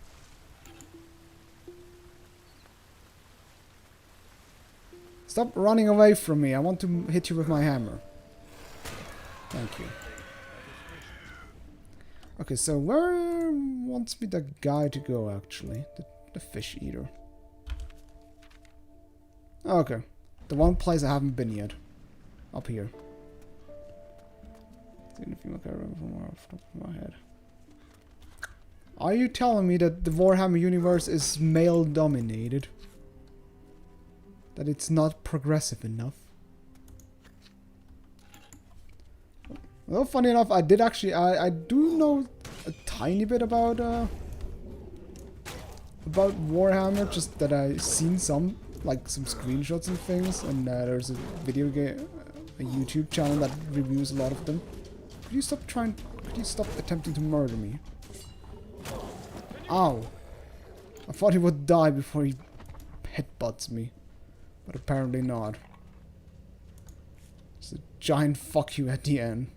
Stop running away from me. I want to hit you with my hammer. Thank you. Okay, so where wants me that guy to go, actually? The fish eater. Okay. The one place I haven't been yet. Up here. Seeing if you can remember from off the top of my head. Are you telling me that the Warhammer universe is male-dominated? That it's not progressive enough? Well, funny enough, I did actually... I do know a tiny bit about... about Warhammer, just that I seen some screenshots and things, and there's a video game, a YouTube channel that reviews a lot of them. Could you stop attempting to murder me? Ow! I thought he would die before he headbutts me, but apparently not. It's a giant fuck you at the end.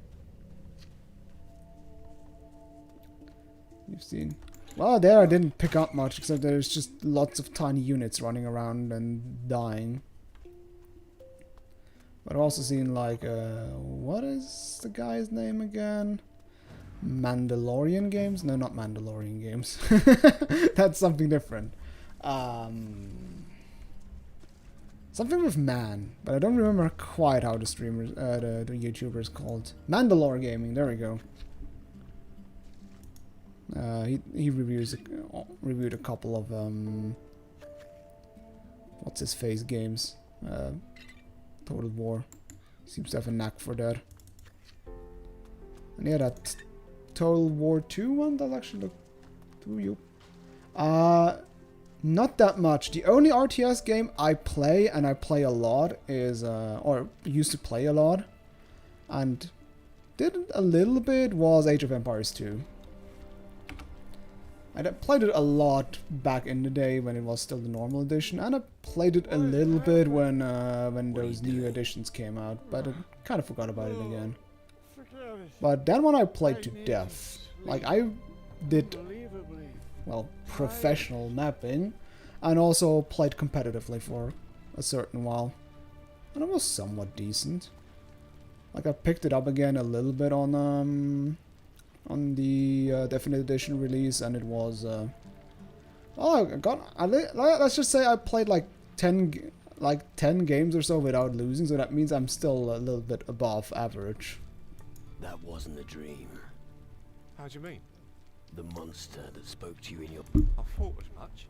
You've seen. Well, there I didn't pick up much, except there's just lots of tiny units running around and dying. But I've also seen, like, what is the guy's name again? Mandalorian games? No, not Mandalorian games. That's something different. Something with man, but I don't remember quite how the streamers, the YouTuber is called. Mandalore Gaming, there we go. He reviewed a couple of what's his face games. Total War. Seems to have a knack for that. And yeah, that Total War 2 one does actually look to you. Not that much. The only RTS game I play, and I play a lot, is or used to play a lot, and did a little bit, was Age of Empires 2. I played it a lot back in the day when it was still the normal edition, and I played it a little bit when those new editions came out, but I kind of forgot about it again. But that one I played to death. Like, I did, well, professional mapping, and also played competitively for a certain while, and it was somewhat decent. Like, I picked it up again a little bit on the Definite Edition release, and it was let's just say I played like 10 games or so without losing, so that means I'm still a little bit above average. That wasn't a dream. How do you mean? The monster that spoke to you in your... I thought as much.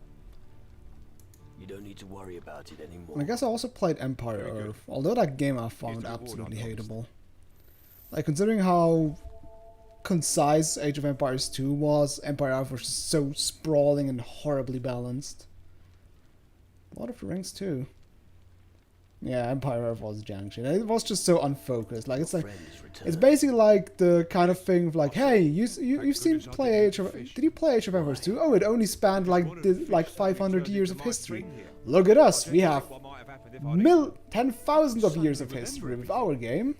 You don't need to worry about it anymore. I guess I also played Empire Earth, although that game I found absolutely hateable. Like, considering how concise Age of Empires 2 was, Empire Earth was just so sprawling and horribly balanced. Lord of the Rings too. Yeah, Empire Earth was jank shit. It was just so unfocused. Like, it's like, it's basically like the kind of thing of like, hey, you've seen play Age of, did you play Age of Empires 2? Oh, it only spanned like 500 years of history. Look at us, we have 10,000 of years of history with our game.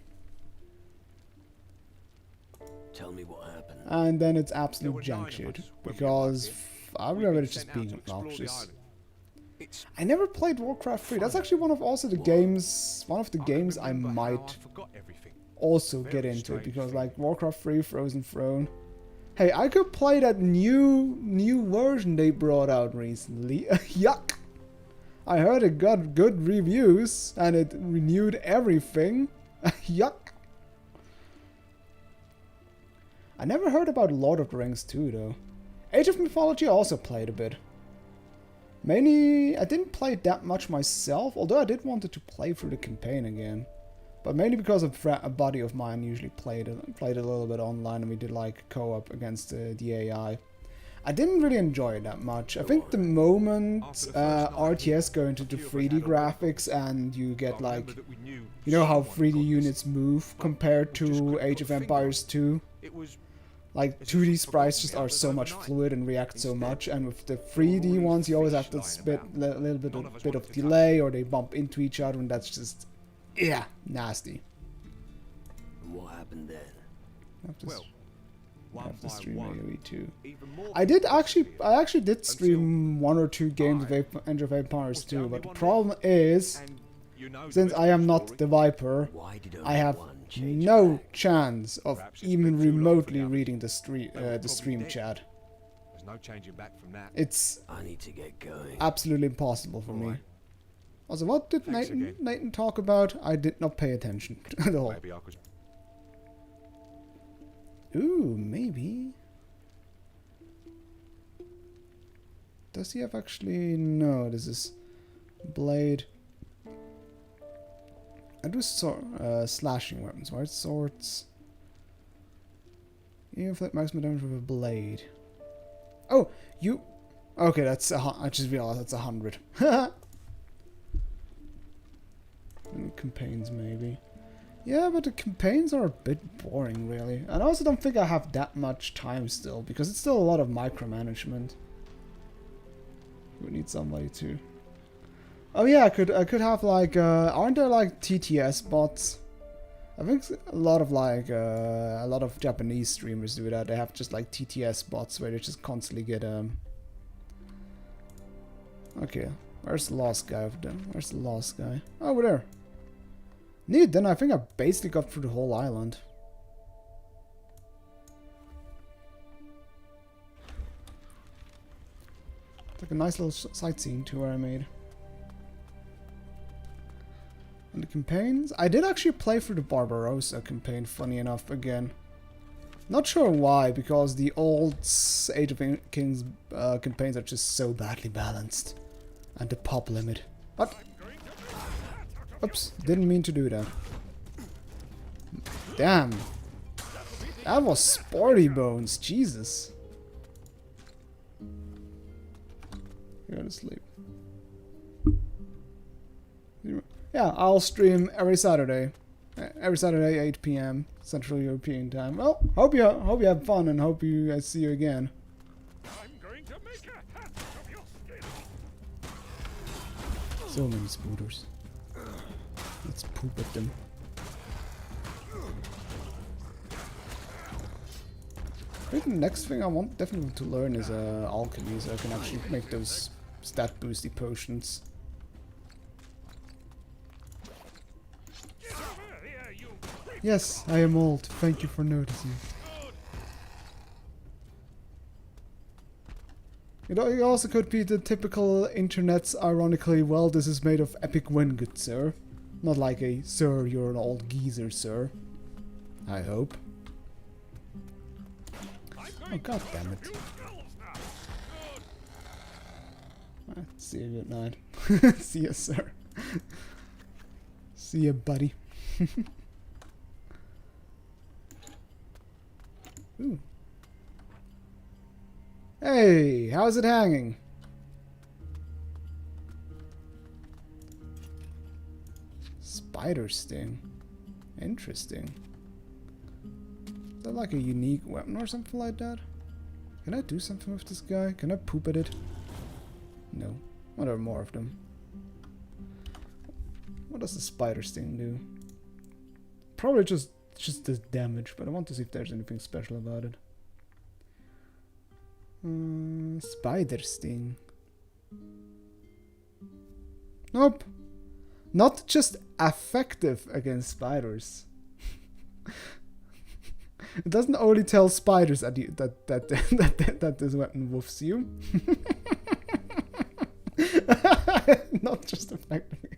Tell me what happened. And then it's absolute jank shit, because I remember it just being obnoxious. I never played Warcraft 3. That's actually one of the games I might also get into, because like Warcraft 3, Frozen Throne. Hey, I could play that new version they brought out recently. Yuck! I heard it got good reviews and it renewed everything. Yuck! I never heard about Lord of the Rings 2 though. Age of Mythology I also played a bit. Mainly, I didn't play it that much myself, although I did wanted to play through the campaign again. But mainly because a buddy of mine usually played it a little bit online, and we did like co-op against the AI. I didn't really enjoy it that much. I think the moment RTS go into the 3D graphics and you get like, you know how 3D units move compared to Age of Empires 2? Like, 2D sprites just are so much fluid and react so much, and with the 3D ones you always have this little bit of delay, or they bump into each other, and that's just, yeah, nasty. What happened then? I have to stream AoE too. I actually did stream 1 or 2 games of Age of Empires 2, but the problem is, since I am not the Viper, I have no chance of even remotely reading the stream chat. There's no changing back from that. It's I need to get going. Absolutely impossible for me. Also, what did Nathan talk about? I did not pay attention at all. Maybe I could... Ooh, maybe. Does he have actually... No, this is blade. I do slashing weapons, right? Swords. You inflict maximum damage with a blade. Oh, you... Okay, that's I just realized that's 100. And campaigns maybe. Yeah, but the campaigns are a bit boring, really. And I also don't think I have that much time still, because it's still a lot of micromanagement. We need somebody to... Oh yeah, I could have like, aren't there like TTS bots? I think a lot of Japanese streamers do that. They have just like TTS bots where they just constantly get Okay, where's the last guy of them? Where's the last guy? Oh, over there. Neat, then I think I basically got through the whole island. It's like a nice little sightseeing tour I made. And the campaigns? I did actually play through the Barbarossa campaign, funny enough, again. Not sure why, because the old Age of Kings campaigns are just so badly balanced. And the pop limit. What? Oops, didn't mean to do that. Damn. That was sporty bones, Jesus. Go to sleep. Yeah, I'll stream every Saturday. Every Saturday, 8 PM Central European Time. Well, hope you have fun and hope I see you again. So many spooters. Let's poop at them. I think the next thing I definitely want to learn is alchemy, so I can actually make those stat boosty potions. Yes, I am old. Thank you for noticing. It also could be the typical internet's ironically, well, this is made of epic win, good sir. Not like a, sir, you're an old geezer, sir. I hope. Oh, god damn it. See you, good night. See you, sir. See you, buddy. Ooh. Hey, how's it hanging? Spider sting. Interesting. Is that like a unique weapon or something like that? Can I do something with this guy? Can I poop at it? No. What are more of them? What does the spider sting do? Probably just does damage, but I want to see if there's anything special about it. Spider sting. Nope. Not just effective against spiders. It doesn't only tell spiders that that this weapon woofs you. Not just effective.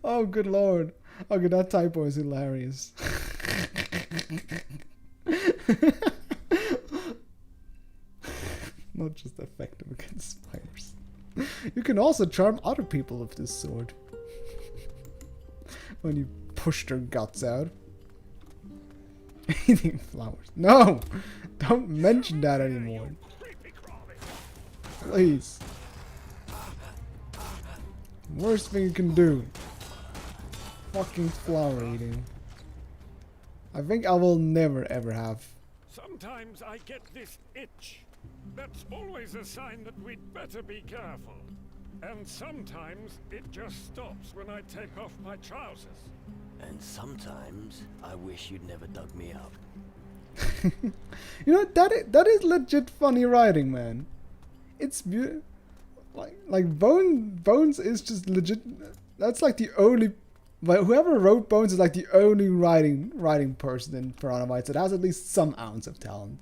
Oh, good lord. Okay, that typo is hilarious. Not just effective against spiders. You can also charm other people with this sword. When you push their guts out. Eating flowers. No! Don't mention that anymore. Please. Worst thing you can do. Fucking flower eating. I think I will never ever have. Sometimes I get this itch. That's always a sign that we'd better be careful. And sometimes it just stops when I take off my trousers. And sometimes I wish you'd never dug me up. You know, that is legit funny writing, man. It's beautiful. Like Bones is just legit. That's like the only. But whoever wrote Bones is like the only writing person in Piranha Bytes that has at least some ounce of talent.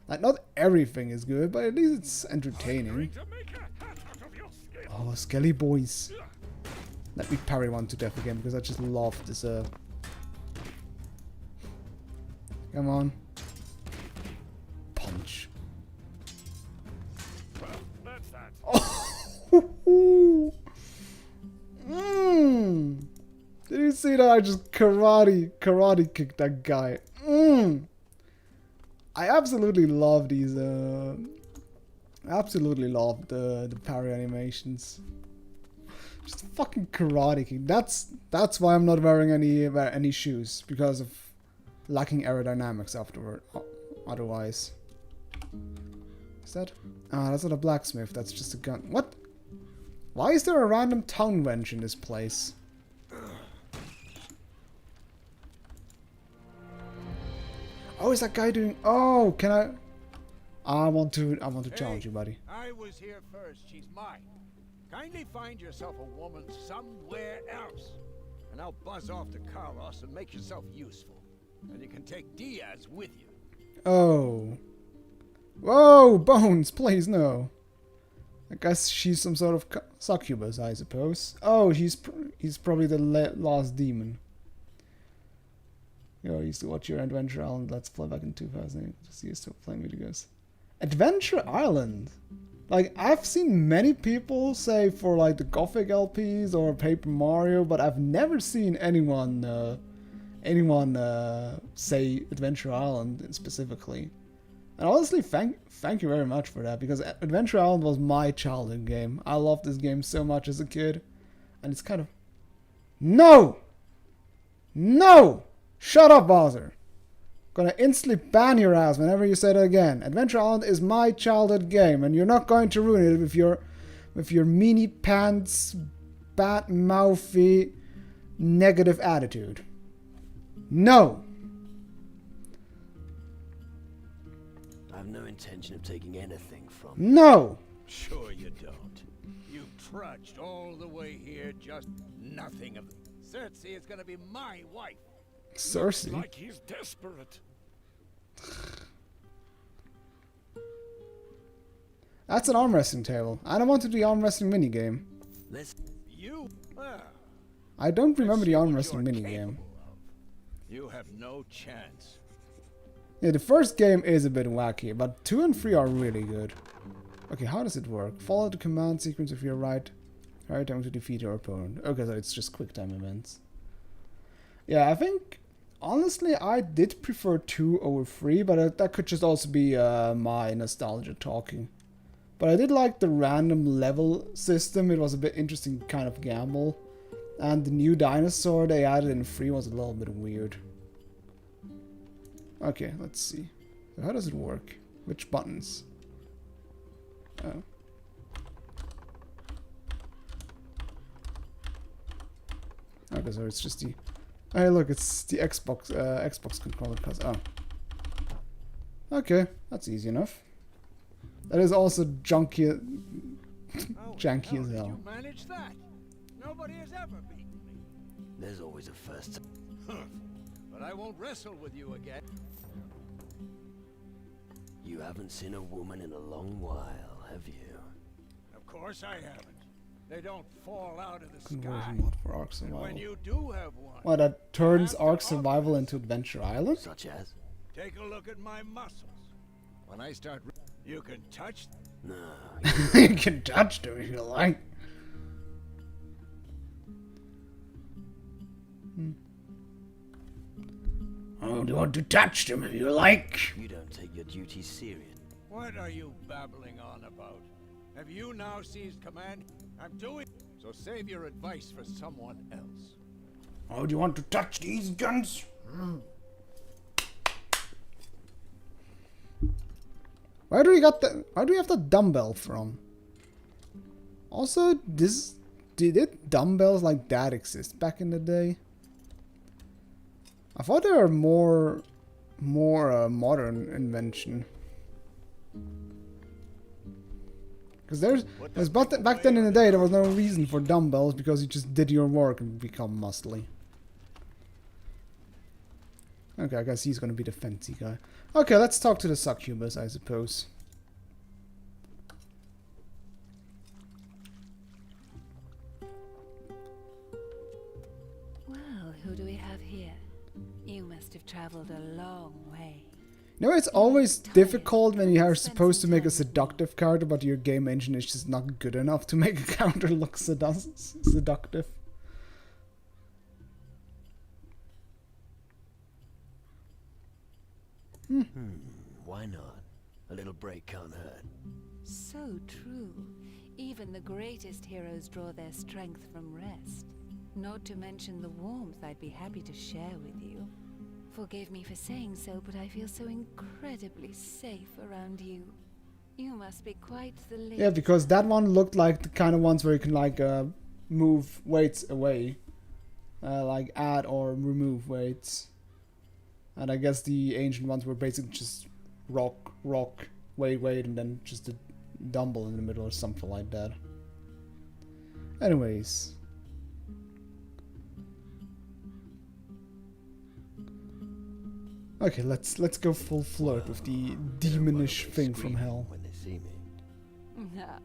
Like, not everything is good, but at least it's entertaining. Oh, Skelly boys. Let me parry one to death again because I just love this. Come on. Punch. Well, that's that. Oh. Did you see that? I just karate kicked that guy. I absolutely love these. Absolutely love the parry animations. Just fucking karate kick. That's why I'm not wearing any shoes, because of lacking aerodynamics afterward. Otherwise, is that? Ah, that's not a blacksmith. That's just a gun. What? Why is there a random town wrench in this place? Oh, is that guy doing? Oh, can I? I want to challenge you, buddy. I was here first. She's mine. Kindly find yourself a woman somewhere else, and I'll buzz off to Carlos and make yourself useful, and you can take Diaz with you. Oh. Whoa, Bones, please no. I guess she's some sort of succubus, I suppose. Oh, he's probably the last demon. Yo, I used to watch your Adventure Island Let's Play back in 2008. Just used to playing video games. Adventure Island? Like, I've seen many people say for like the Gothic LPs or Paper Mario, but I've never seen anyone say Adventure Island specifically. And honestly, thank you very much for that, because Adventure Island was my childhood game. I loved this game so much as a kid, and it's kind of... No! No! Shut up, Bowser! Gonna instantly ban your ass whenever you say that again. Adventure Island is my childhood game, and you're not going to ruin it with your meanie pants, bat mouthy, negative attitude. No! I have no intention of taking anything from you. No! Sure you don't. You trudged all the way here, just nothing of... Cersei is gonna be my wife. Cersei? Looks like he's desperate. That's an arm wrestling table. I don't want to do the arm wrestling minigame. You? I don't remember the arm wrestling minigame. You have no chance. Yeah, the first game is a bit wacky, but 2 and 3 are really good. Okay, how does it work? Follow the command sequence if you're right time to defeat your opponent. Okay, so it's just quick time events. Yeah, I think, honestly, I did prefer 2 over 3, but that could just also be my nostalgia talking. But I did like the random level system. It was a bit interesting kind of gamble. And the new dinosaur they added in 3 was a little bit weird. Okay, let's see. So how does it work? Which buttons? Oh. Okay, so it's just the... Hey, look, it's the Xbox controller. Oh. Okay, that's easy enough. That is also junky, janky as hell. You managed that? Nobody has ever beaten me. There's always a first. But I won't wrestle with you again. You haven't seen a woman in a long while, have you? Of course I haven't. They don't fall out of the sky. Conversion mod for Ark Survival. When you do have one. What, that turns Ark Survival into Adventure Island? Such as? Take a look at my muscles. When I start, you can touch them. No. You can touch them if you like. Oh, do you want to touch them if you like? You don't take your duties serious. What are you babbling on about? Have you now seized command? I'm doing... So save your advice for someone else. Oh, do you want to touch these guns? Where do we have the dumbbell from? Also, did dumbbells like that exist back in the day? I thought they were more modern invention. Because back then in the day there was no reason for dumbbells, because you just did your work and become muscly. Okay, I guess he's gonna be the fancy guy. Okay, let's talk to the succubus, I suppose. Well, who do we have here? You must have traveled a long way. You know, it's always difficult when you are supposed to make a seductive character, but your game engine is just not good enough to make a character look seductive. Why not? A little break can't hurt. So true. Even the greatest heroes draw their strength from rest. Not to mention the warmth I'd be happy to share with you. Forgive me for saying so, but I feel so incredibly safe around you. You must be quite the lady. Yeah, because that one looked like the kind of ones where you can like move weights away. Like add or remove weights. And I guess the ancient ones were basically just rock, weight, and then just a dumbbell in the middle or something like that. Anyways. Okay, let's go full flirt with the demonish thing from hell. When they see me. Now,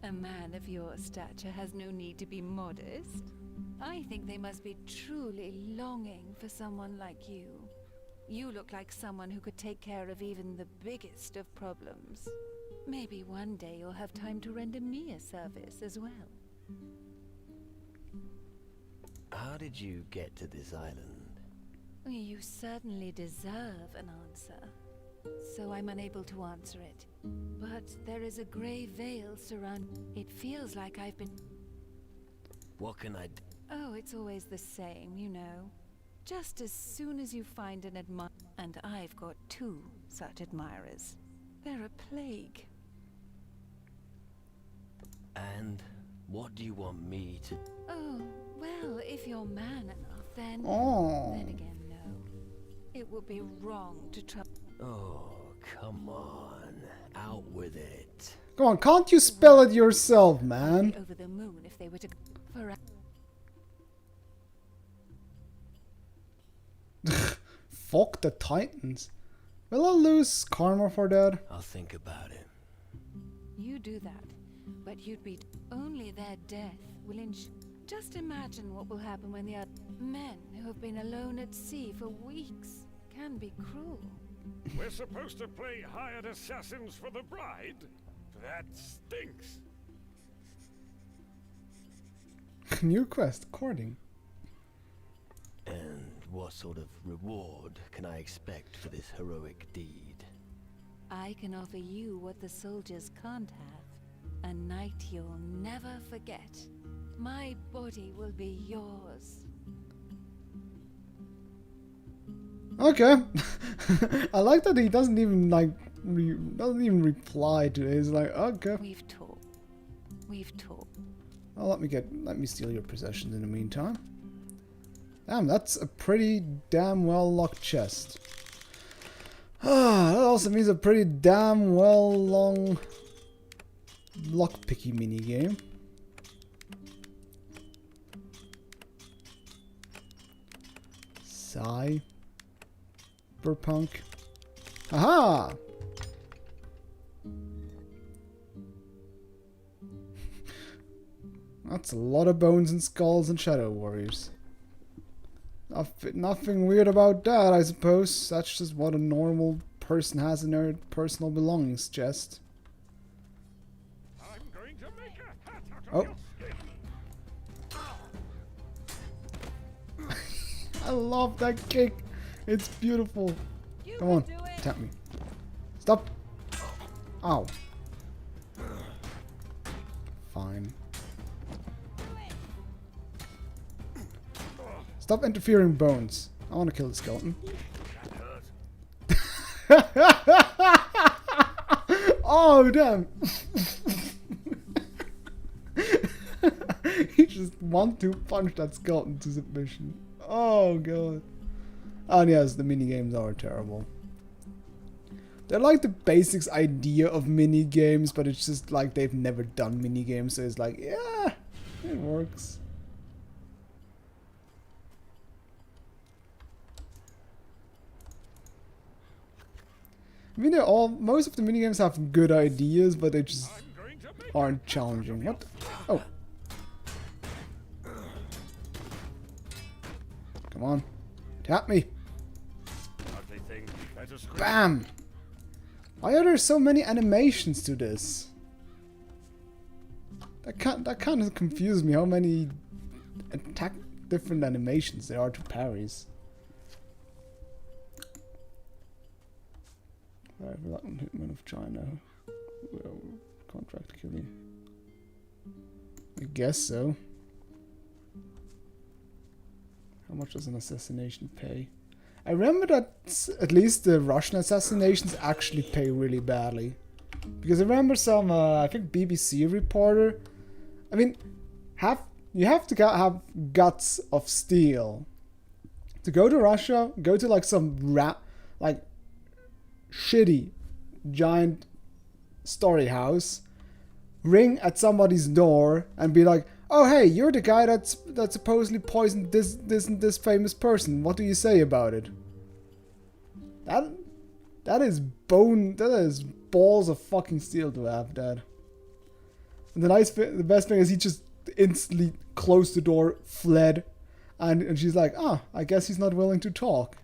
a man of your stature has no need to be modest. I think they must be truly longing for someone like you. You look like someone who could take care of even the biggest of problems. Maybe one day you'll have time to render me a service as well. How did you get to this island? You certainly deserve an answer, so I'm unable to answer it. But there is a grey veil surrounding. It feels like I've been... What can I do? Oh, it's always the same, you know. Just as soon as you find an admirer... And I've got 2 such admirers. They're a plague. And what do you want me to... Oh, well, if you're man enough, then... Oh. Then again, no. It would be wrong to try... Oh, come on. Out with it. Come on, can't you spell it yourself, man? Over the moon if they were to... For Fuck the Titans. Will I lose karma for that? I'll think about it. You do that, but you'd be... Only their death will Just imagine what will happen when the other men who have been alone at sea for weeks can be cruel. We're supposed to play hired assassins for the bride? That stinks. New quest, courting. And what sort of reward can I expect for this heroic deed? I can offer you what the soldiers can't have. A night you'll never forget. My body will be yours. Okay. I like that he doesn't even like reply to it. He's like, okay. We've talked. We've talked. Well, let me steal your possessions in the meantime. Damn, that's a pretty damn well locked chest. Ah, that also means a pretty damn well long lockpicky minigame. Cyberpunk. Aha! That's a lot of bones and skulls and shadow warriors. Nothing weird about that, I suppose. That's just what a normal person has in their personal belongings chest. I'm going to make a hat out of Oh. your skin. I love that kick. It's beautiful. Come on, tap me. Stop. Ow. Fine. Stop interfering, Bones. I want to kill the skeleton. Oh, damn. He just 1-2 punched that skeleton to submission. Oh, God. And yes, the minigames are terrible. They're like the basics idea of minigames, but it's just like they've never done minigames, so it's like, yeah, it works. I mean, most of the minigames have good ideas, but they just aren't challenging. What? Oh. Come on. Tap me. Bam! Why are there so many animations to this? That kind of confused me, how many different animations there are to parries. Alright, reluctant hitman of China. Well, contract to kill you. I guess so. How much does an assassination pay? I remember that at least the Russian assassinations actually pay really badly. Because I remember some, I think BBC reporter. I mean, you have to have guts of steel to go to Russia, go to like some like shitty giant story house, ring at somebody's door and be like, "Oh hey, you're the guy that supposedly poisoned this famous person. What do you say about it?" That is balls of fucking steel to have that. And the best thing is he just instantly closed the door, fled, and she's like, "Ah, I guess he's not willing to talk."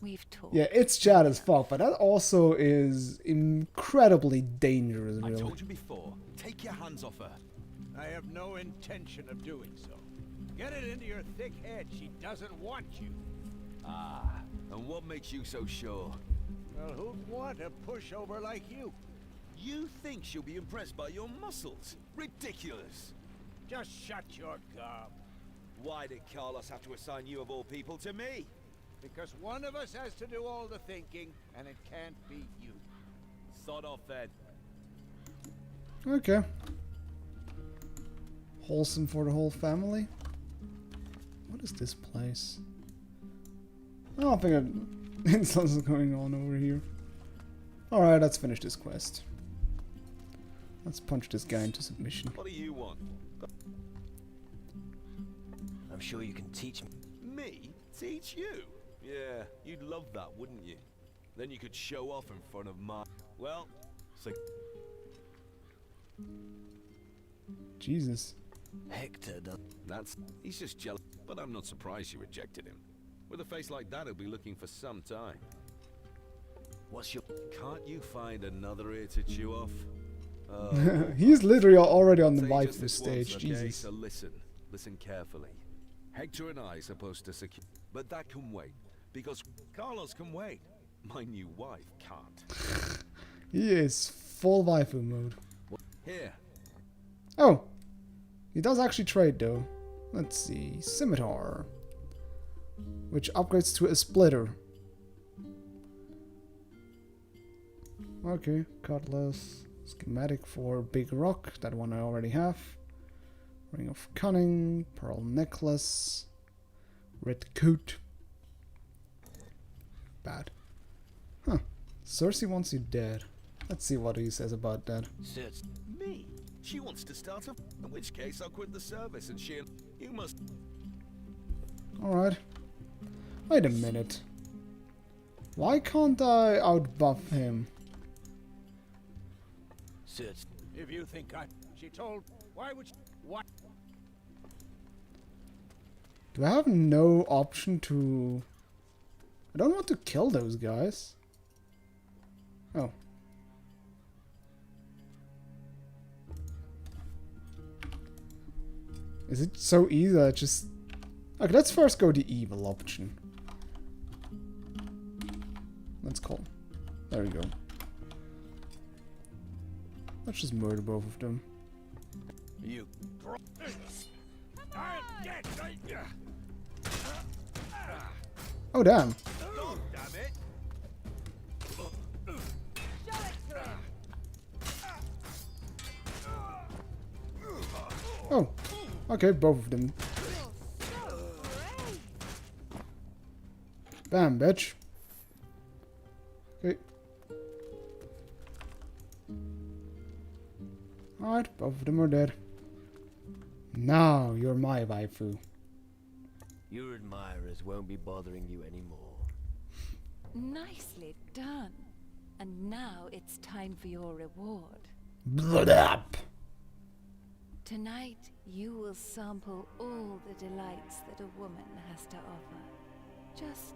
We've talked. Yeah, it's Chad as fuck, but that also is incredibly dangerous, really. I told you before, take your hands off her. I have no intention of doing so. Get it into your thick head, she doesn't want you. Ah, and what makes you so sure? Well, who'd want a pushover like you? You think she'll be impressed by your muscles? Ridiculous! Just shut your gob. Why did Carlos have to assign you of all people to me? Because one of us has to do all the thinking, and it can't be you. Sod off then. Okay. Wholesome for the whole family. What is this place? I don't think something's going on over here. Alright, let's finish this quest. Let's punch this guy into submission. What do you want? I'm sure you can teach me. Me? Teach you? Yeah, you'd love that, wouldn't you? Then you could show off in front of my... Well, so... Jesus. Hector, that's... He's just jealous. But I'm not surprised you rejected him. With a face like that, he'll be looking for some time. What's your... Can't you find another ear to chew off? He's literally already on the Say just waifu this stage, once, okay? Jesus. So listen carefully. Hector and I are supposed to secure... But that can wait, because Carlos can wait. My new wife can't. He is full waifu mode. Here. Oh! He does actually trade though. Let's see. Scimitar. Which upgrades to a splitter. Okay, cutlass. Schematic for big rock. That one I already have. Ring of cunning. Pearl necklace. Red coat. Bad. Huh. Cersei wants you dead. Let's see what he says about that. Me? She wants to start up. In which case I'll quit the service and she'll... You must... Alright. Wait a minute. Why can't I outbuff him? If you think She told... Why would she... What? Do I have no option to... I don't want to kill those guys. Oh. Is it so easy that I just... Okay, let's first go the evil option. Let's call. There we go. Let's just murder both of them. You... Oh, damn. Oh, damn it. Oh. Okay, both of them. Bam, bitch. Okay. Alright, both of them are dead. Now you're my waifu. Your admirers won't be bothering you anymore. Nicely done. And now it's time for your reward. Blood up. Tonight, you will sample all the delights that a woman has to offer. Just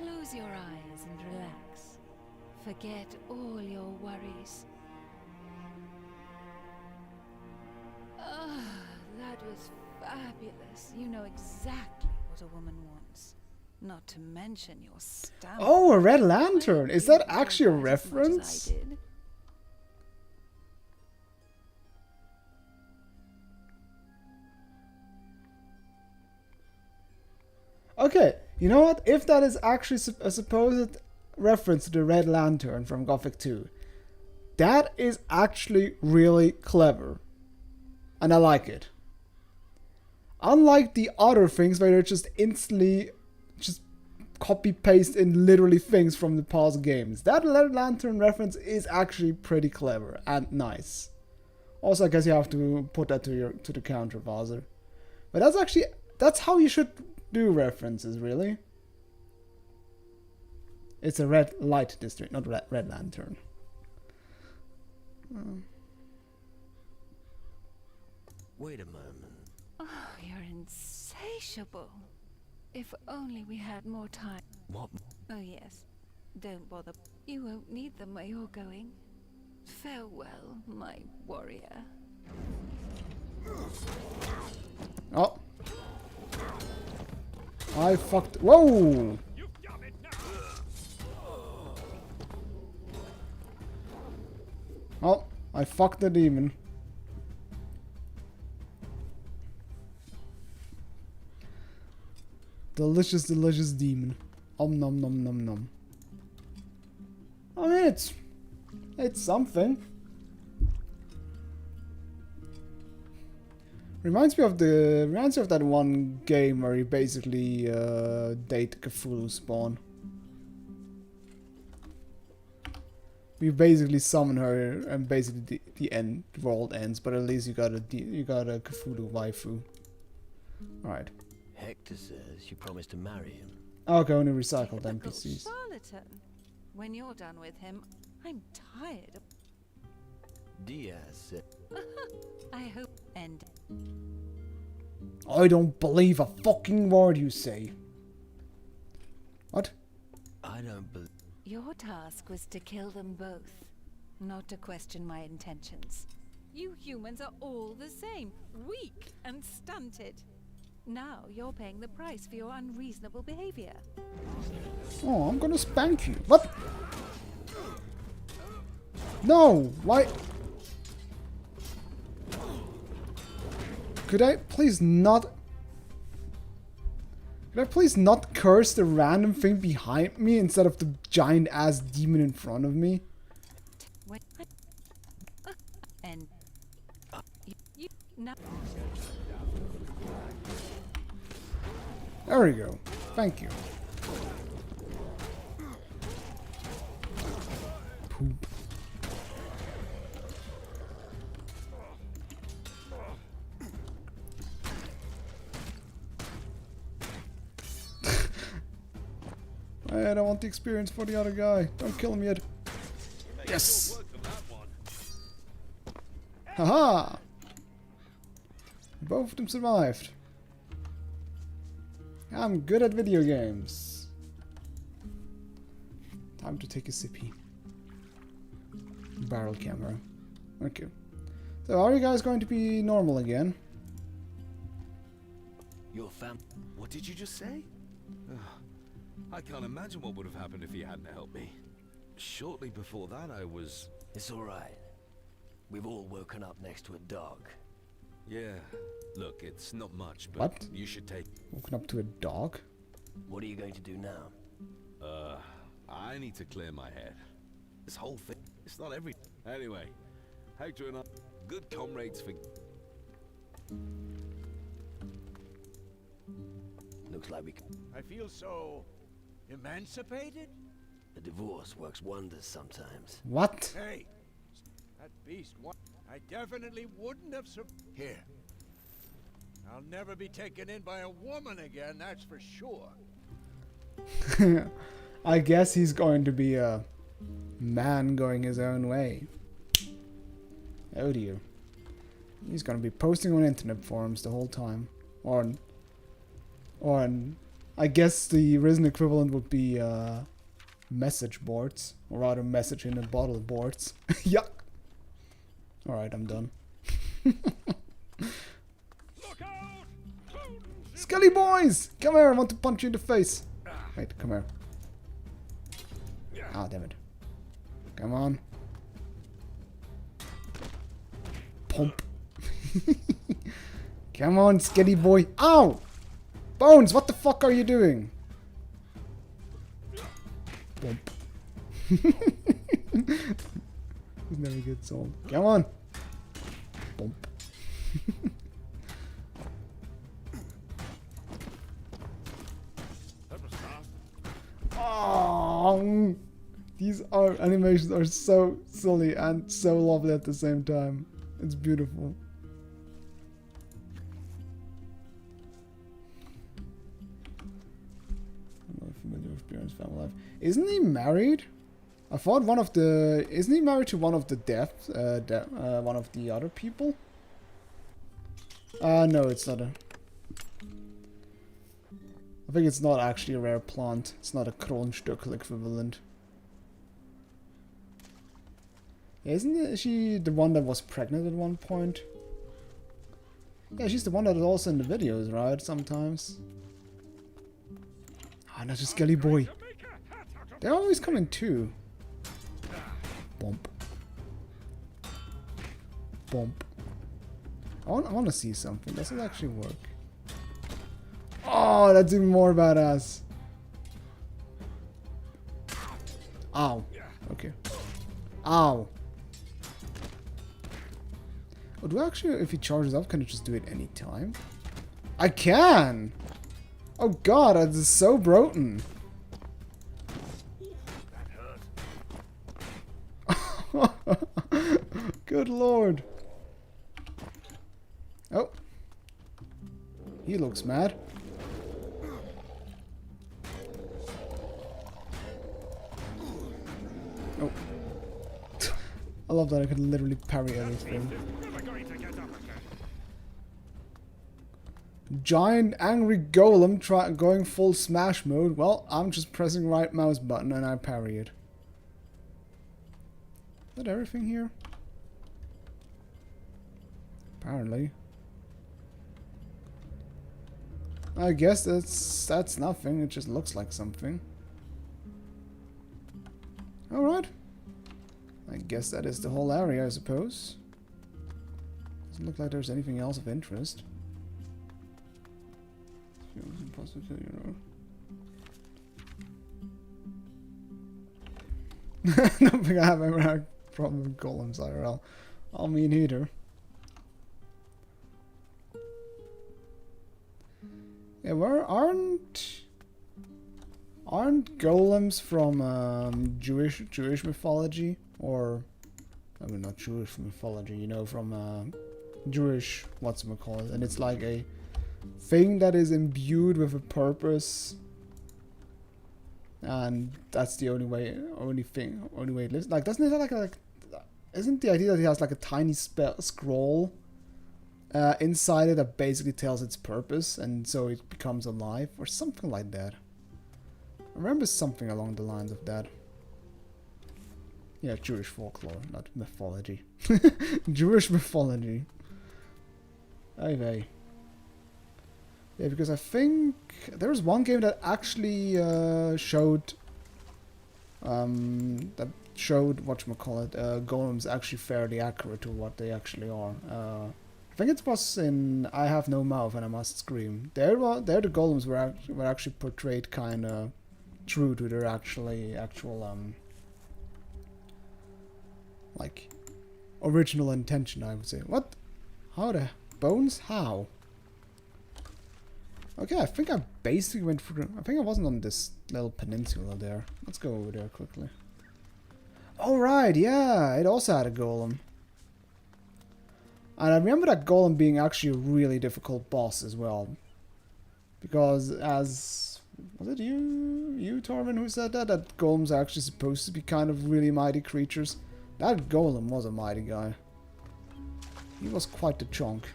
close your eyes and relax. Forget all your worries. Ah, that was fabulous. You know exactly what a woman wants. Not to mention your stamina. Oh, a red lantern! Is that actually a reference? Okay, you know what? If that is actually a supposed reference to the Red Lantern from Gothic 2, that is actually really clever. And I like it. Unlike the other things where they're just instantly just copy-paste in literally things from the past games. That Red Lantern reference is actually pretty clever and nice. Also, I guess you have to put that to the counter buzzer. But that's how you should do references, really. It's a red light district, not red lantern. Wait a moment. Oh, you're insatiable. If only we had more time. What? Oh yes. Don't bother. You won't need them where you're going. Farewell, my warrior. Oh. I fucked. Whoa! Oh, I fucked the demon. Delicious, delicious demon. Om nom nom nom nom. I mean, it's something. Reminds me of that one game where you basically date Cthulhu spawn. You basically summon her, and basically the world ends. But at least you got a Cthulhu waifu. All right. Hector says you promised to marry him. Okay, only recycled NPCs. Charlatan. When you're done with him, I'm tired of... Diaz said... I hope end. I don't believe a fucking word you say. What? I don't believe... Your task was to kill them both, not to question my intentions. You humans are all the same, weak and stunted. Now you're paying the price for your unreasonable behavior. Oh, I'm gonna spank you. What? No! Why? Could I please not curse the random thing behind me instead of the giant ass demon in front of me? And you now. There we go. Thank you. Poop. I don't want the experience for the other guy. Don't kill him yet. Yes! Haha! Both of them survived. I'm good at video games. Time to take a sippy. Barrel camera. Okay. So are you guys going to be normal again? Your fam... What did you just say? I can't imagine what would have happened if he hadn't helped me. Shortly before that, I was... It's alright. We've all woken up next to a dog. Yeah. Look, it's not much, but what? You should take... Woken up to a dog? What are you going to do now? I need to clear my head. This whole thing, it's not every... Anyway, Hector and I, good comrades for... Looks like we can... I feel so... emancipated? A divorce works wonders sometimes. What? Hey! That beast, what? I definitely wouldn't have Here. I'll never be taken in by a woman again, that's for sure. I guess he's going to be a man going his own way. Oh dear. He's going to be posting on internet forums the whole time. Or on I guess the Risen equivalent would be message boards. Or rather message in a bottle boards. Yuck. Alright, I'm done. Skelly boys! Come here, I want to punch you in the face. Wait, come here. Ah, damn it. Come on. Pump. Come on, skinny boy. Ow! Bones, what the fuck are you doing? Bump. This never gets old. Come on. Bump. Oh, these animations are so silly and so lovely at the same time. It's beautiful. I'm not familiar with Bjorn's family life. Isn't he married? I thought one of the... Isn't he married to one of the one of the other people? No, it's not a... I think it's not actually a rare plant. It's not a Kronstückel equivalent. Isn't she the one that was pregnant at one point? Yeah, she's the one that is also in the videos, right? Sometimes. Ah, not just Skelly Boy. They're always coming too. Bump. Bump. I want to see something. Does it actually work? Oh, that's even more badass. Ow. Okay. Ow. Oh, do I actually, if he charges up, can I just do it anytime? I can! Oh god, that is so broken. Good lord. Oh. He looks mad. Oh. I love that I can literally parry everything. Giant angry golem going full smash mode. Well, I'm just pressing right mouse button and I parry it. Is that everything here? Apparently. I guess that's nothing. It just looks like something. Alright. I guess that is the whole area, I suppose. Doesn't look like there's anything else of interest. Feels impossible to, I don't think I have ever had a problem with golems IRL. I mean, either. Yeah, where aren't golems from Jewish mythology, or I mean not Jewish mythology, you know, from Jewish whatchamacallit, and it's like a thing that is imbued with a purpose, and that's the only way it lives. Like, doesn't it have like isn't the idea that it has like a tiny scroll inside it that basically tells its purpose, and so it becomes alive, or something like that? I remember something along the lines of that. Yeah, Jewish folklore, not mythology. Jewish mythology. Anyway. Yeah, because I think there was one game that actually showed whatchamacallit, golems actually fairly accurate to what they actually are. I think it was in I Have No Mouth and I Must Scream. There the golems were actually portrayed kind of true to their actual like original intention, I would say. What? How the bones? How? Okay, I think I basically went through. I think I wasn't on this little peninsula there. Let's go over there quickly. Oh right, yeah, it also had a golem. And I remember that golem being actually a really difficult boss as well. Because as... Was it you Torvin, who said that? That golems are actually supposed to be kind of really mighty creatures. That golem was a mighty guy. He was quite the chunk.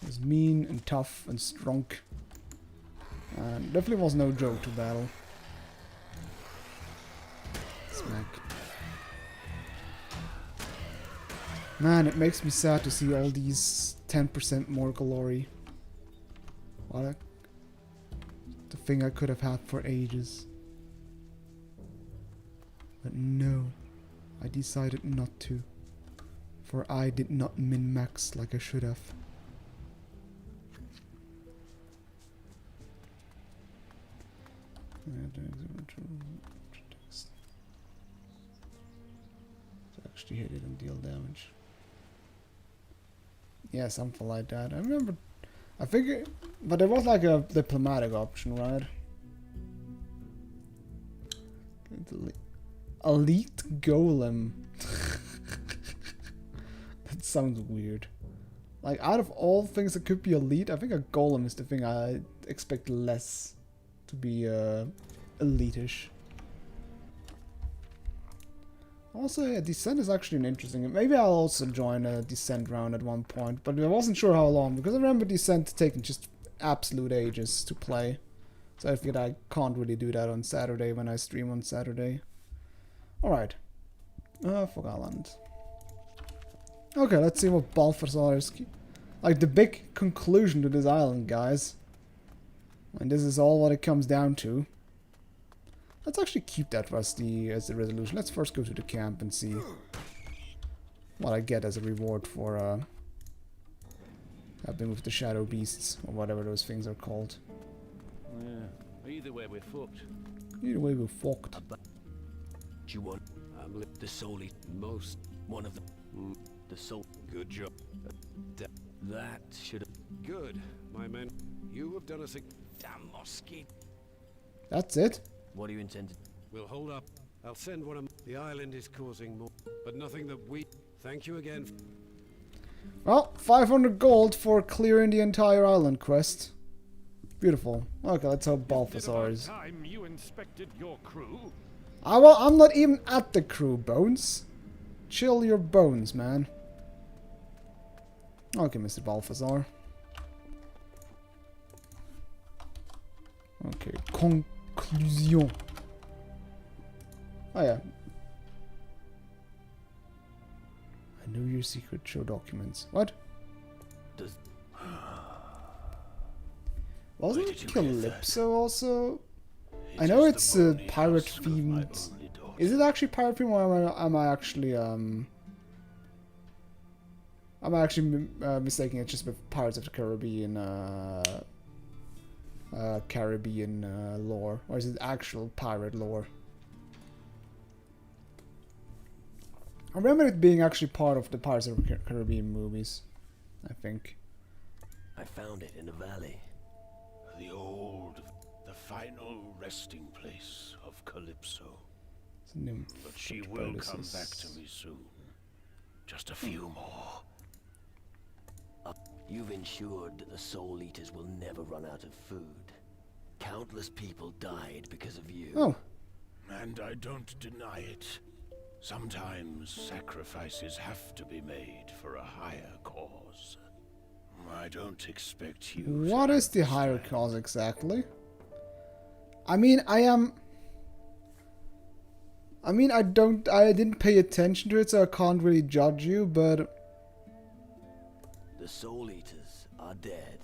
He was mean and tough and strong. And definitely was no joke to battle. Smack. Man, it makes me sad to see all these 10% more glory. What a The thing I could have had for ages. But no, I decided not to. For I did not min-max like I should have. Actually hit it and deal damage. Yeah, something like that. I remember. I think, but there was like a diplomatic option, right? Elite Golem. That sounds weird. Like, out of all things that could be elite, I think a golem is the thing I expect less to be elite-ish. Also, yeah, Descent is actually an interesting... Maybe I'll also join a Descent round at one point, but I wasn't sure how long, because I remember Descent taking just absolute ages to play. So I figured I can't really do that on Saturday when I stream on Saturday. Alright. Fogaland. Okay, let's see what Balthazar is... Like, the big conclusion to this island, guys. And this is all what it comes down to. Let's actually keep that as the resolution. Let's first go to the camp and see what I get as a reward for helping with the shadow beasts, or whatever those things are called. Yeah, either way we're fucked. Either way we're fucked. Do you want the soul most one of them? The soul. Good job. That should have. Good, my men. You have done us a Damn mosquito. That's it? What do you intend to? We'll hold up. I'll send one of... The island is causing more, but nothing that we... Thank you again. Well, 500 gold for clearing the entire island quest. Beautiful. Okay, let's hope Balthazar is... Time you inspected your crew? I'm not even at the crew, Bones. Chill your bones, man. Okay, Mr. Balthazar. Okay, conclusion. Oh yeah. I know your secret. Show documents. What? Does Wasn't Calypso also? I know it's a pirate themed. Is it actually pirate themed, or am I actually mistaking it just with Pirates of the Caribbean lore, or is it actual pirate lore? I remember it being actually part of the Pirates of the Caribbean movies, I think. I found it in a valley. The final resting place of Calypso. It's a nymph. But she will come back to me soon. Just a few more. You've ensured that the Soul Eaters will never run out of food. Countless people died because of you. Oh. And I don't deny it. Sometimes sacrifices have to be made for a higher cause. I don't expect you. What is the higher cause exactly? I didn't pay attention to it, so I can't really judge you, but... The Soul Eaters are dead.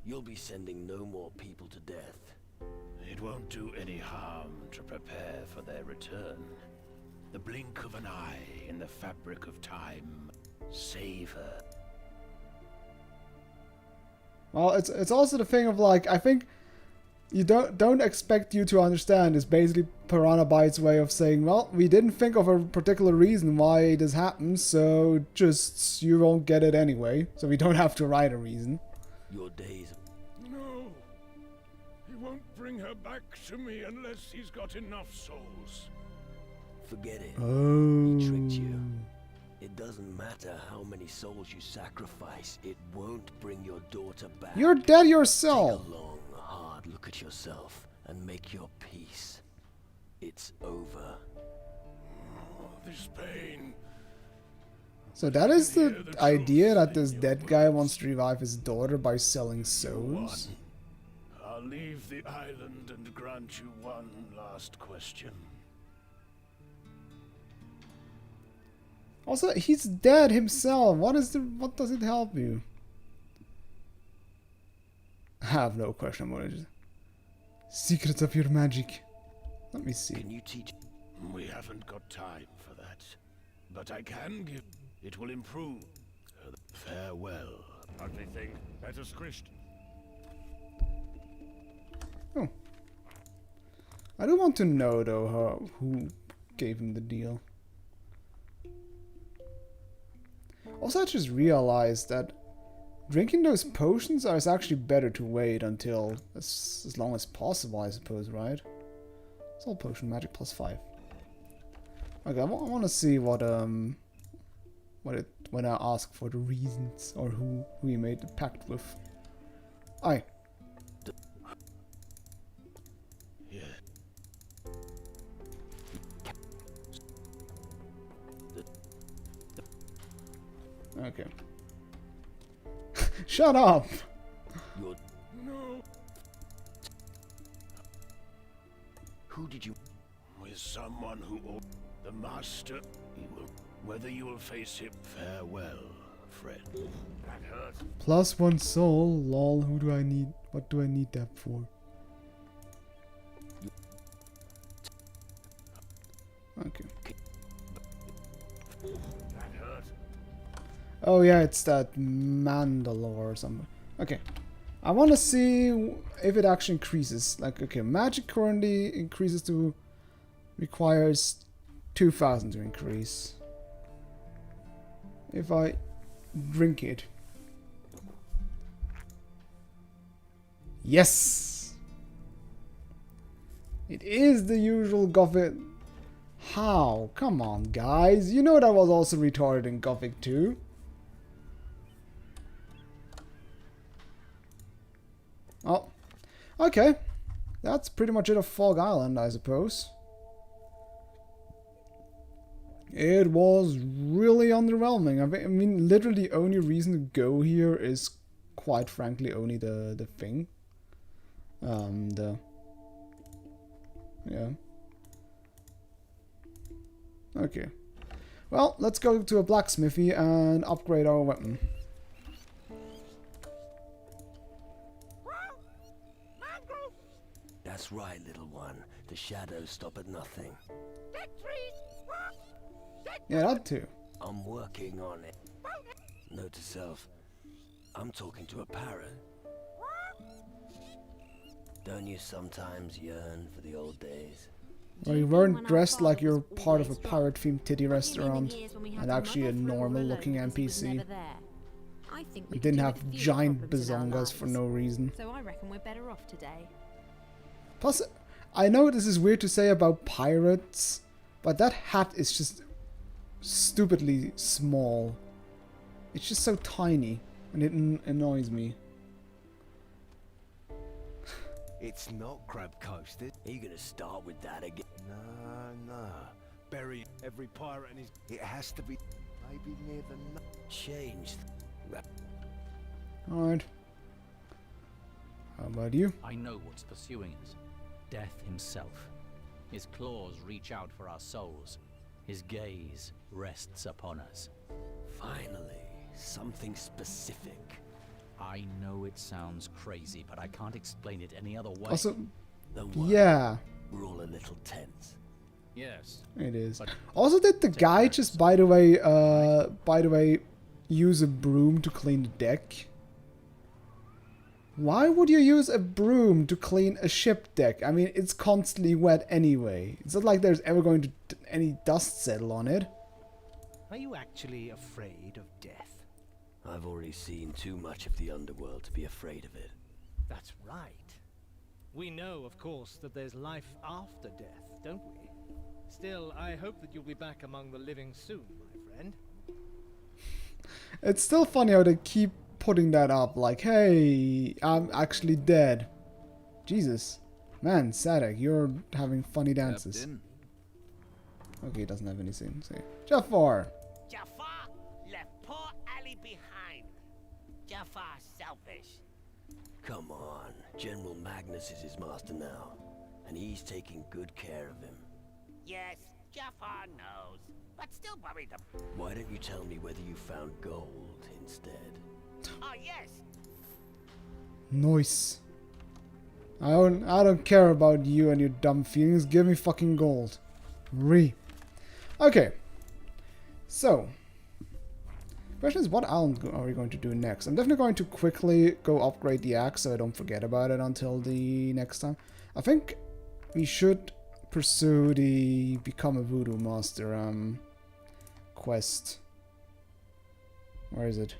You'll be sending no more people to death. It won't do any harm to prepare for their return. The blink of an eye in the fabric of time. Save her. Well, it's also the thing of, like, I think you don't expect you to understand is basically Piranha Bytes' way of saying, well, we didn't think of a particular reason why this happens, so just you won't get it anyway. So we don't have to write a reason. Your days. No. He won't bring her back to me unless he's got enough souls. Forget it. Oh. He tricked you. It doesn't matter how many souls you sacrifice, it won't bring your daughter back. You're dead yourself. Take a long, hard look at yourself and make your peace. It's over. Oh, this pain. So that is the idea, that this dead guy wants to revive his daughter by selling souls? I'll leave the island and grant you one last question. Also, he's dead himself. What does it help you? I have no question about it. Secrets of your magic. Let me see. Can you teach? We haven't got time for that. But I can give... It will improve. Farewell. Ugly thing. Better squished. Oh. I do want to know, though, who gave him the deal. Also, I just realized that drinking those potions is actually better to wait until as long as possible, I suppose, right? Soul potion, magic +5. Okay, I want to see what when I ask for the reasons or who he made the pact with. Aye. Yeah. Okay. Shut up! No. Who did you... With someone who... The master... He will... Whether you will face him... Farewell, friend. That hurt. +1 soul, lol, who do I need? What do I need that for? Okay. That hurt. Oh yeah, it's that Mandalore or something. Okay. I want to see if it actually increases. Like, okay, magic currently increases to... requires 2,000 to increase. If I drink it. Yes! It is the usual Gothic. How? Come on, guys. You know that was also retarded in Gothic 2. Oh. Okay. That's pretty much it of Fog Island, I suppose. It was really underwhelming. I mean, literally the only reason to go here is, quite frankly, only the thing. Yeah. Okay. Well, let's go to a blacksmithy and upgrade our weapon. That's right, little one. The shadows stop at nothing. Yeah, that too. I'm working on it. Note to self, I'm talking to a parrot. Don't you sometimes yearn for the old days? Well, you weren't dressed like you're part of a pirate-themed titty restaurant and actually a normal-looking NPC. You didn't have giant bazongas for no reason. So I reckon we're better off today. Plus, I know this is weird to say about pirates, but that hat is just stupidly small. It's just so tiny, and it annoys me. It's not Crab Coast, is Are you gonna start with that again? No. Bury every pirate in his... It has to be maybe near the... Change. Alright. How about you? I know what's pursuing us. Death himself. His claws reach out for our souls. His gaze rests upon us. Finally, something specific. I know it sounds crazy, but I can't explain it any other way. Also, yeah. We're all a little tense. Yes. It is. Also, did the guy just, by the way, use a broom to clean the deck? Why would you use a broom to clean a ship deck? I mean, it's constantly wet anyway. It's not like there's ever going to any dust settle on it. Are you actually afraid of death? I've already seen too much of the underworld to be afraid of it. That's right. We know, of course, that there's life after death, don't we? Still, I hope that you'll be back among the living soon, my friend. It's still funny how they keep putting that up, like, hey, I'm actually dead. Jesus. Man, Sadek, you're having funny dances. Captain. Okay, he doesn't have any scenes. Jafar! Jafar left poor Ali behind. Jafar selfish. Come on, General Magnus is his master now, and he's taking good care of him. Yes, Jafar knows, but still worried them. Why don't you tell me whether you found gold instead? Oh, yes. Nice. I don't care about you and your dumb feelings. Give me fucking gold. Okay. So. Question is, what island are we going to do next? I'm definitely going to quickly go upgrade the axe so I don't forget about it until the next time. I think we should pursue the become a voodoo master quest. Where is it?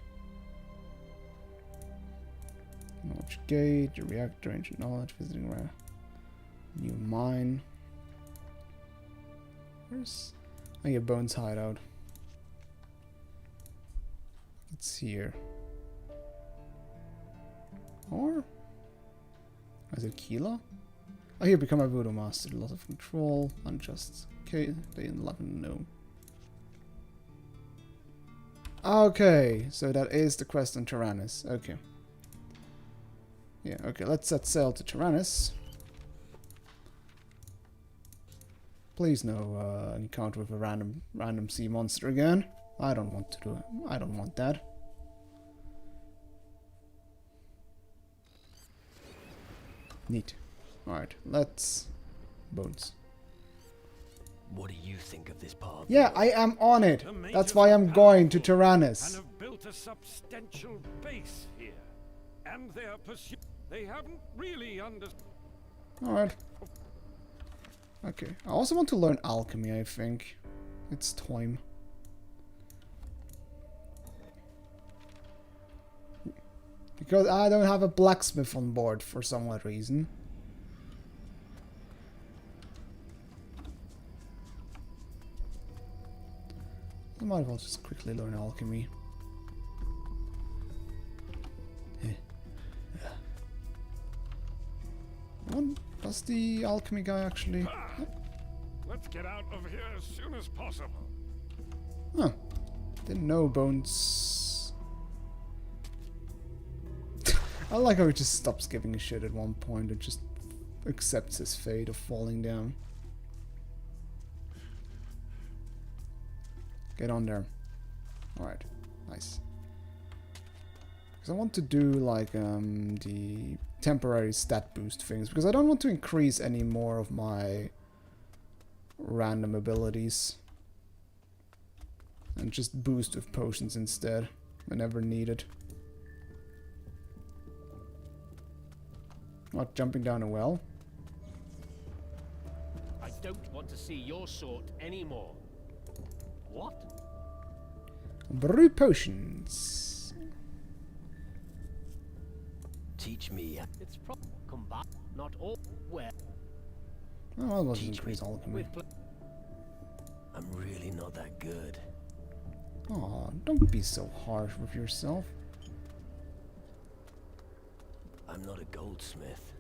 Knowledge gate, the reactor, ancient knowledge, visiting rare, new mine. Where's Bones hideout? It's here. Or is it Keela? Oh, here, become a voodoo master. Loss of control, unjust. Okay, they 11 no. Okay, so that is the quest on Tyrannus. Okay. Yeah, okay, let's set sail to Tyrannus. Please no encounter with a random sea monster again. I don't want to do it. I don't want that. Neat. Alright, let's Bones. What do you think of this path? Yeah, I am on it. That's why I'm going to Tyrannus. And have built a substantial base here. And they haven't really understood. Alright. Okay. I also want to learn alchemy, I think. It's time. Because I don't have a blacksmith on board for some odd reason. I might as well just quickly learn alchemy. What does the alchemy guy actually... Let's get out of here as soon as possible. Huh. Didn't know Bones... I like how he just stops giving a shit at one point and just accepts his fate of falling down. Get on there. Alright. Nice. Because I want to do like the temporary stat boost things, because I don't want to increase any more of my random abilities. And just boost with potions instead, whenever needed. What, jumping down a well? I don't want to see your sort anymore. What? Brew potions. Teach me. It's combat, not all. Where? Oh, I wasn't increase alchemy. I'm really not that good. Aw, don't be so harsh with yourself. I'm not a goldsmith.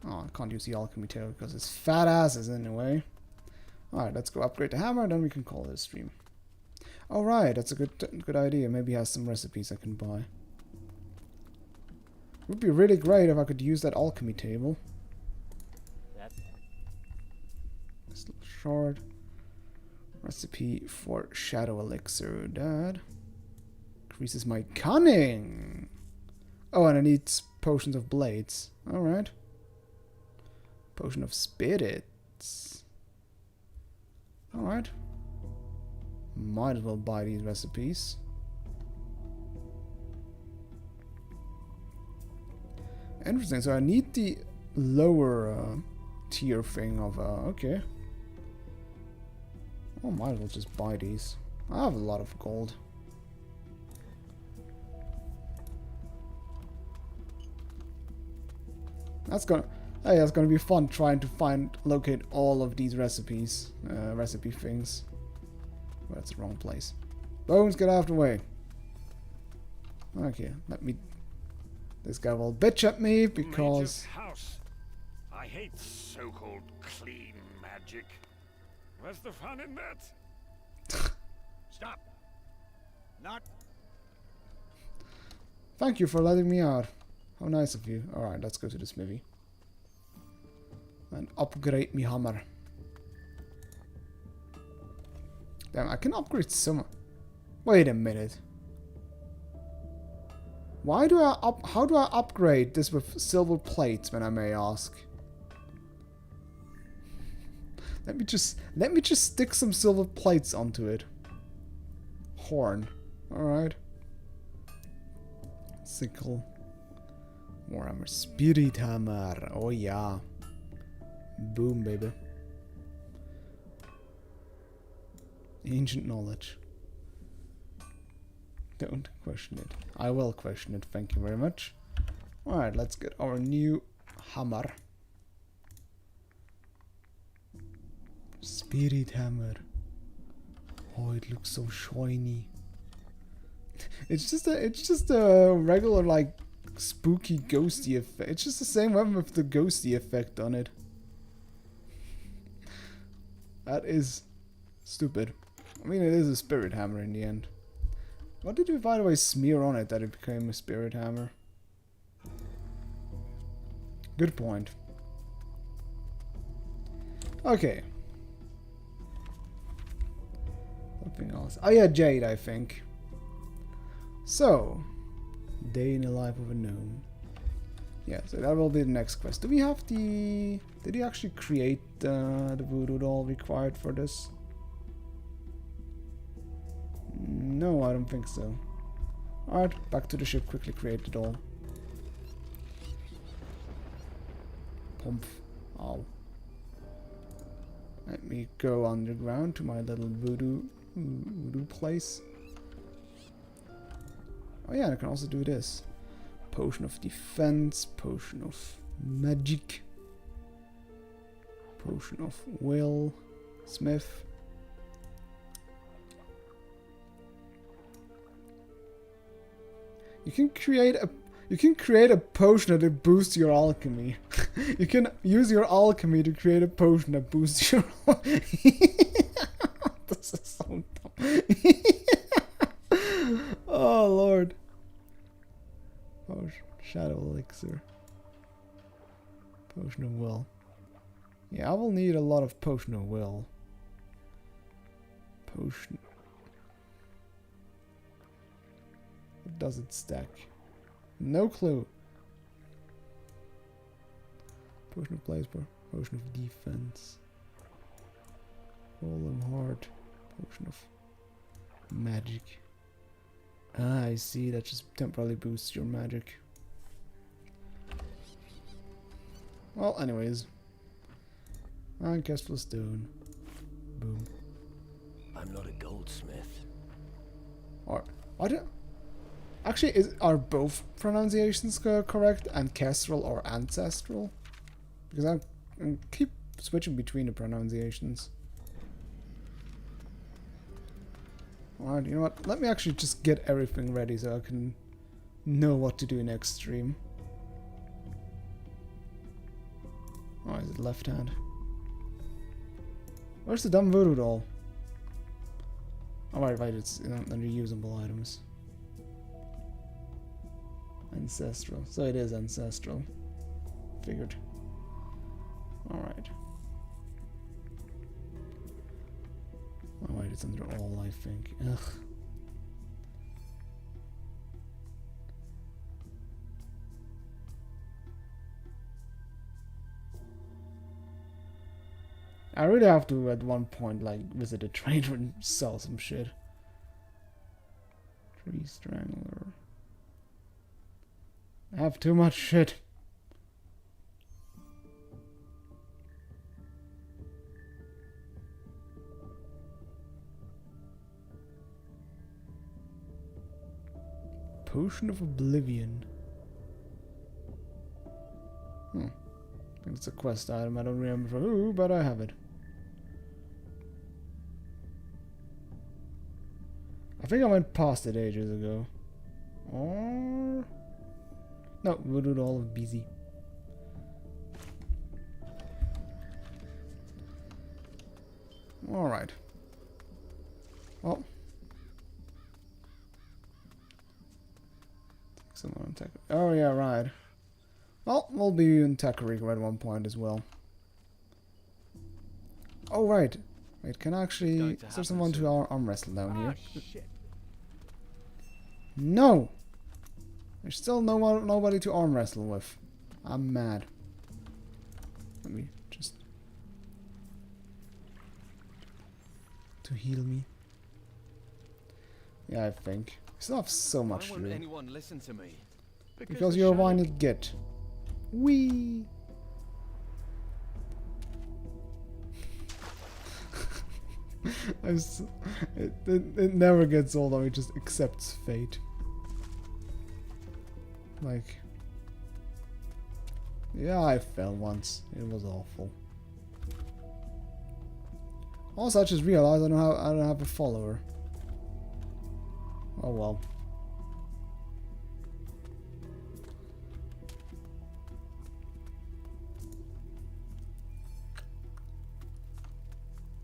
Oh, I can't use the alchemy table because it's fat asses anyway. Alright, let's go upgrade the hammer, then we can call it a stream. Alright, that's a good idea. Maybe he has some recipes I can buy. It would be really great if I could use that alchemy table. Short recipe for shadow elixir. That increases my cunning. Oh, and I need potions of blades. Alright. Potion of spirits. Alright. Might as well buy these recipes. Interesting, so I need the lower tier thing of, okay. Oh, might as well just buy these. I have a lot of gold. That's gonna be fun trying to locate all of these recipes, recipe things. Well, that's the wrong place. Bones, get out of the way. Okay, this guy will bitch at me because... House. I hate so-called clean magic. Where's the fun in that? Stop. Not. Thank you for letting me out. How nice of you. Alright, let's go to the smithy. And upgrade me hammer. Damn, I can upgrade some... Wait a minute. Why do how do I upgrade this with silver plates, when I may ask? Let me just stick some silver plates onto it. Horn. Alright. Sickle. Warhammer. Spirit hammer. Oh yeah. Boom, baby. Ancient knowledge. Don't question it. I will question it, thank you very much. Alright, let's get our new hammer. Spirit hammer. Oh, it looks so shiny. It's just a regular, like, spooky ghosty effect. It's just the same weapon with the ghosty effect on it. That is stupid. I mean, it is a spirit hammer in the end. What did you, by the way, smear on it that it became a spirit hammer? Good point. Okay. Something else. Oh yeah, Jade, I think. So, day in the life of a gnome. Yeah, so that will be the next quest. Do we have the... Did he actually create the voodoo doll required for this? No, I don't think so. Alright, back to the ship, quickly create the doll. Pump. Ow. Let me go underground to my little voodoo place. Oh yeah, I can also do this. Potion of defense, potion of magic, potion of will, smith. You can create a potion that boosts your alchemy. You can use your alchemy to create a potion that boosts your This is so dumb. Oh lord. Potion, shadow elixir. Potion of will. Yeah, I will need a lot of potion of will. Potion. What does it stack? No clue. Potion of blaze, potion of defense. Golden heart. Potion of magic. Ah, I see. That just temporarily boosts your magic. Well, anyways. And Kestrel Stone. Boom. I'm not a goldsmith. Or what? Actually, are both pronunciations correct? Ancestral or ancestral? Because I keep switching between the pronunciations. Alright, you know what? Let me actually just get everything ready so I can know what to do next stream. Oh, is it left hand? Where's the dumb voodoo doll? Oh, right, it's under usable items. Ancestral. So it is ancestral. Figured. Alright. Alright, it's under all, I think. Ugh. I really have to, at one point, like, visit a trader and sell some shit. Tree Strangler. I have too much shit. Potion of Oblivion. I think it's a quest item. I don't remember for who, but I have it. I think I went past it ages ago. Or... no, Voodoo Doll of busy. Alright. Well. Someone on tech. Oh yeah, right. Well, we'll be in Takariko at one point as well. Oh right. Wait, can I actually... is there someone to arm wrestle down here? Shit. No! There's still nobody to arm wrestle with. I'm mad. Let me just... to heal me. Yeah, I think. We still have so much to Why won't do. anyone listen to me? Because you're a whiny git. Wee. It never gets old, or it just accepts fate. Like, yeah, I fell once. It was awful. Also, I just realized I don't have a follower. Oh well.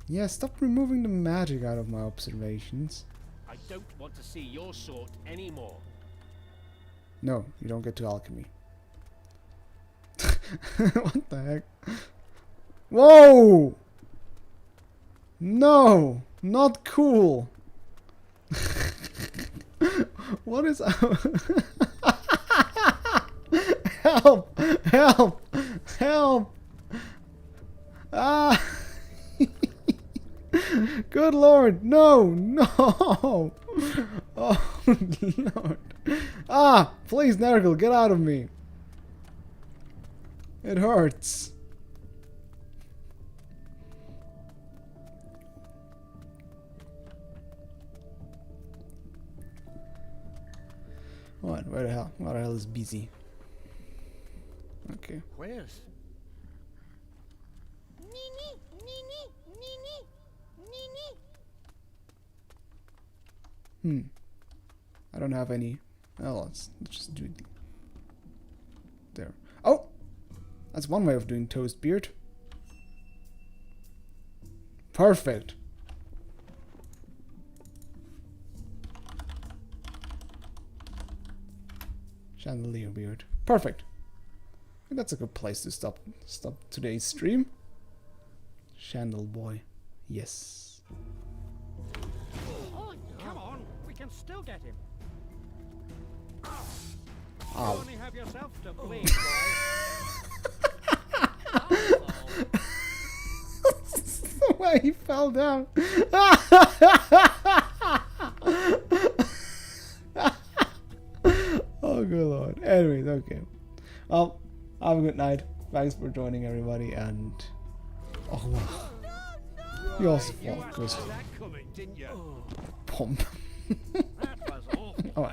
Yeah, stop removing the magic out of my observations. I don't want to see your sort anymore. No, you don't get to alchemy. What the heck? Whoa! No! Not cool! What is... Help! Help! Help! Ah! Good lord! No! No! Oh, lord. Ah! Please, Nergal, get out of me! It hurts. What? Where the hell? Where the hell is busy? Okay. Where's? I don't have any. Oh, let's just do it there. Oh! That's one way of doing toast beard. Perfect. Chandelier beard. Perfect. I think that's a good place to stop today's stream. Chandel boy. Yes. Oh, come on. We can still get him. You Ow. only have yourself to blame, The way he fell down. Oh, good lord. Anyways, okay. Well, have a good night. Thanks for joining, everybody, and... Oh, wow. You also fall, because... Pump. Alright.